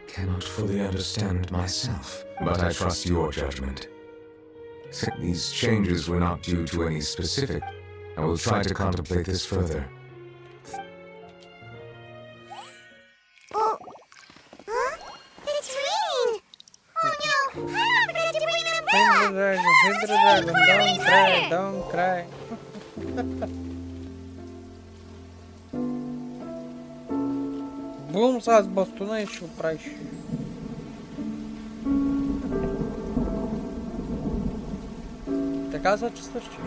cannot fully understand myself. But I trust your judgment. These changes were not due to any specific. I will try to contemplate this further. Oh, huh? It's raining. Oh no, I forgot to bring an umbrella. Hit the dragon, don't cry. Бум с бастуна еще проще. Така зачиста ще.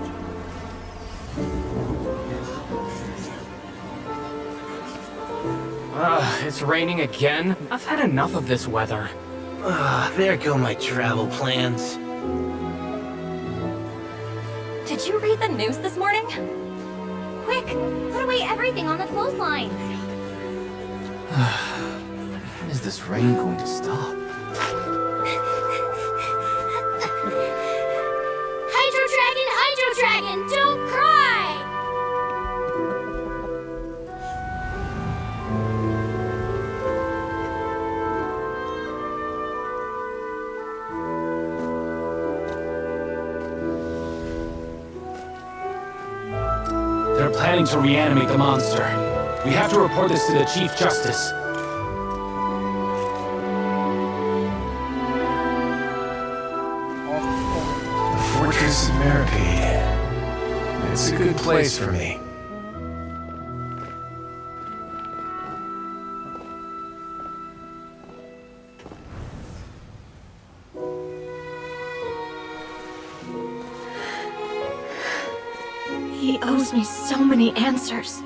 It's raining again? I've had enough of this weather. There go my travel plans. Did you read the news this morning? Quick, put away everything on the clothesline. When is this rain going to stop? Hydro Dragon, don't cry! They're planning to reanimate the monster. We have to report this to the Chief Justice. The Fortress of Meripede. It's a good place for me. He owes me so many answers.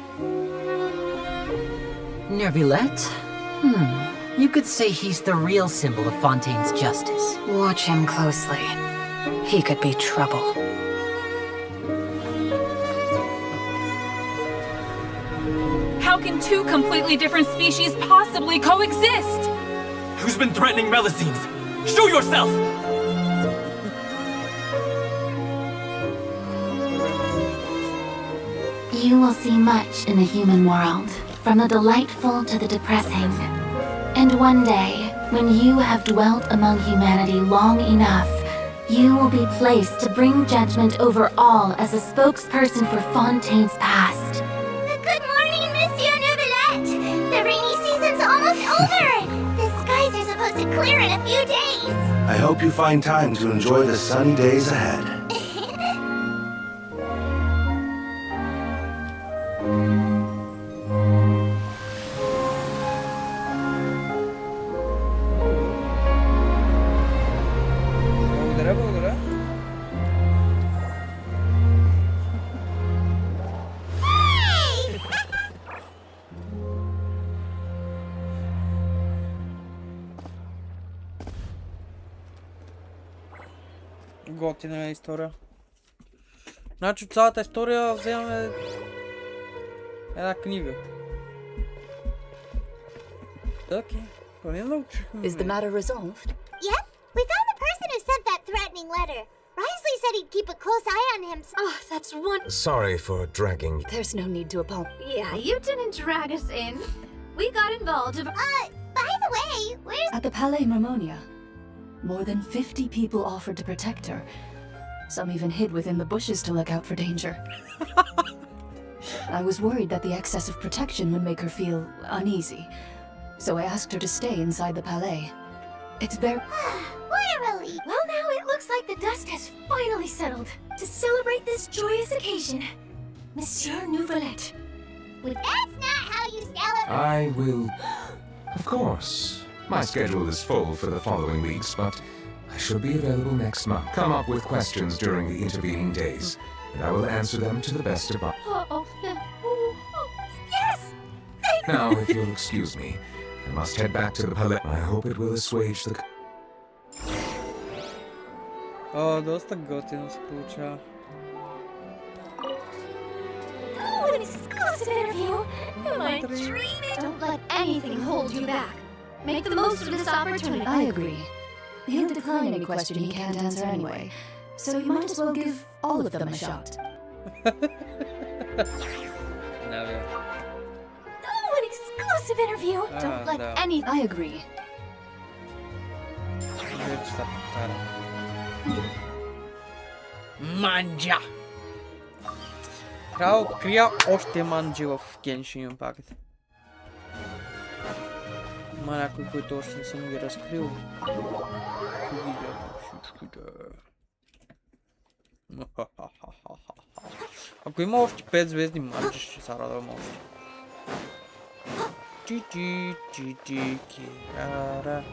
Neuvillette? You could say he's the real symbol of Fontaine's justice. Watch him closely. He could be trouble. How can two completely different species possibly coexist? Who's been threatening Melusines? Show yourself! You will see much in the human world, from the delightful to the depressing. And one day, when you have dwelt among humanity long enough, you will be placed to bring judgment over all as a spokesperson for Fontaine's past. Good morning, Monsieur Neuvillette. The rainy season's almost over. The skies are supposed to clear in a few days. I hope you find time to enjoy the sunny days ahead. Готина история. Значи от цялата история вземаме една книга. Okay. Is the matter resolved? Yep, we found the person who sent that threatening letter. Risley said he'd keep a close eye on him. Oh, that's one. Sorry for dragging. There's no need to apologize. Yeah, you didn't drag us in. We got involved. By the way, where's... At the Palais Marmonia. More than 50 people offered to protect her. Some even hid within the bushes to look out for danger. I was worried that the excess of protection would make her feel uneasy, so I asked her to stay inside the palais. It's very... What a relief! Well, now it looks like the dust has finally settled. To celebrate this joyous occasion, Monsieur Nouvelette. But that's not how you celebrate. I will... Of course. My schedule is full for the following weeks, but I should be available next month. Come up with questions during the intervening days, and I will answer them to the best of my... Yes! Now, if you'll excuse me, I must head back to the palais. I hope it will assuage the... O, dosta gotin se получава. Oh, an exclusive interview! Am I dreaming? Don't let anything hold you back. Make the most of this opportunity. I agree. He'll decline any question he can't answer anyway, so you might as well give all of them a shot. No, Oh, an exclusive interview! Don't let no. any... I agree. Манджа! Трябва да открия още манджи в Genshin Impact. Има някой, който още не съм ги разкрил. Ако има още 5 звездни манджи, ще се радвам още. Чи-чи, кирара.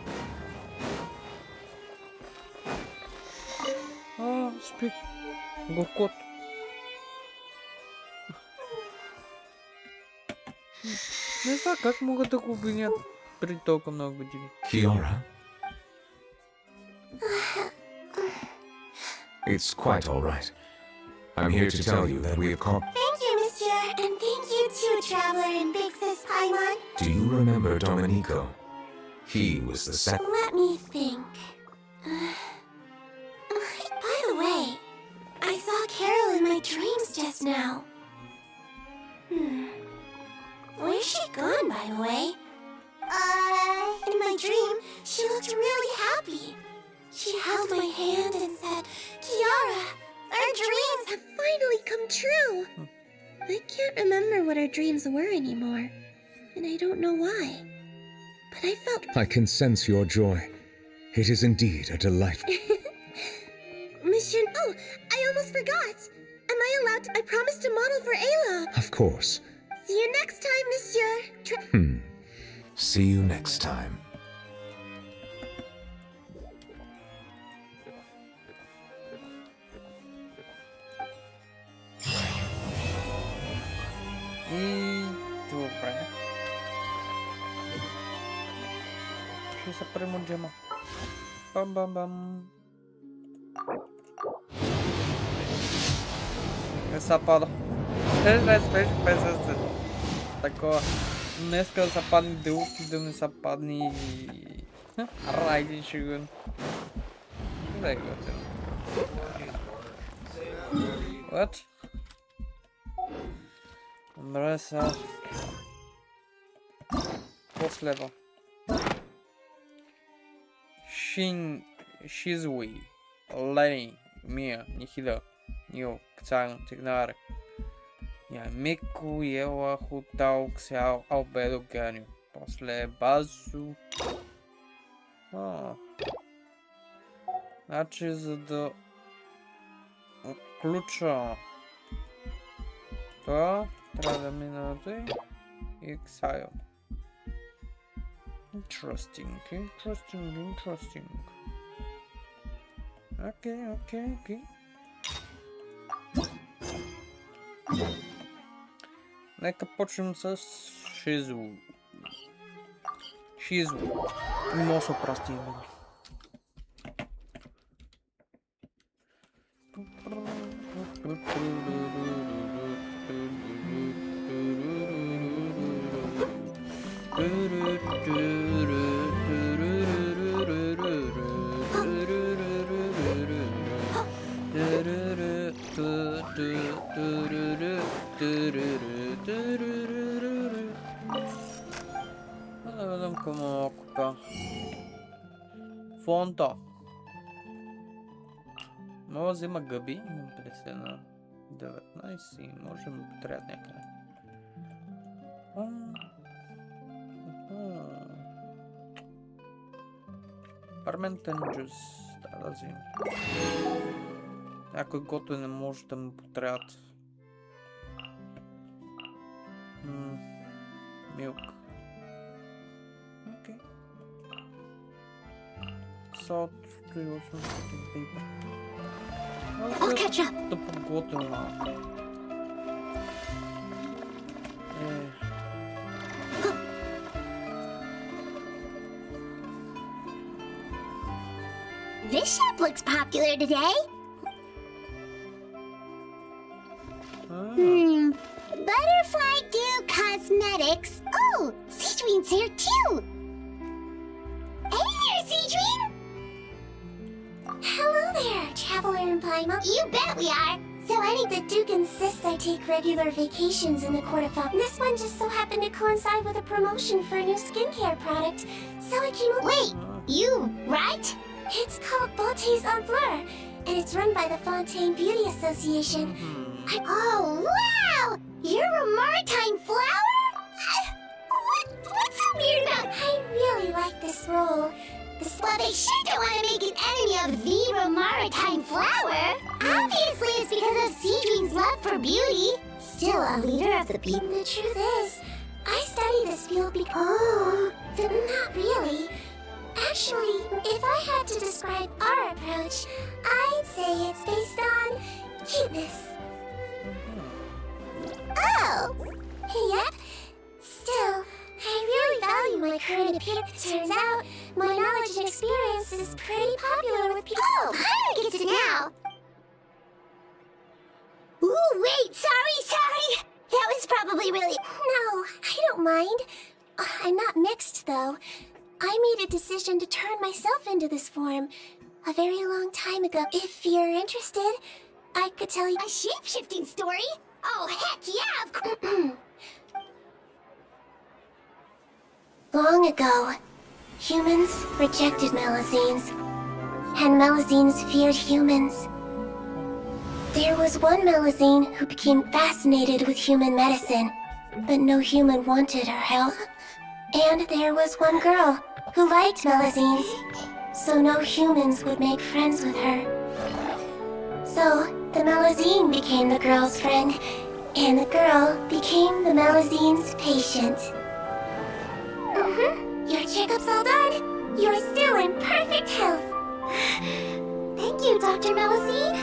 Спи. Горкот. Не знам как могат да го обвинят преди толкова много години. Kiara? It's quite all right. I'm here to tell you that we have caught... Thank you, Monsieur, and thank you too, Traveler and Big Sis Paimon. Do you remember Domenico? He was the second... Let me think. By the way, I saw Carol in my dreams just now. Where's she gone, by the way? In my dream, she looked really happy. She held my hand and said, Kiara, our dreams have finally come true. I can't remember what our dreams were anymore, and I don't know why. But I felt... I can sense your joy. It is indeed a delightful... Monsieur... Oh, I almost forgot. Am I allowed to... I promised to model for Ayla. Of course. See you next time, Monsieur. See you next time. И добре. Ще се премоджема. Бам-бам-бам. Не са пада. Не спеш без такова. Днеска да са падни делки, да не са падни... Райдин шигун. Да е готин. What? Добре са. Последва. Shizui, Lei, Mia, Nihida, Nio, Kcan, Tignare. Ja, Miku, Ела, Хутал, Ксял, Албедо, Ганю. После Базу. Значи, за да отключа това, трябва да мина на той и Ксайо. Interesting. Okay. Нека почнем с Шизу. Не мога да се опрости именно. Да видим какво купя. Фонта. Ова взима гъби, 50 на 19 и можем да трябва някъде. Парментен джус. Да взимам. Някой готове не може да му потребят. Милк. Окей. Salt 3 paper. I'll catch up. Да подготвим малко. This shop looks popular today. Butterfly Dew Cosmetics. Oh, Seedween's here too. Hey there, Seedween. Hello there, Traveler and Paimon. You bet we are. So I think the Duke insists I take regular vacations in the Court of Fog. This one just so happened to coincide with a promotion for a new skincare product. So I came over. Wait, you, right? It's called Beautés en Fleur, and it's run by the Fontaine Beauty Association. Oh, wow! You're a maritime flower? What's so weird about... I really like this role. Well, they sure don't want to make an enemy of the maritime flower. Obviously, it's because of Seedween's love for beauty. Still a leader of the people. The truth is, I study this field because... not really. Actually, if I had to describe our approach, I'd say it's based on cuteness. Oh! Yep. Still, I really value my current appearance. Turns out, my knowledge and experience is pretty popular with people. Oh, how do I get to now? Ooh, wait, sorry. That was probably really... No, I don't mind. I'm not mixed, though. I made a decision to turn myself into this form a very long time ago. If you're interested, I could tell you... A shape-shifting story? Oh, heck yeah, of course. Long ago, humans rejected Melazines, and Melazines feared humans. There was one Melazine who became fascinated with human medicine, but no human wanted her help. And there was one girl who liked Melazines, so no humans would make friends with her. So, the Melazine became the girl's friend, and the girl became the Melazine's patient. Your checkup's all done. You're still in perfect health. Thank you, Dr. Melazine.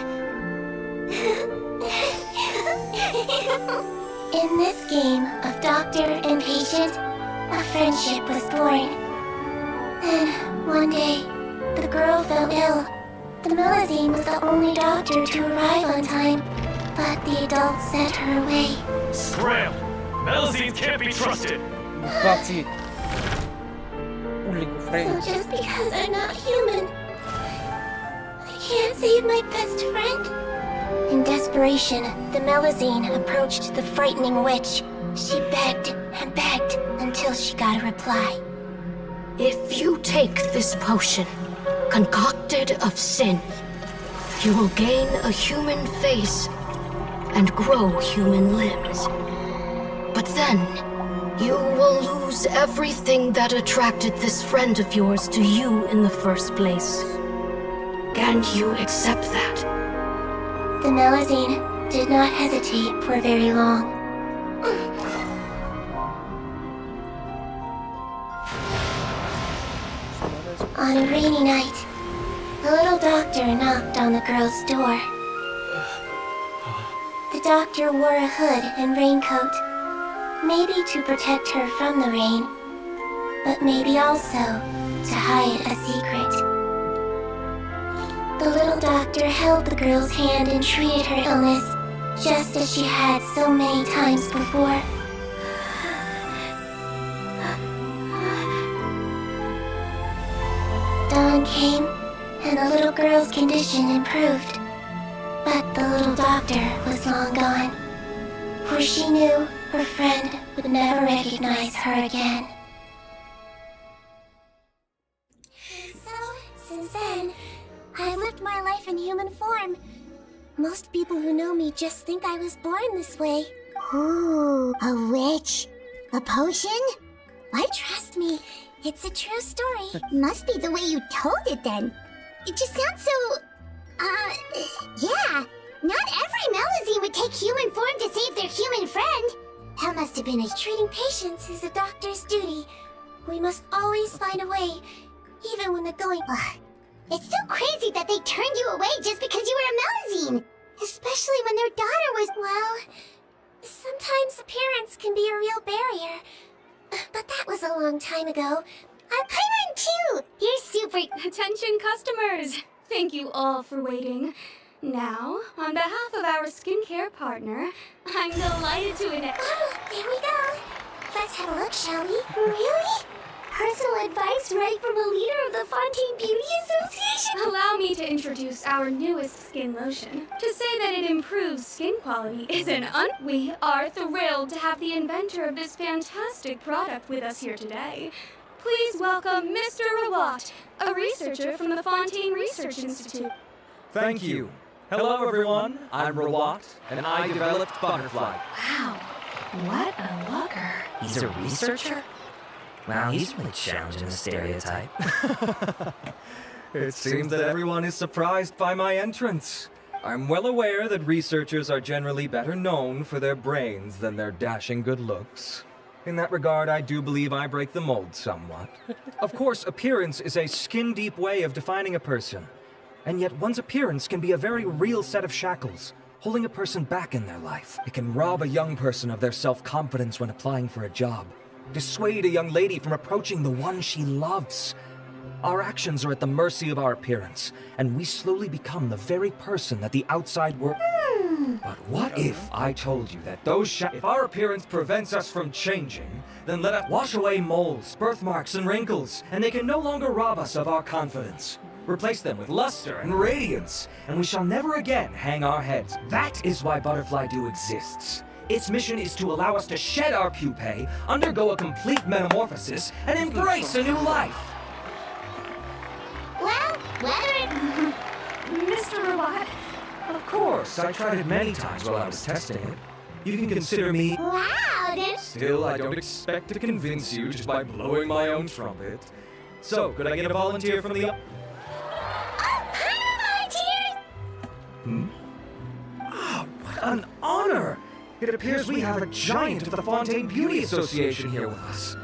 In this game of doctor and patient, a friendship was born. Then, one day, the girl fell ill. The Melazine was the only doctor to arrive on time, but the adults sent her away. Scram! Melazines can't be trusted! So just because I'm not human, I can't save my best friend? In desperation, the Melazine approached the frightening witch. She begged and begged until she got a reply. If you take this potion, concocted of sin, you will gain a human face and grow human limbs. But then, you will lose everything that attracted this friend of yours to you in the first place. Can you accept that? The Melazine did not hesitate for very long. On a rainy night, the little doctor knocked on the girl's door. The doctor wore a hood and raincoat, maybe to protect her from the rain, but maybe also to hide a secret. The little doctor held the girl's hand and treated her illness, just as she had so many times before. Dawn came, and the little girl's condition improved. But the little doctor was long gone, for she knew her friend would never recognize her again. And so, since then, I've lived lived my life in human form. Most people who know me just think I was born this way. Ooh, a witch? A potion? Why, trust me, it's a true story. Must be the way you told it then. It just sounds so... yeah. Not every Melazine would take human form to save their human friend. That must have been a... Treating patients is a doctor's duty. We must always find a way, even when the going... It's so crazy that they turned you away just because you were a Melazine. Especially when their daughter was... Well, sometimes appearance can be a real barrier. But that was a long time ago. I run too! You're super... Attention customers! Thank you all for waiting. Now, on behalf of our skincare partner, I'm delighted to announce... Oh, there we go. Let's have a look, shall we? Really? Personal advice right from a leader of the Fontaine Beauty Association? Allow me to introduce our newest skin lotion. To say that it improves skin quality is an We are thrilled to have the inventor of this fantastic product with us here today. Please welcome Mr. Rawat, a researcher from the Fontaine Research Institute. Thank you. Hello, everyone. I'm Rawat, and I developed Butterfly. Wow, what a looker. He's a researcher? Wow, he's really challenging the stereotype. It seems that everyone is surprised by my entrance. I'm well aware that researchers are generally better known for their brains than their dashing good looks. In that regard, I do believe I break the mold somewhat. Of course, appearance is a skin-deep way of defining a person. And yet one's appearance can be a very real set of shackles, holding a person back in their life. It can rob a young person of their self-confidence when applying for a job, dissuade a young lady from approaching the one she loves. Our actions are at the mercy of our appearance, and we slowly become the very person that the outside world... But what if I told you that if our appearance prevents us from changing, then let us wash away moles, birthmarks, and wrinkles, and they can no longer rob us of our confidence. Replace them with luster and radiance, and we shall never again hang our heads. That is why Butterfly Dew exists. Its mission is to allow us to shed our pupae, undergo a complete metamorphosis, and embrace a new life. Well, whether it... Mr. Rawat. Of course, I tried it many times while I was testing it. You can consider me... Wow, there's... Still, I don't expect to convince you just by blowing my own trumpet. So, could I get a volunteer from the... Oh, what an honor! It appears we have a giant of the Fontaine Beauty Association here with us.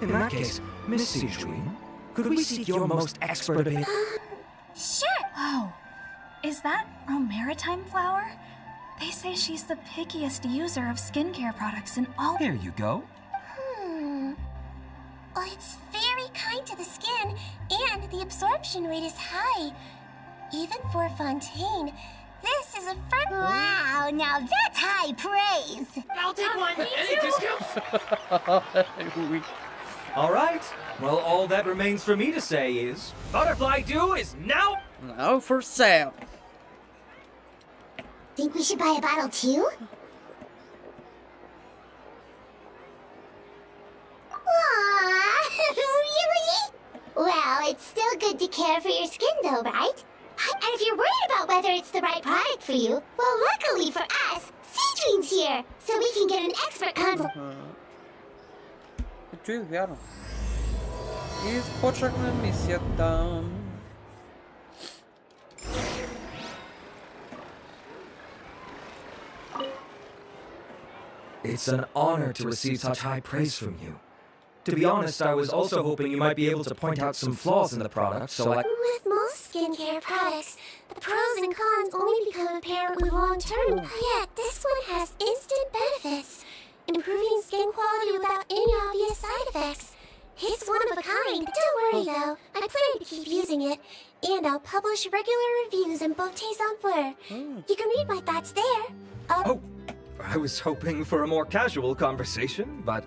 In that case, Miss Sijuin, could we seek your most expert opinion? Sure! Whoa. Is that a maritime flower? They say she's the pickiest user of skincare products in all... There you go. Well, it's very kind to the skin, and the absorption rate is high. Even for Fontaine, this is a first... Wow, now that's high praise! I'll take one. Any discounts? All right. Well, all that remains for me to say is, Butterfly Dew is now for sale. Think we should buy a bottle too? Aww, really? Well, it's still good to care for your skin though, right? And if you're worried about whether it's the right product for you, well, luckily for us, Seedream's here, so we can get an expert consult. Верно. И почеркна мисията. It's an honor to receive such high praise from you. To be honest, I was also hoping you might be able to point out some flaws in the product, so I... With most skincare products, the pros and cons only become apparent with long term. Yet, this one has instant benefits, improving skin quality without any obvious side effects. It's one of a kind. Don't worry though, I plan to keep using it, and I'll publish regular reviews in Beauté's Enfleur. You can read my thoughts there. Oh, I was hoping for a more casual conversation, but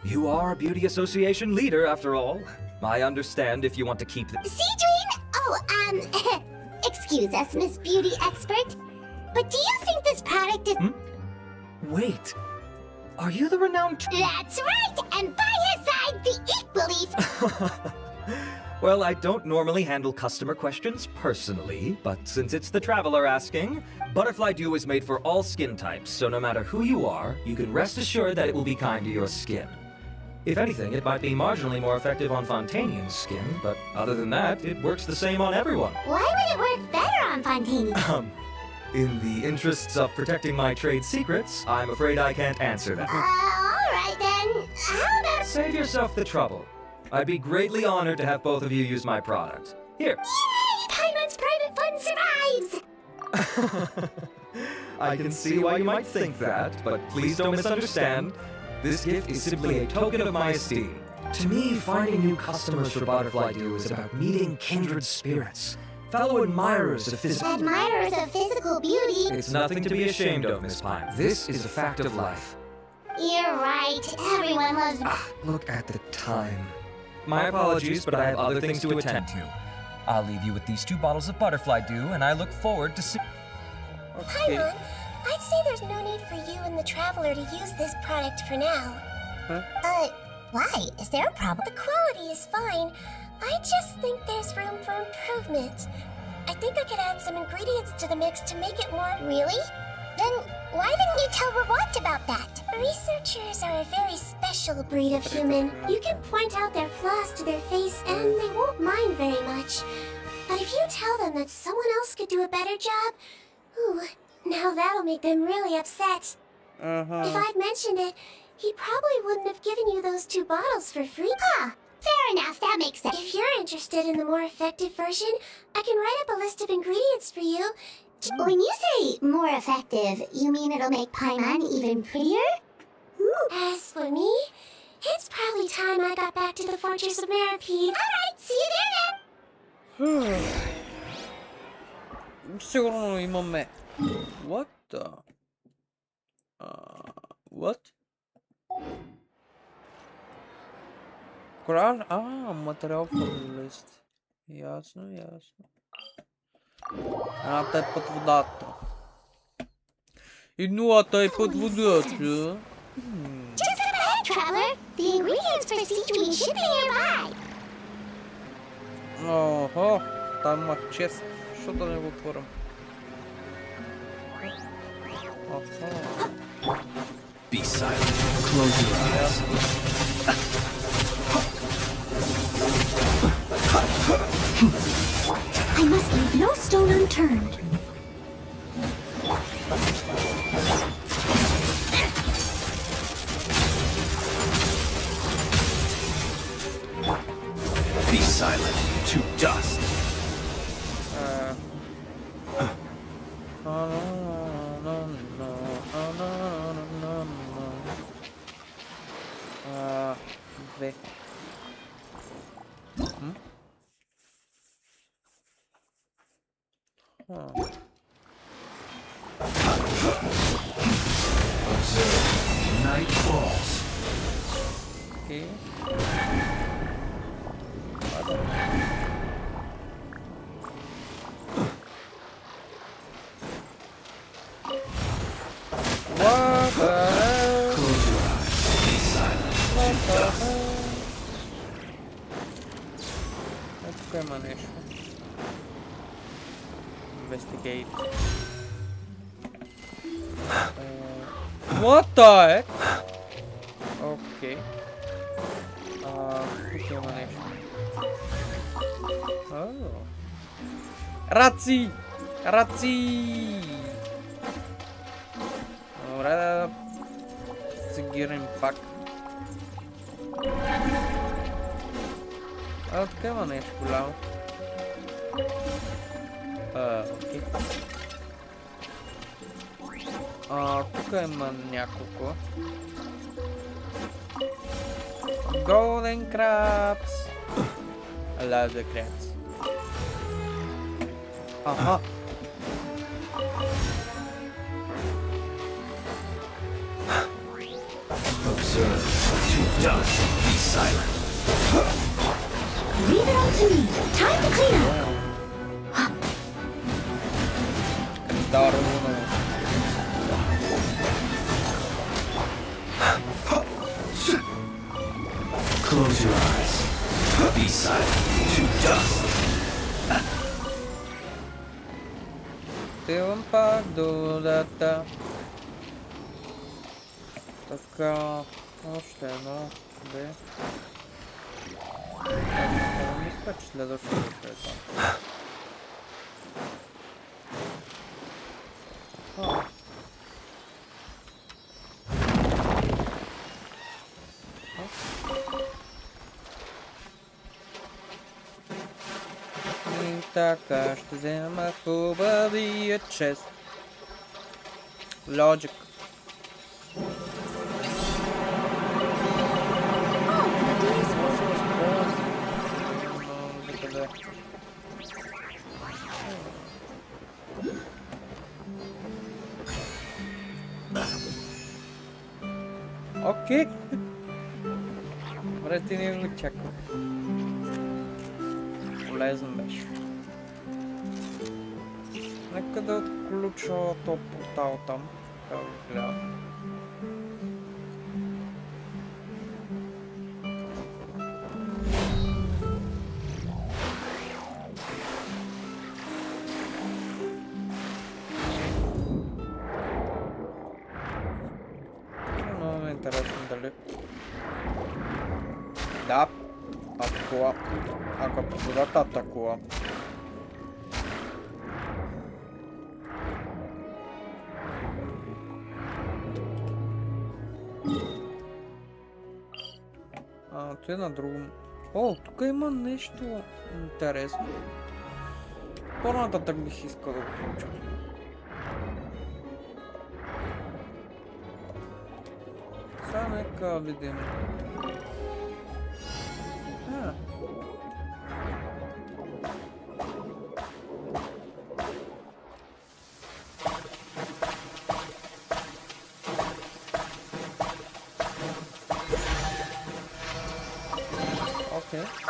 you are a beauty association leader after all. I understand if you want to keep the... Seedream? Oh, excuse us, Miss Beauty Expert, but do you think this product is... Wait, are you the renowned... That's right, and by his side, the equally... Well, I don't normally handle customer questions personally, but since it's the traveler asking, Butterfly Dew is made for all skin types, so no matter who you are, you can rest assured that it will be kind to your skin. If anything, it might be marginally more effective on Fontainian's skin, but other than that, it works the same on everyone. Why would it work better on Fontainian? In the interests of protecting my trade secrets, I'm afraid I can't answer that. Alright then. How about... Save yourself the trouble. I'd be greatly honored to have both of you use my product. Here. Yay! Paimon's private fund survives! I can see why you might think that, but please don't misunderstand. This gift is simply a token of my esteem. To me, finding new customers for Butterfly Dew is about meeting kindred spirits, fellow admirers of physical... Admirers of physical beauty? It's nothing to be ashamed of, Miss Pine. This is a fact of life. You're right. Everyone loves... Look at the time. My apologies, but I have other things to attend to. I'll leave you with these 2 bottles of Butterfly Dew, and I look forward to seeing... Paimon, I'd say there's no need for you and the Traveler to use this product for now. Why? Is there a problem? The quality is fine. I just think there's room for improvement. I think I could add some ingredients to the mix to make it more... Really? Then why didn't you tell Rawat about that? Researchers are a very special breed of human. You can point out their flaws to their face and they won't mind very much. But if you tell them that someone else could do a better job, ooh, now that'll make them really upset. If I'd mentioned it, he probably wouldn't have given you those 2 bottles for free. Fair enough, that makes sense. If you're interested in the more effective version, I can write up a list of ingredients for you. When you say more effective, you mean it'll make Paimon even prettier? As for me, it's probably time I got back to the Fortress of Maripede. Alright, see you there then! Сигурно имаме... What the... What? Коран... материал for list. Ясно, ясно. Едната е под водата. И нулата е под водата. Just up ahead, Traveler! The ingredients for Sichuan should be nearby! Ого, там има чест. Що да не го отворим? Be silent. Close your eyes. I must leave no stone unturned. Be silent. To dust. Observe. Night falls. Okay. What the hell? Close your eyes. Be silent. What the hell? Okay, manage. Investigate. What the heck? Okay. Okay, manage. Oh. Razzi! Razzi! Добре, сегирам пак. Така има нещо голямо. Окей. Тук има няколко. Golden crabs. I love the crabs. Aha. Observe. To dust. Be silent. Leave it all to me. Time to clean up. Close your eyes. Be silent. To Отивам пак до дата. Така, още едно. Де? Не мисля, че следващото ще е там. И така ще взема хубавия чест. Logic. Окей. Добре, ти не го чаках. Полезен беше. Нека да отключа топ портал там. Така го гледам. Много ме е интересно дали. Да. Атакува. Ако водата атакува. Това е на друго. О, тук има нещо интересно. По-нататък бих искал да го получа. Сега нека видим.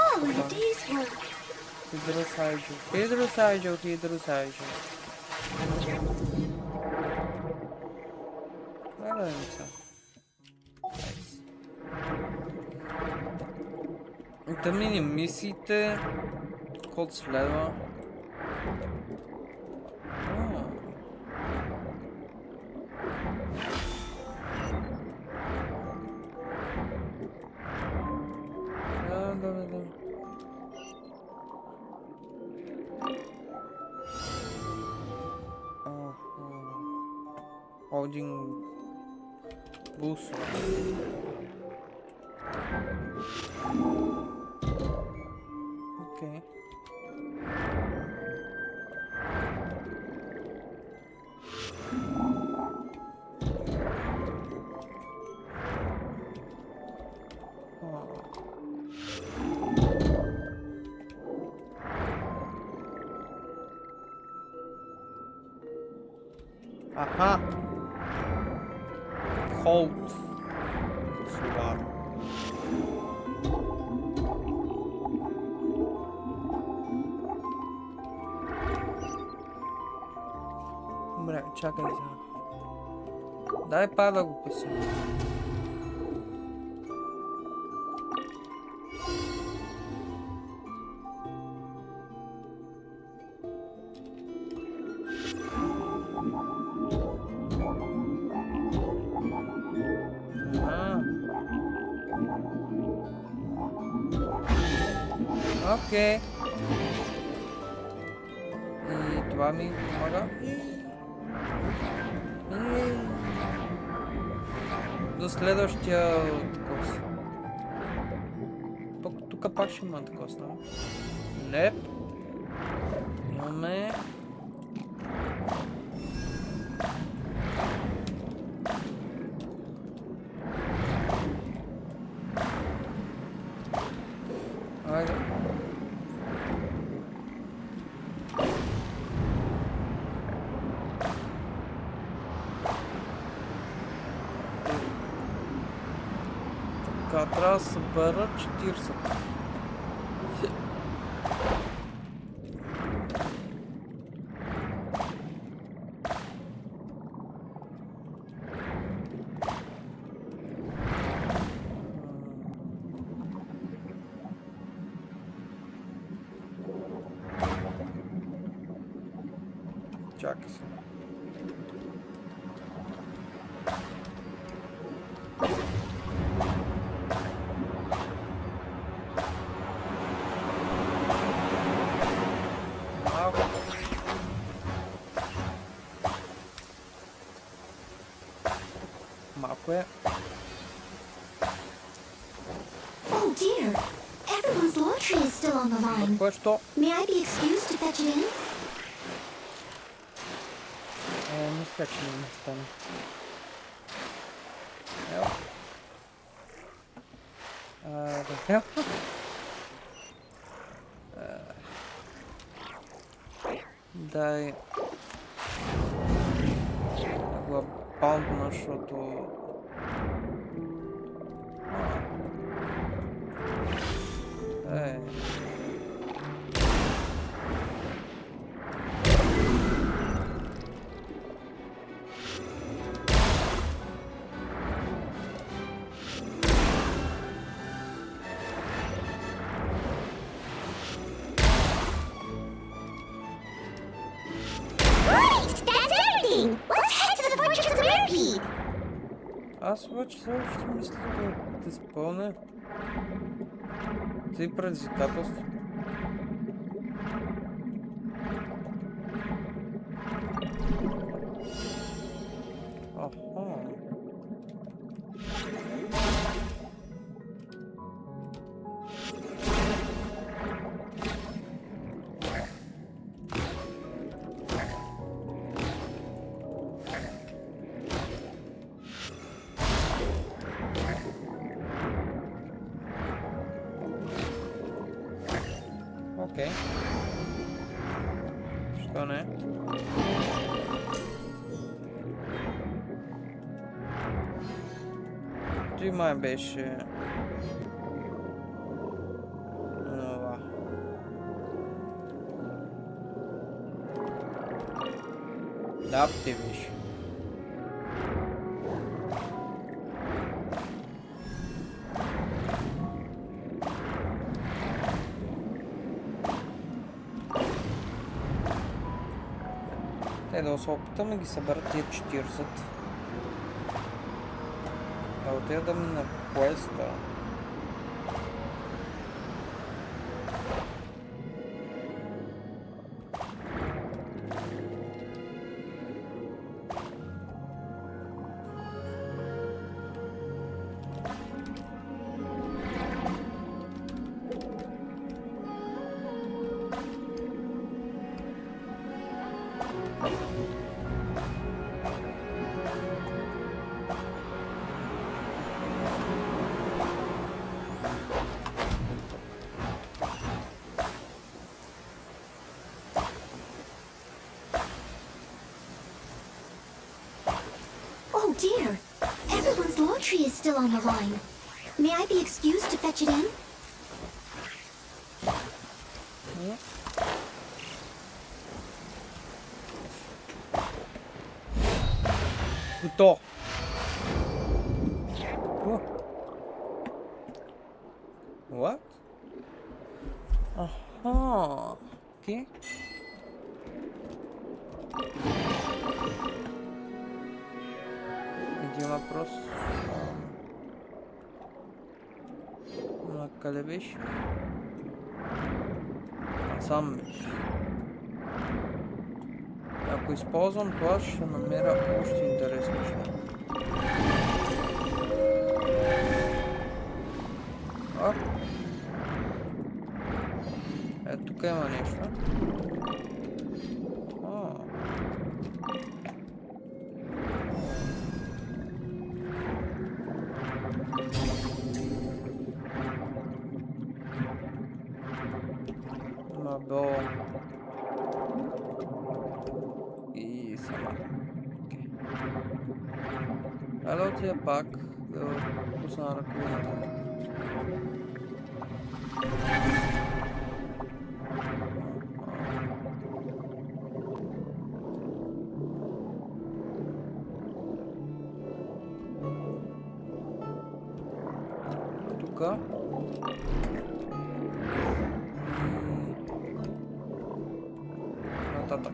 All in a day's work. Hidrosaijo. Да минем мисиите. Код следва. Holding boost. Okay. Aha. Hold. Suar. Добре, чакай сега. Дай пада го писа. Окей. И това ми помага. До следващия откос. Тук пак ще има откос, да? Леп. Имаме. Айде. Така, трябва да събера 40. Чакай се. Малко е. Oh dear. Everyone's laundry is still on the line. May I be excused to fetch it in? Мисля, че не стане. Ево. Добре. Дай да го баунтна, защото... Аз обаче все още мисля да изпълня тези предизвикателства. Окей. Що не? Той май беше... Това. Да, ти беше. Да се опитам да ги събера тия 40. Да отида да ми на квеста. Oh dear. Everyone's laundry is still on the line. May I be excused to fetch it in? Готово. What? Aha. Okay. Един въпрос. Къде беше? Сам беше. Ако използвам това, ще намеря още интересни неща. Ето тук има нещо. Набо. И сама. Окей. Ало отида пак да пусна ръководната. Тука. Нататък.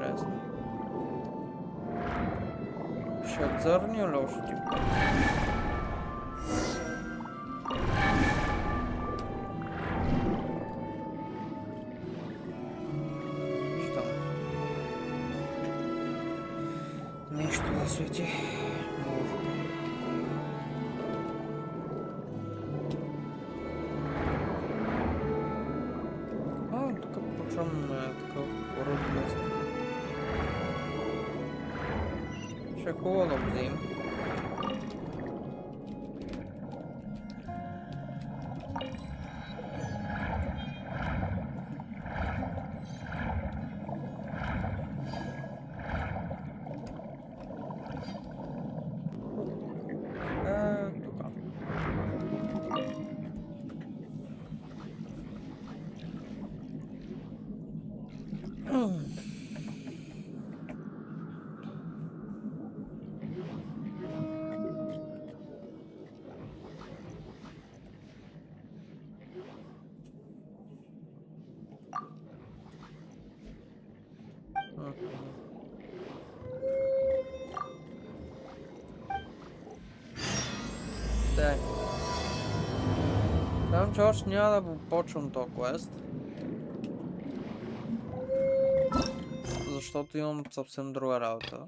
интересно. Ще от зърни лоши. Нещо да свети. Тук почвам на такъв пород место. Ще е хубаво да взем. Да. Знам, че още няма да почвам този квест. Защото имам съвсем друга работа.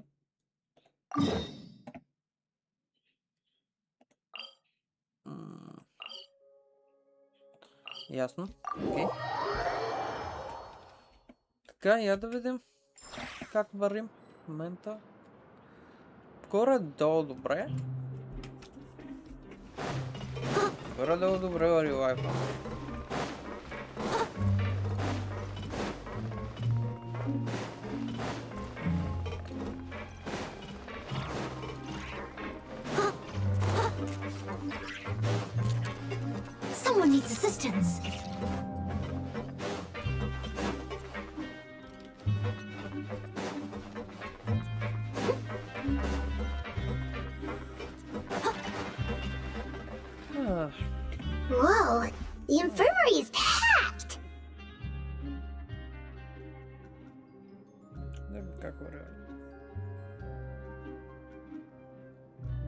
Ясно. Окей. Така, я да видим как вървим в момента. Горе-долу добре. Горе-долу добре върви лайфа. Someone needs assistance. Whoa, the infirmary is packed. Как върви?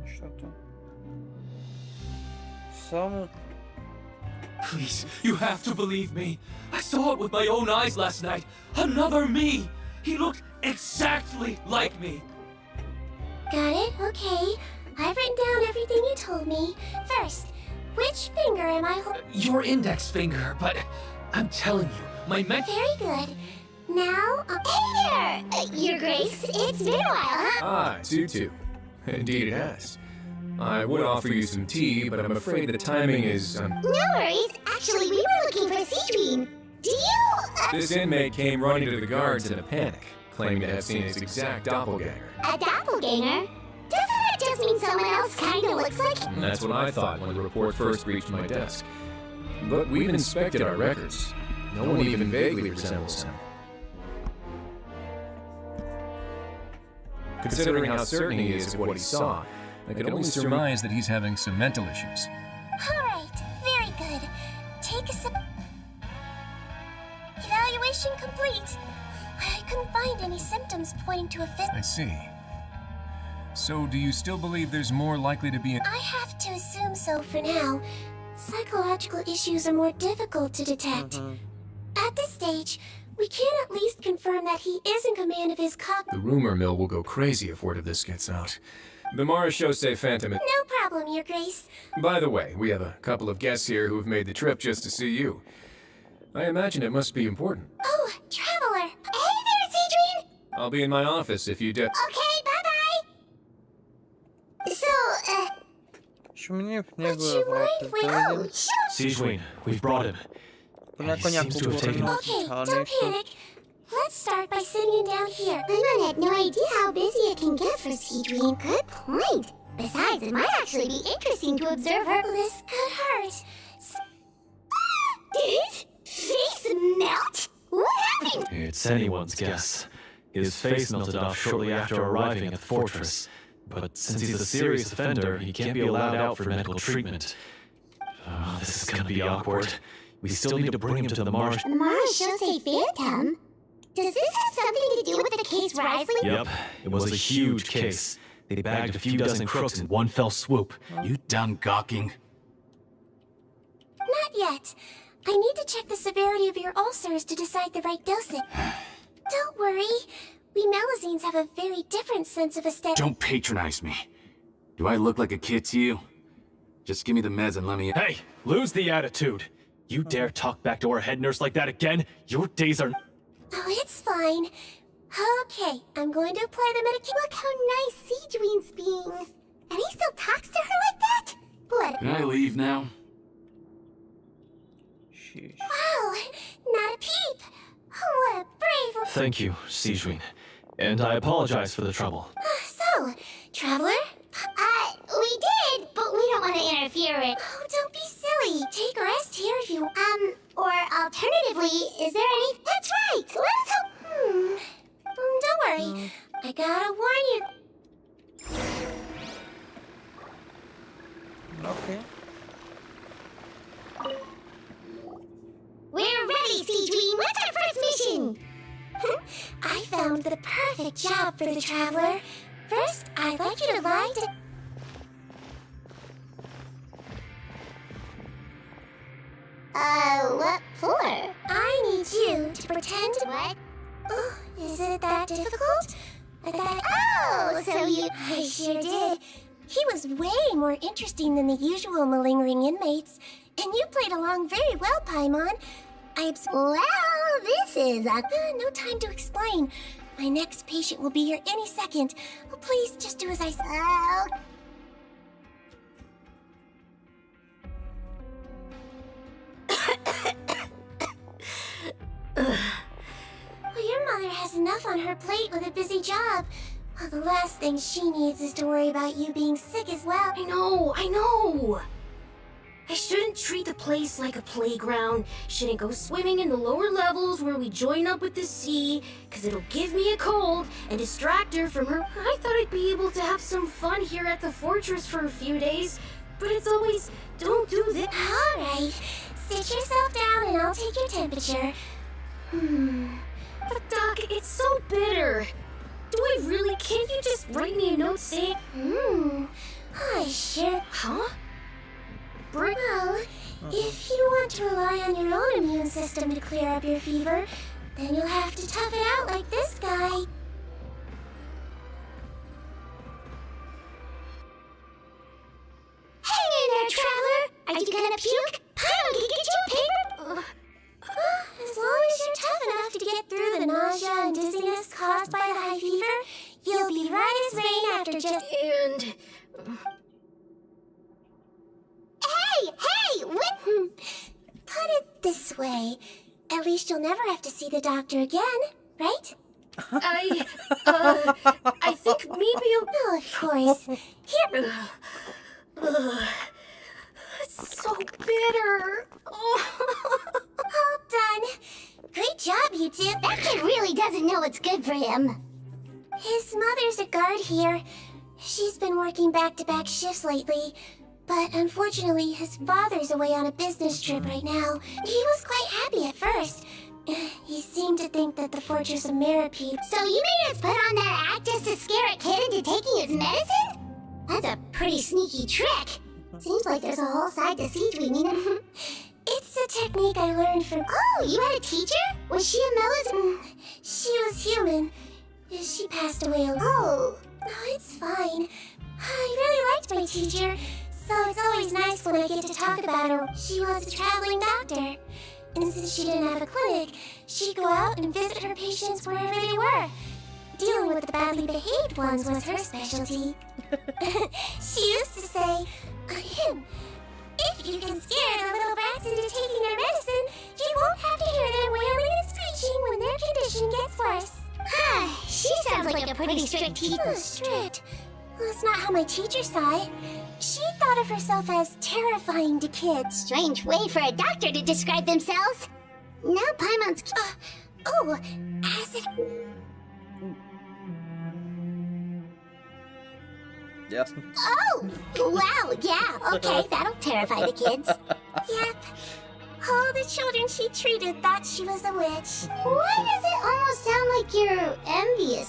Нещото. Само... Please, you have to believe me. I saw it with my own eyes last night. Another me! He looked exactly like me. Got it? Okay. I've written down everything you told me. First, which finger am I holding? Your index finger, but I'm telling you, my Very good. Now, hey there! Your Grace, it's been a while, huh? Ah, Tutu. Indeed it has. I would offer you some tea, but I'm afraid the timing is, No worries. Actually, we were looking for Citrine. Do you... This inmate came running to the guards in a panic, claiming to have seen his exact doppelganger. A doppelganger? Doesn't that just mean someone else kinda looks like him? That's what I thought when the report first reached my desk. But we've inspected our records. No one even vaguely resembles him. Considering how certain he is of what he saw, I could only surmise that he's having some mental issues. Alright, very good. Take a sip. Evaluation complete. I couldn't find any symptoms pointing to a I see. So, do you still believe there's more likely to be I have to assume so for now. Psychological issues are more difficult to detect. At this stage, we can at least confirm that he is in command of his The rumor mill will go crazy if word of this gets out. The Marechaussee Phantom... No problem, Your Grace. By the way, we have a couple of guests here who've made the trip just to see you. I imagine it must be important. Oh, Traveler. Hey there, Cedrine! I'll be in my office if you dip. Okay, bye-bye! So, Would you mind? Wait, oh, sure! Siegeween, we've brought him. He seems to have taken... Okay, don't panic. Let's start by sitting him down here. Paimon had no idea how busy it can get for Cedrine. Good point. Besides, it might actually be interesting to observe her. This could hurt. Did his face melt? What happened? It's anyone's guess. His face melted off shortly after arriving at the fortress. But since he's a serious offender, he can't be allowed out for medical treatment. This is gonna be awkward. We still need to bring him to the Marsh. The Marechaussee Phantom? Does this have something to do with the case Risley? Yep, it was a huge case. They bagged a few dozen crooks in one fell swoop. You done gawking? Not yet. I need to check the severity of your ulcers to decide the right dosing. Don't worry. We Melusines have a very different sense of aesthetic. Don't patronize me. Do I look like a kid to you? Just give me the meds and let me— Hey, lose the attitude. You dare talk back to our head nurse like that again? Your days are— Oh, it's fine. Okay, I'm going to apply the medication. Look how nice Seedween's being. And he still talks to her like that? What? Can I leave now? Wow, not a peep. What a brave... Thank you, Sejuin. And I apologize for the trouble. So, Traveler? We did, but we don't want to interfere it. Oh, don't be silly. Take a rest here if you... Or alternatively, is there any... That's right, let us hope... Don't worry. I gotta warn you. Okay. We're ready, Seedween. What's our first mission? I found the perfect job for the Traveler. First, I'd like you to lie to... What for? I need you to pretend... What? Oh, is it that difficult? Oh, so you... I sure did. He was way more interesting than the usual malingering inmates. And you played along very well, Paimon. Well, this is a... no time to explain. My next patient will be here any second. Oh, please, just do as I say. Well, your mother has enough on her plate with a busy job. Well, the last thing she needs is to worry about you being sick as well. I know! I shouldn't treat the place like a playground. Shouldn't go swimming in the lower levels where we join up with the sea, because it'll give me a cold and distract her from her. I thought I'd be able to have some fun here at the fortress for a few days, but it's always, don't do this. All right, sit yourself down and I'll take your temperature. But Doc, it's so bitter. Do I really? Can't you just write me a note saying, I sure... Huh? Well, if you want to rely on your own immune system to clear up your fever, then you'll have to tough it out like this guy. Hang in there, Traveler! Are you gonna puke? Paimon can get you a paper? As long as you're tough enough to get through the nausea and dizziness caused by the high fever, you'll be right as rain after just... And... Hey! What? Put it this way. At least you'll never have to see the doctor again, right? I think maybe you'll... Oh, of course. Here... It's so bitter. All done. Great job, you two. That kid really doesn't know what's good for him. His mother's a guard here. She's been working back-to-back shifts lately. But unfortunately, his father's away on a business trip right now. He was quite happy at first. He seemed to think that the Fortress of Meripede... So you made us put on that act just to scare a kid into taking his medicine? That's a pretty sneaky trick. Seems like there's a whole side to Seedween, you know? It's a technique I learned from... Oh, you had a teacher? Was she a Melusine? She was human. She passed away alone. Oh, it's fine. I really liked my teacher, so it's always nice when I get to talk about her. She was a traveling doctor. And since she didn't have a clinic, she'd go out and visit her patients wherever they were. Dealing with the badly behaved ones was her specialty. She used to say, if you can scare the little brats into taking their medicine, you won't have to hear them wailing and screeching when their condition gets worse. She sounds like a pretty strict teacher. Strict? Well, that's not how my teacher saw it. She thought of herself as terrifying to kids. Strange way for a doctor to describe themselves. Now Paimon's... as it... Yes. Oh, wow, yeah, okay, that'll terrify the kids. Yep. All the children she treated thought she was a witch. Why does it almost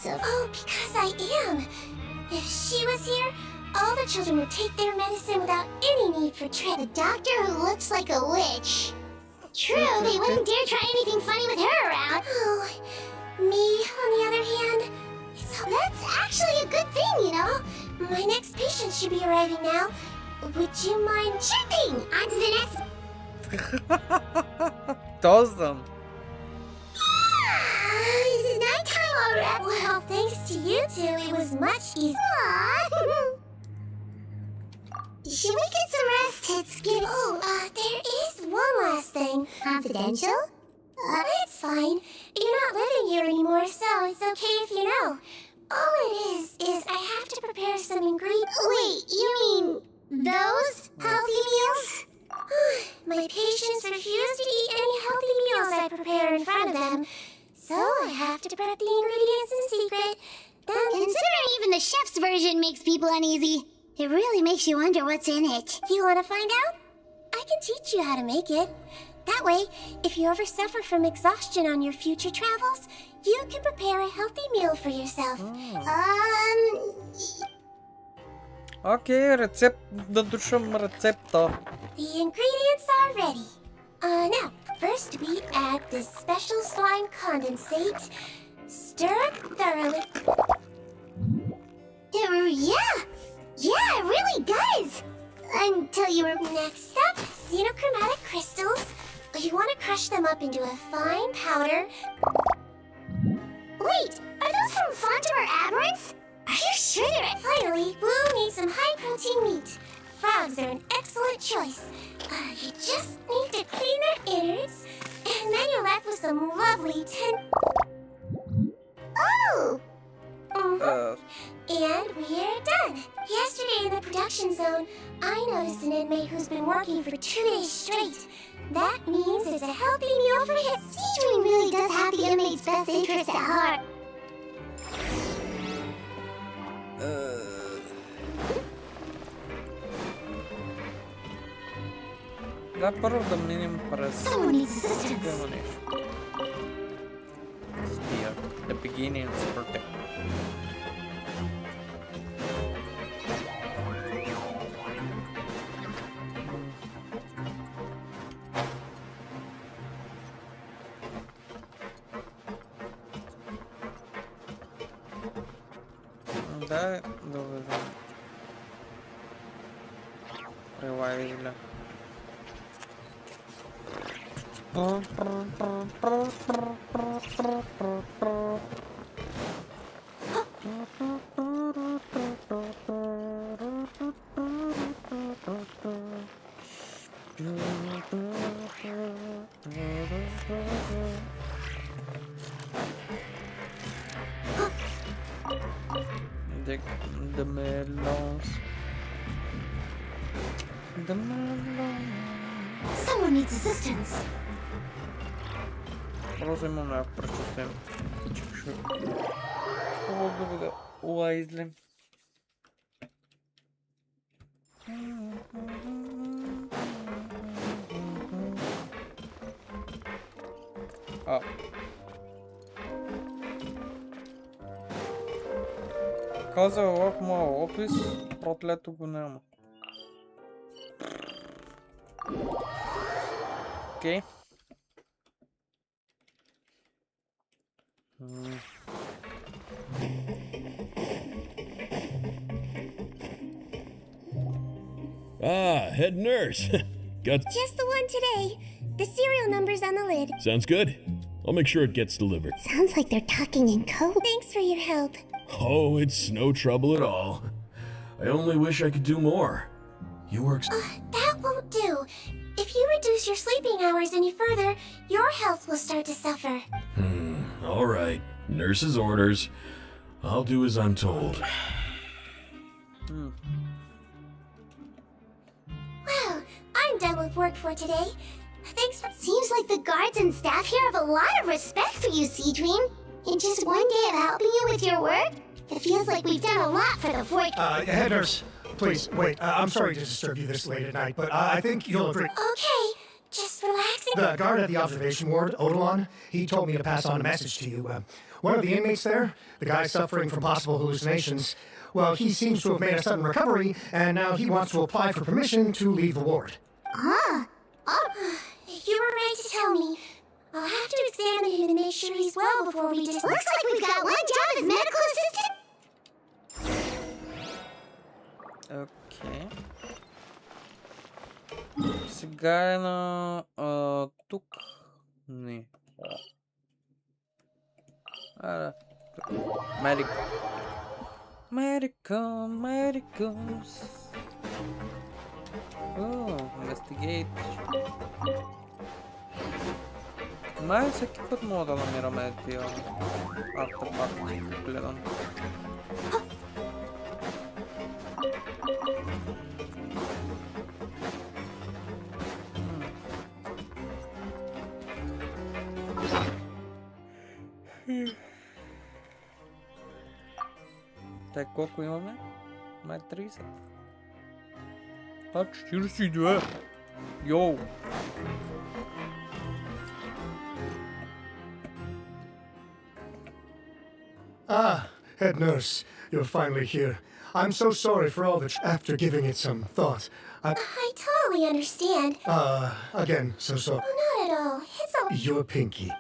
aggressive? Oh, because I am. If she was here, all the children would take their medicine without any need for treatment. The doctor who looks like a witch. True, they wouldn't dare try anything funny with her around. Oh, me, on the other hand, that's actually a good thing, you know? My next patient should be arriving now. Would you mind shipping on to the next? Awesome. Is it nighttime already? Well, thanks to you two, it was much easier. Should we get some rest, Titskin? Oh, there is one last thing. Confidential? It's fine. You're not living here anymore, so it's okay if you know. All it is I have to prepare some ingredients. Wait, you mean those healthy meals? My patients refuse to eat any healthy meals I prepare in front of them, so I have to prep the ingredients in secret. Then, considering even the chef's version makes people uneasy, it really makes you wonder what's in it. You want to find out? I can teach you how to make it. That way, if you ever suffer from exhaustion on your future travels, you can prepare a healthy meal for yourself. Окей, рецепт, да душам рецепта. The ingredients are ready. Now, first we add this special slime condensate. Stir it thoroughly. Yeah, it really does. Until you were... Next up, xenochromatic crystals. You want to crush them up into a fine powder. Wait, are those from Fontimer Aberrants? Are you sure they're... Finally, Blue needs some high-protein meat. Frogs are an excellent choice. You just need to clean their innards, and then you're left with some lovely Oh! And we're done. Yesterday in the production zone, I noticed an inmate who's been working for 2 days straight. That means it's a healthy meal for him. Seedwing really does have the inmate's best interest at heart. Да, първо да минем през... The beginning is perfect. Да, добре. Привайзля. The melons. The melons. Someone needs assistance. Просто имам да прочетем. Мога да уайзлем. Каза в моя опис, проклето го няма. Окей. Ah, head nurse. Got... Just the one today. The serial number's on the lid. Sounds good. I'll make sure it gets delivered. Sounds like they're talking in code. Thanks for your help. Oh, it's no trouble at all. I only wish I could do more. You work... That won't do. If you reduce your sleeping hours any further, your health will start to suffer. All right. Nurse's orders. I'll do as I'm told. Well, I'm done with work for today. Thanks for... Seems like the guards and staff here have a lot of respect for you, Seedream. In just one day of helping you with your work, it feels like we've done a lot for the Void... Head nurse, please, wait. I'm sorry to disturb you this late at night, but I think you'll agree... Okay, Just relaxing? The guard at the observation ward, Odilon, he told me to pass on a message to you. One of the inmates there, the guy suffering from possible hallucinations, well, he seems to have made a sudden recovery, and now he wants to apply for permission to leave the ward. Huh? Oh, you were right to tell me. I'll have to examine him and make sure he's well before we just... Looks like we've got one job as medical assistant. Окей. Сега е на тук. Не. Medicals. Oh, investigate. Май всеки път мога да намираме тия артефакти, гледам. Те колко имаме? Май 30. 42. Йоу. Ah, head nurse, you're finally here. I'm so sorry for all that. After giving it some thought, I totally understand. Again, so sorry. Oh, not at all. It's all... Your pinky.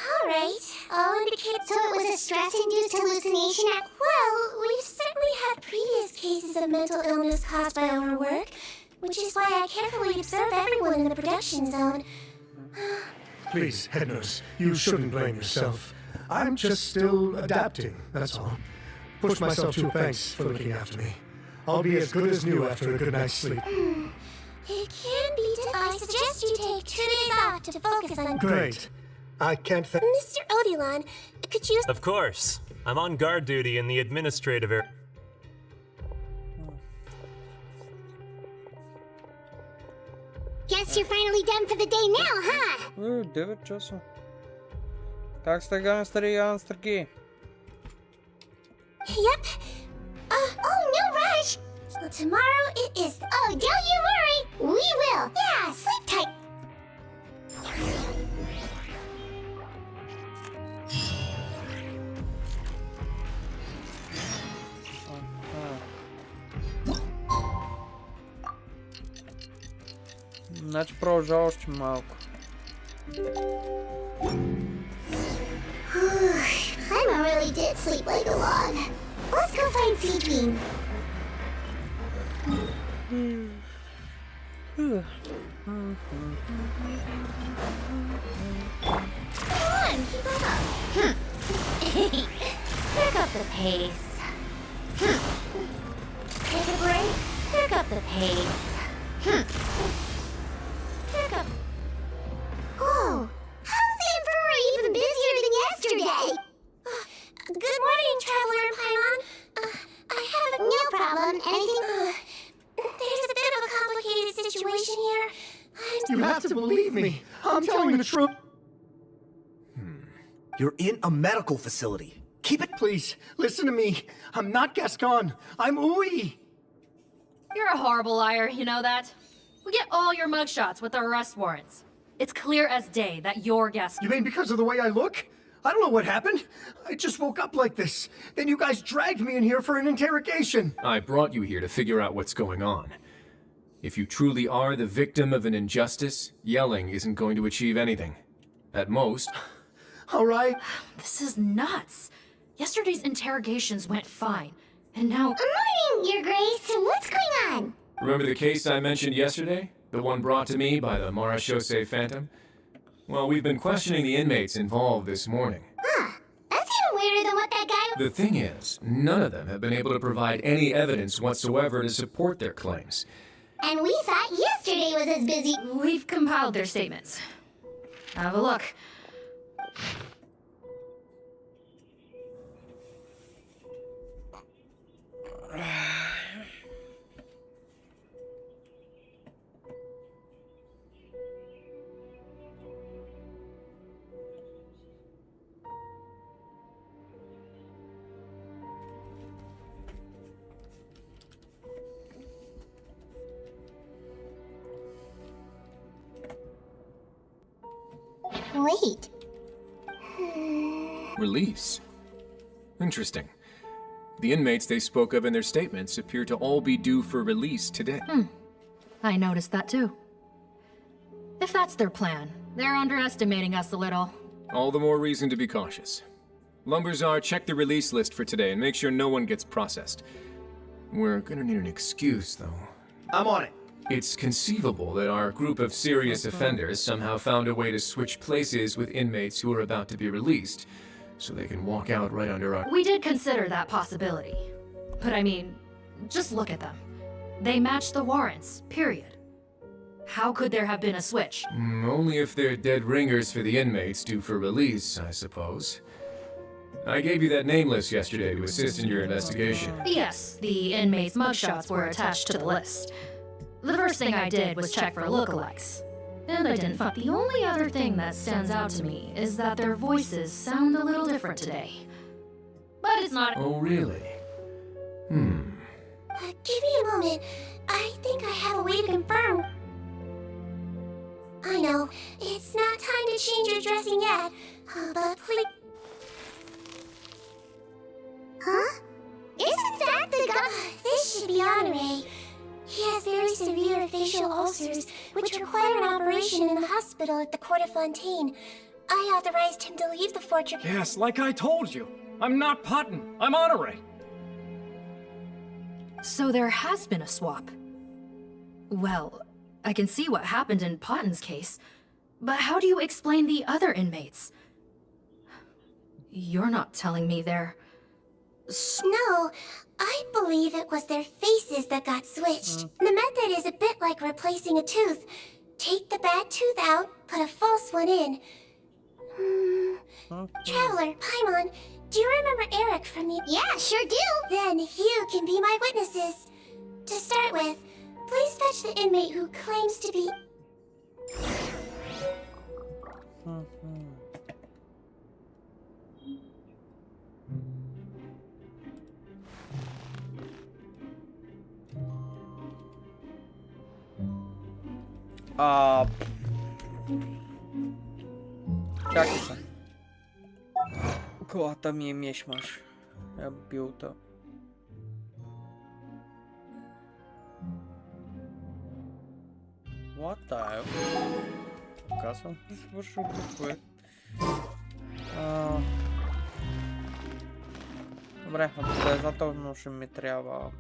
All right. I'll indicate... So it was a stress-induced hallucination at... Well, we've certainly had previous cases of mental illness caused by overwork, which is why I carefully observe everyone in the production zone. Please, head nurse, you shouldn't blame yourself. I'm just still adapting, that's all. Push myself too. Thanks for looking after me. I'll be as good as new after a good night's sleep. It can be I suggest you take 2 days off to focus on... Great. I can't Mr. Odilon, could you... Of course. I'm on guard duty in the administrative area. Guess you're finally done for the day now, huh? 9 часа. Как сте гангстери и гангстерки? Yep. Oh, no rush. So tomorrow it is... Oh, don't you worry. We will. Yeah, sleep tight. Значи продължава още малко. Emma really did sleep like a log. Let's go find Seedbean. Come on, keep up. Pick up the pace. Take a break. Pick up the pace. Pick up. Oh, how's the infirmary even busier than yesterday? Good morning, Traveler and Paimon. I have a... No problem. Anything? There's a bit of a complicated situation here. You have to believe me. I'm telling the truth. You're in a medical facility. Keep it... Please, listen to me. I'm not Gascon. I'm Uwe. You're a horrible liar, you know that? We get all your mugshots with the arrest warrants. It's clear as day that you're Gascon. You mean because of the way I look? I don't know what happened. I just woke up like this. Then you guys dragged me in here for an interrogation. I brought you here to figure out what's going on. If you truly are the victim of an injustice, yelling isn't going to achieve anything. At most... All right. This is nuts. Yesterday's interrogations went fine, and now... Morning, Your Grace. What's going on? Remember the case I mentioned yesterday? The one brought to me by the Marachose Phantom? Well, we've been questioning the inmates involved this morning. Huh. That's even weirder than what that guy... The thing is, none of them have been able to provide any evidence whatsoever to support their claims. And we thought yesterday was as busy... We've compiled their statements. Have a look. Wait. Release? Interesting. The inmates they spoke of in their statements appear to all be due for release today. I noticed that too. If that's their plan, they're underestimating us a little. All the more reason to be cautious. Lumberzar, check the release list for today and make sure no one gets processed. We're gonna need an excuse, though. I'm on it. It's conceivable that our group of serious offenders somehow found a way to switch places with inmates who are about to be released, so they can walk out right under our— We did consider that possibility. But I mean, just look at them. They match the warrants, period. How could there have been a switch? Only if they're dead ringers for the inmates due for release, I suppose. I gave you that name list yesterday to assist in your investigation. Yes, the inmates' mugshots were attached to the list. The first thing I did was check for lookalikes. And I didn't find— The only other thing that stands out to me is that their voices sound a little different today. But it's not— Oh, really? Give me a moment. I think I have a way to confirm. I know, it's not time to change your dressing yet, but please... Huh? Isn't that the guy? This should be Honore. He has very severe facial ulcers, which require an operation in the hospital at the Court of Fontaine. I authorized him to leave the fortress. Yes, like I told you. I'm not Putton. I'm Honore. So there has been a swap. Well, I can see what happened in Potton's case, but how do you explain the other inmates? You're not telling me they're... No, I believe it was their faces that got switched. The method is a bit like replacing a tooth. Take the bad tooth out, put a false one in. Traveler, Paimon, do you remember Eric from the... Yeah, sure do! Then you can be my witnesses. To start with, please fetch the inmate who claims to be... Čakaj se. Kohata mi je miešmaš. Ja bi bil to. What the hell? Kaj sem vršil tukaj? Dobre, zato še mi treba...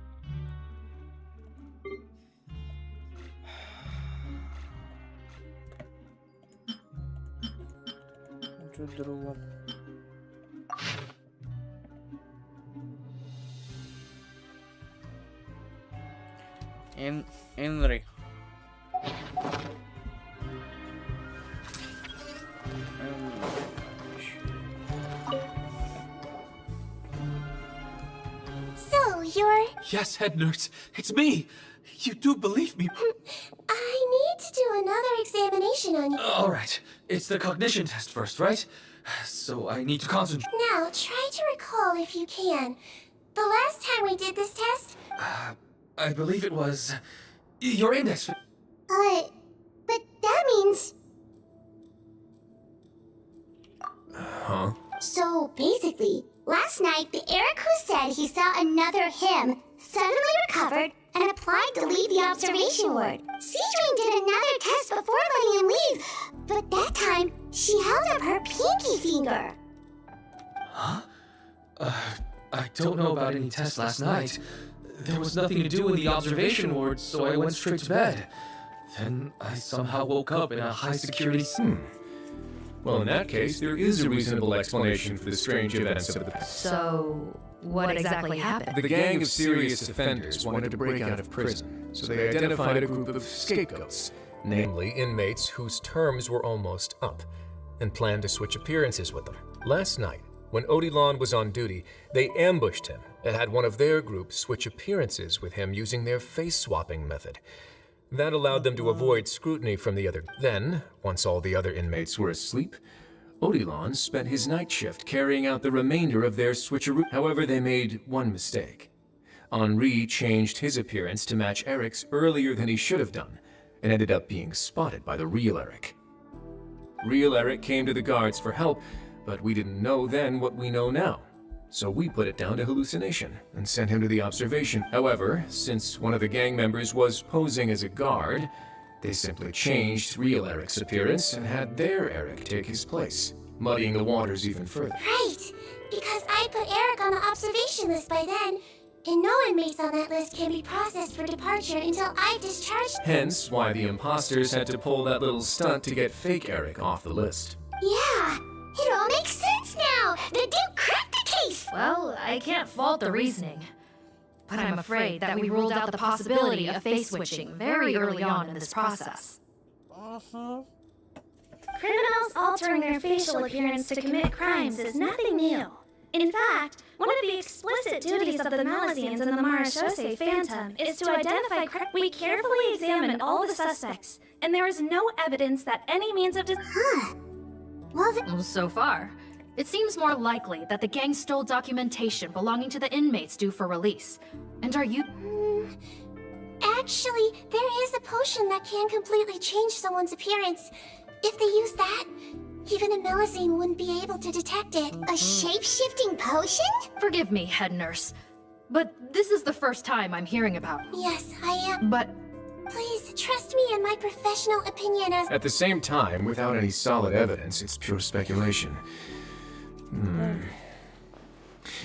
Drugo. Henry. So, you're... Yes, head nurse. It's me. You do believe me. I need to do another examination on you. All right. It's the cognition test first, right? So I need to concentrate. Now, try to recall if you can. The last time we did this test... I believe it was... your index... but that means... Huh? So, basically, last night, the Eric who said he saw another him suddenly recovered and applied to leave the observation ward. Cedrine did another test before letting him leave, but that time, she held up her pinky finger. Huh? I don't know about any tests last night. There was nothing to do in the observation ward, so I went straight to bed. Then I somehow woke up in a high-security... Well, in that case, there is a reasonable explanation for the strange events of the past. So, what exactly happened? The gang of serious offenders wanted to break out of prison, so they identified a group of scapegoats, namely inmates whose terms were almost up, and planned to switch appearances with them. Last night, when Odilon was on duty, they ambushed him and had one of their group switch appearances with him using their face-swapping method. That allowed them to avoid scrutiny from the other. Then, once all the other inmates were asleep, Odilon spent his night shift carrying out the remainder of their switcheroo. However, they made one mistake. Henri changed his appearance to match Eric's earlier than he should have done, and ended up being spotted by the real Eric. Real Eric came to the guards for help, but we didn't know then what we know now. So we put it down to hallucination and sent him to the observation. However, since one of the gang members was posing as a guard, they simply changed real Eric's appearance and had their Eric take his place, muddying the waters even further. Right, because I put Eric on the observation list by then, and no inmates on that list can be processed for departure until I discharged. Hence why the imposters had to pull that little stunt to get fake Eric off the list. Yeah, it all makes sense now. The dude cracked the case. Well, I can't fault the reasoning. But I'm afraid that we ruled out the possibility of face switching very early on in this process. Criminals altering their facial appearance to commit crimes is nothing new. In fact, one of the explicit duties of the Malazines in the Marechaussee Phantom is to identify We carefully examined all the suspects, and there is no evidence that any means of Well, so far, it seems more likely that the gang stole documentation belonging to the inmates due for release. And are you... Actually, there is a potion that can completely change someone's appearance. If they use that, even a Malazine wouldn't be able to detect it. A shape-shifting potion? Forgive me, head nurse, but this is the first time I'm hearing about it. Yes, I am. But... Please, trust me in my professional opinion as... At the same time, without any solid evidence, it's pure speculation.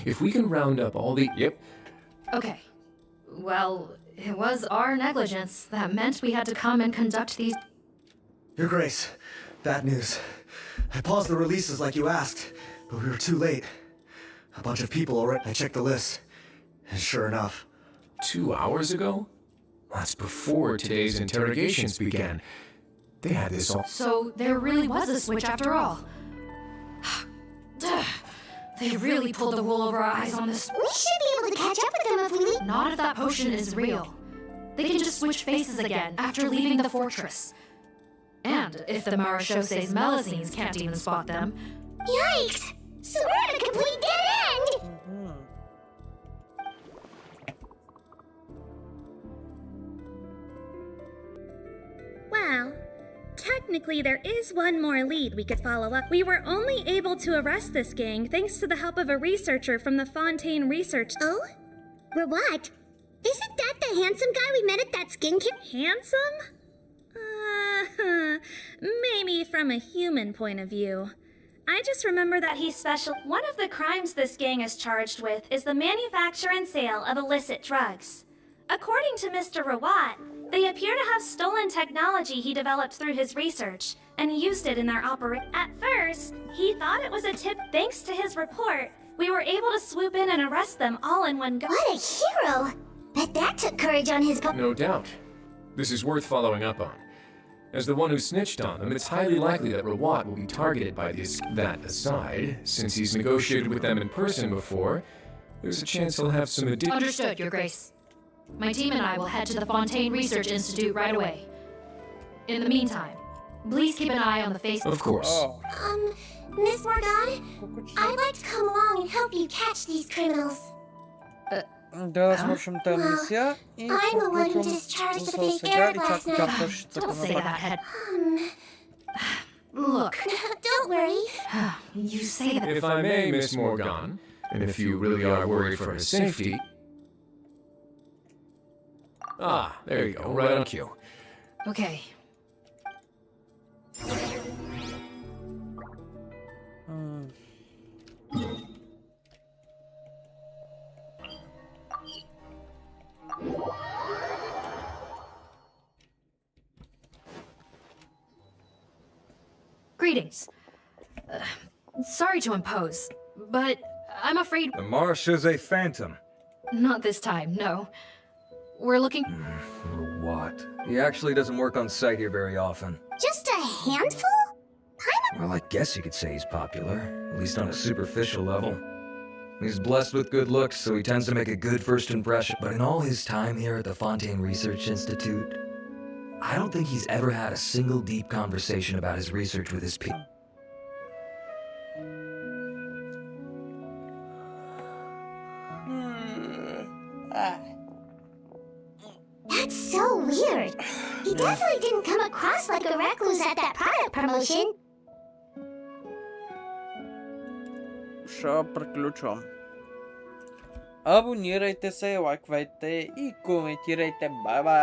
If we can round up all the... Yep. Okay. Well, it was our negligence that meant we had to come and conduct these... Your Grace, bad news. I paused the releases like you asked, but we were too late. A bunch of people already... I checked the list, and sure enough... 2 hours ago? That's before today's interrogations began. They had this all... So there really was a switch after all. They really pulled the wool over our eyes on this. We should be able to catch up with them if we leave. Not if that potion is real. They can just switch faces again after leaving the fortress. And if the Maréchaussée's Malazines can't even spot them... Yikes! So we're at a complete dead end! Well, technically there is one more lead we could follow up. We were only able to arrest this gang thanks to the help of a researcher from the Fontaine Research... Oh? What? Isn't that the handsome guy we met at that skincare... Handsome? Maybe from a human point of view. I just remember that he's special. One of the crimes this gang is charged with is the manufacture and sale of illicit drugs. According to Mr. Rawat, they appear to have stolen technology he developed through his research and used it in their operation. At first, he thought it was a tip. Thanks to his report, we were able to swoop in and arrest them all in one go. What a hero! Bet that took courage on his part. No doubt. This is worth following up on. As the one who snitched on them, it's highly likely that Rawat will be targeted by this. That aside, since he's negotiated with them in person before, there's a chance he'll have some additional... Understood, Your Grace. My team and I will head to the Fontaine Research Institute right away. In the meantime, please keep an eye on the face... Of course. Miss Morgan, I'd like to come along and help you catch these criminals. Да, смотрим та миссия и I'm сега и чакам Don't say that, head. Look. Don't worry. You say that. If I may, Miss Morgan, and if you really are worried for her safety... Ah, there you go, right on cue. Okay. Greetings. Sorry to impose, but I'm afraid... The Maréchaussée Phantom. Not this time, no. We're looking... What? He actually doesn't work on site here very often. Just a handful? Well, I guess you could say he's popular, at least on a superficial level. He's blessed with good looks, so he tends to make a good first impression. But in all his time here at the Fontaine Research Institute, I don't think he's ever had a single deep conversation about his research with his peers. That's so weird. He definitely didn't come across like a recluse at that product promotion. приключвам. Абонирайте се, лайквайте и коментирайте. Бай-бай!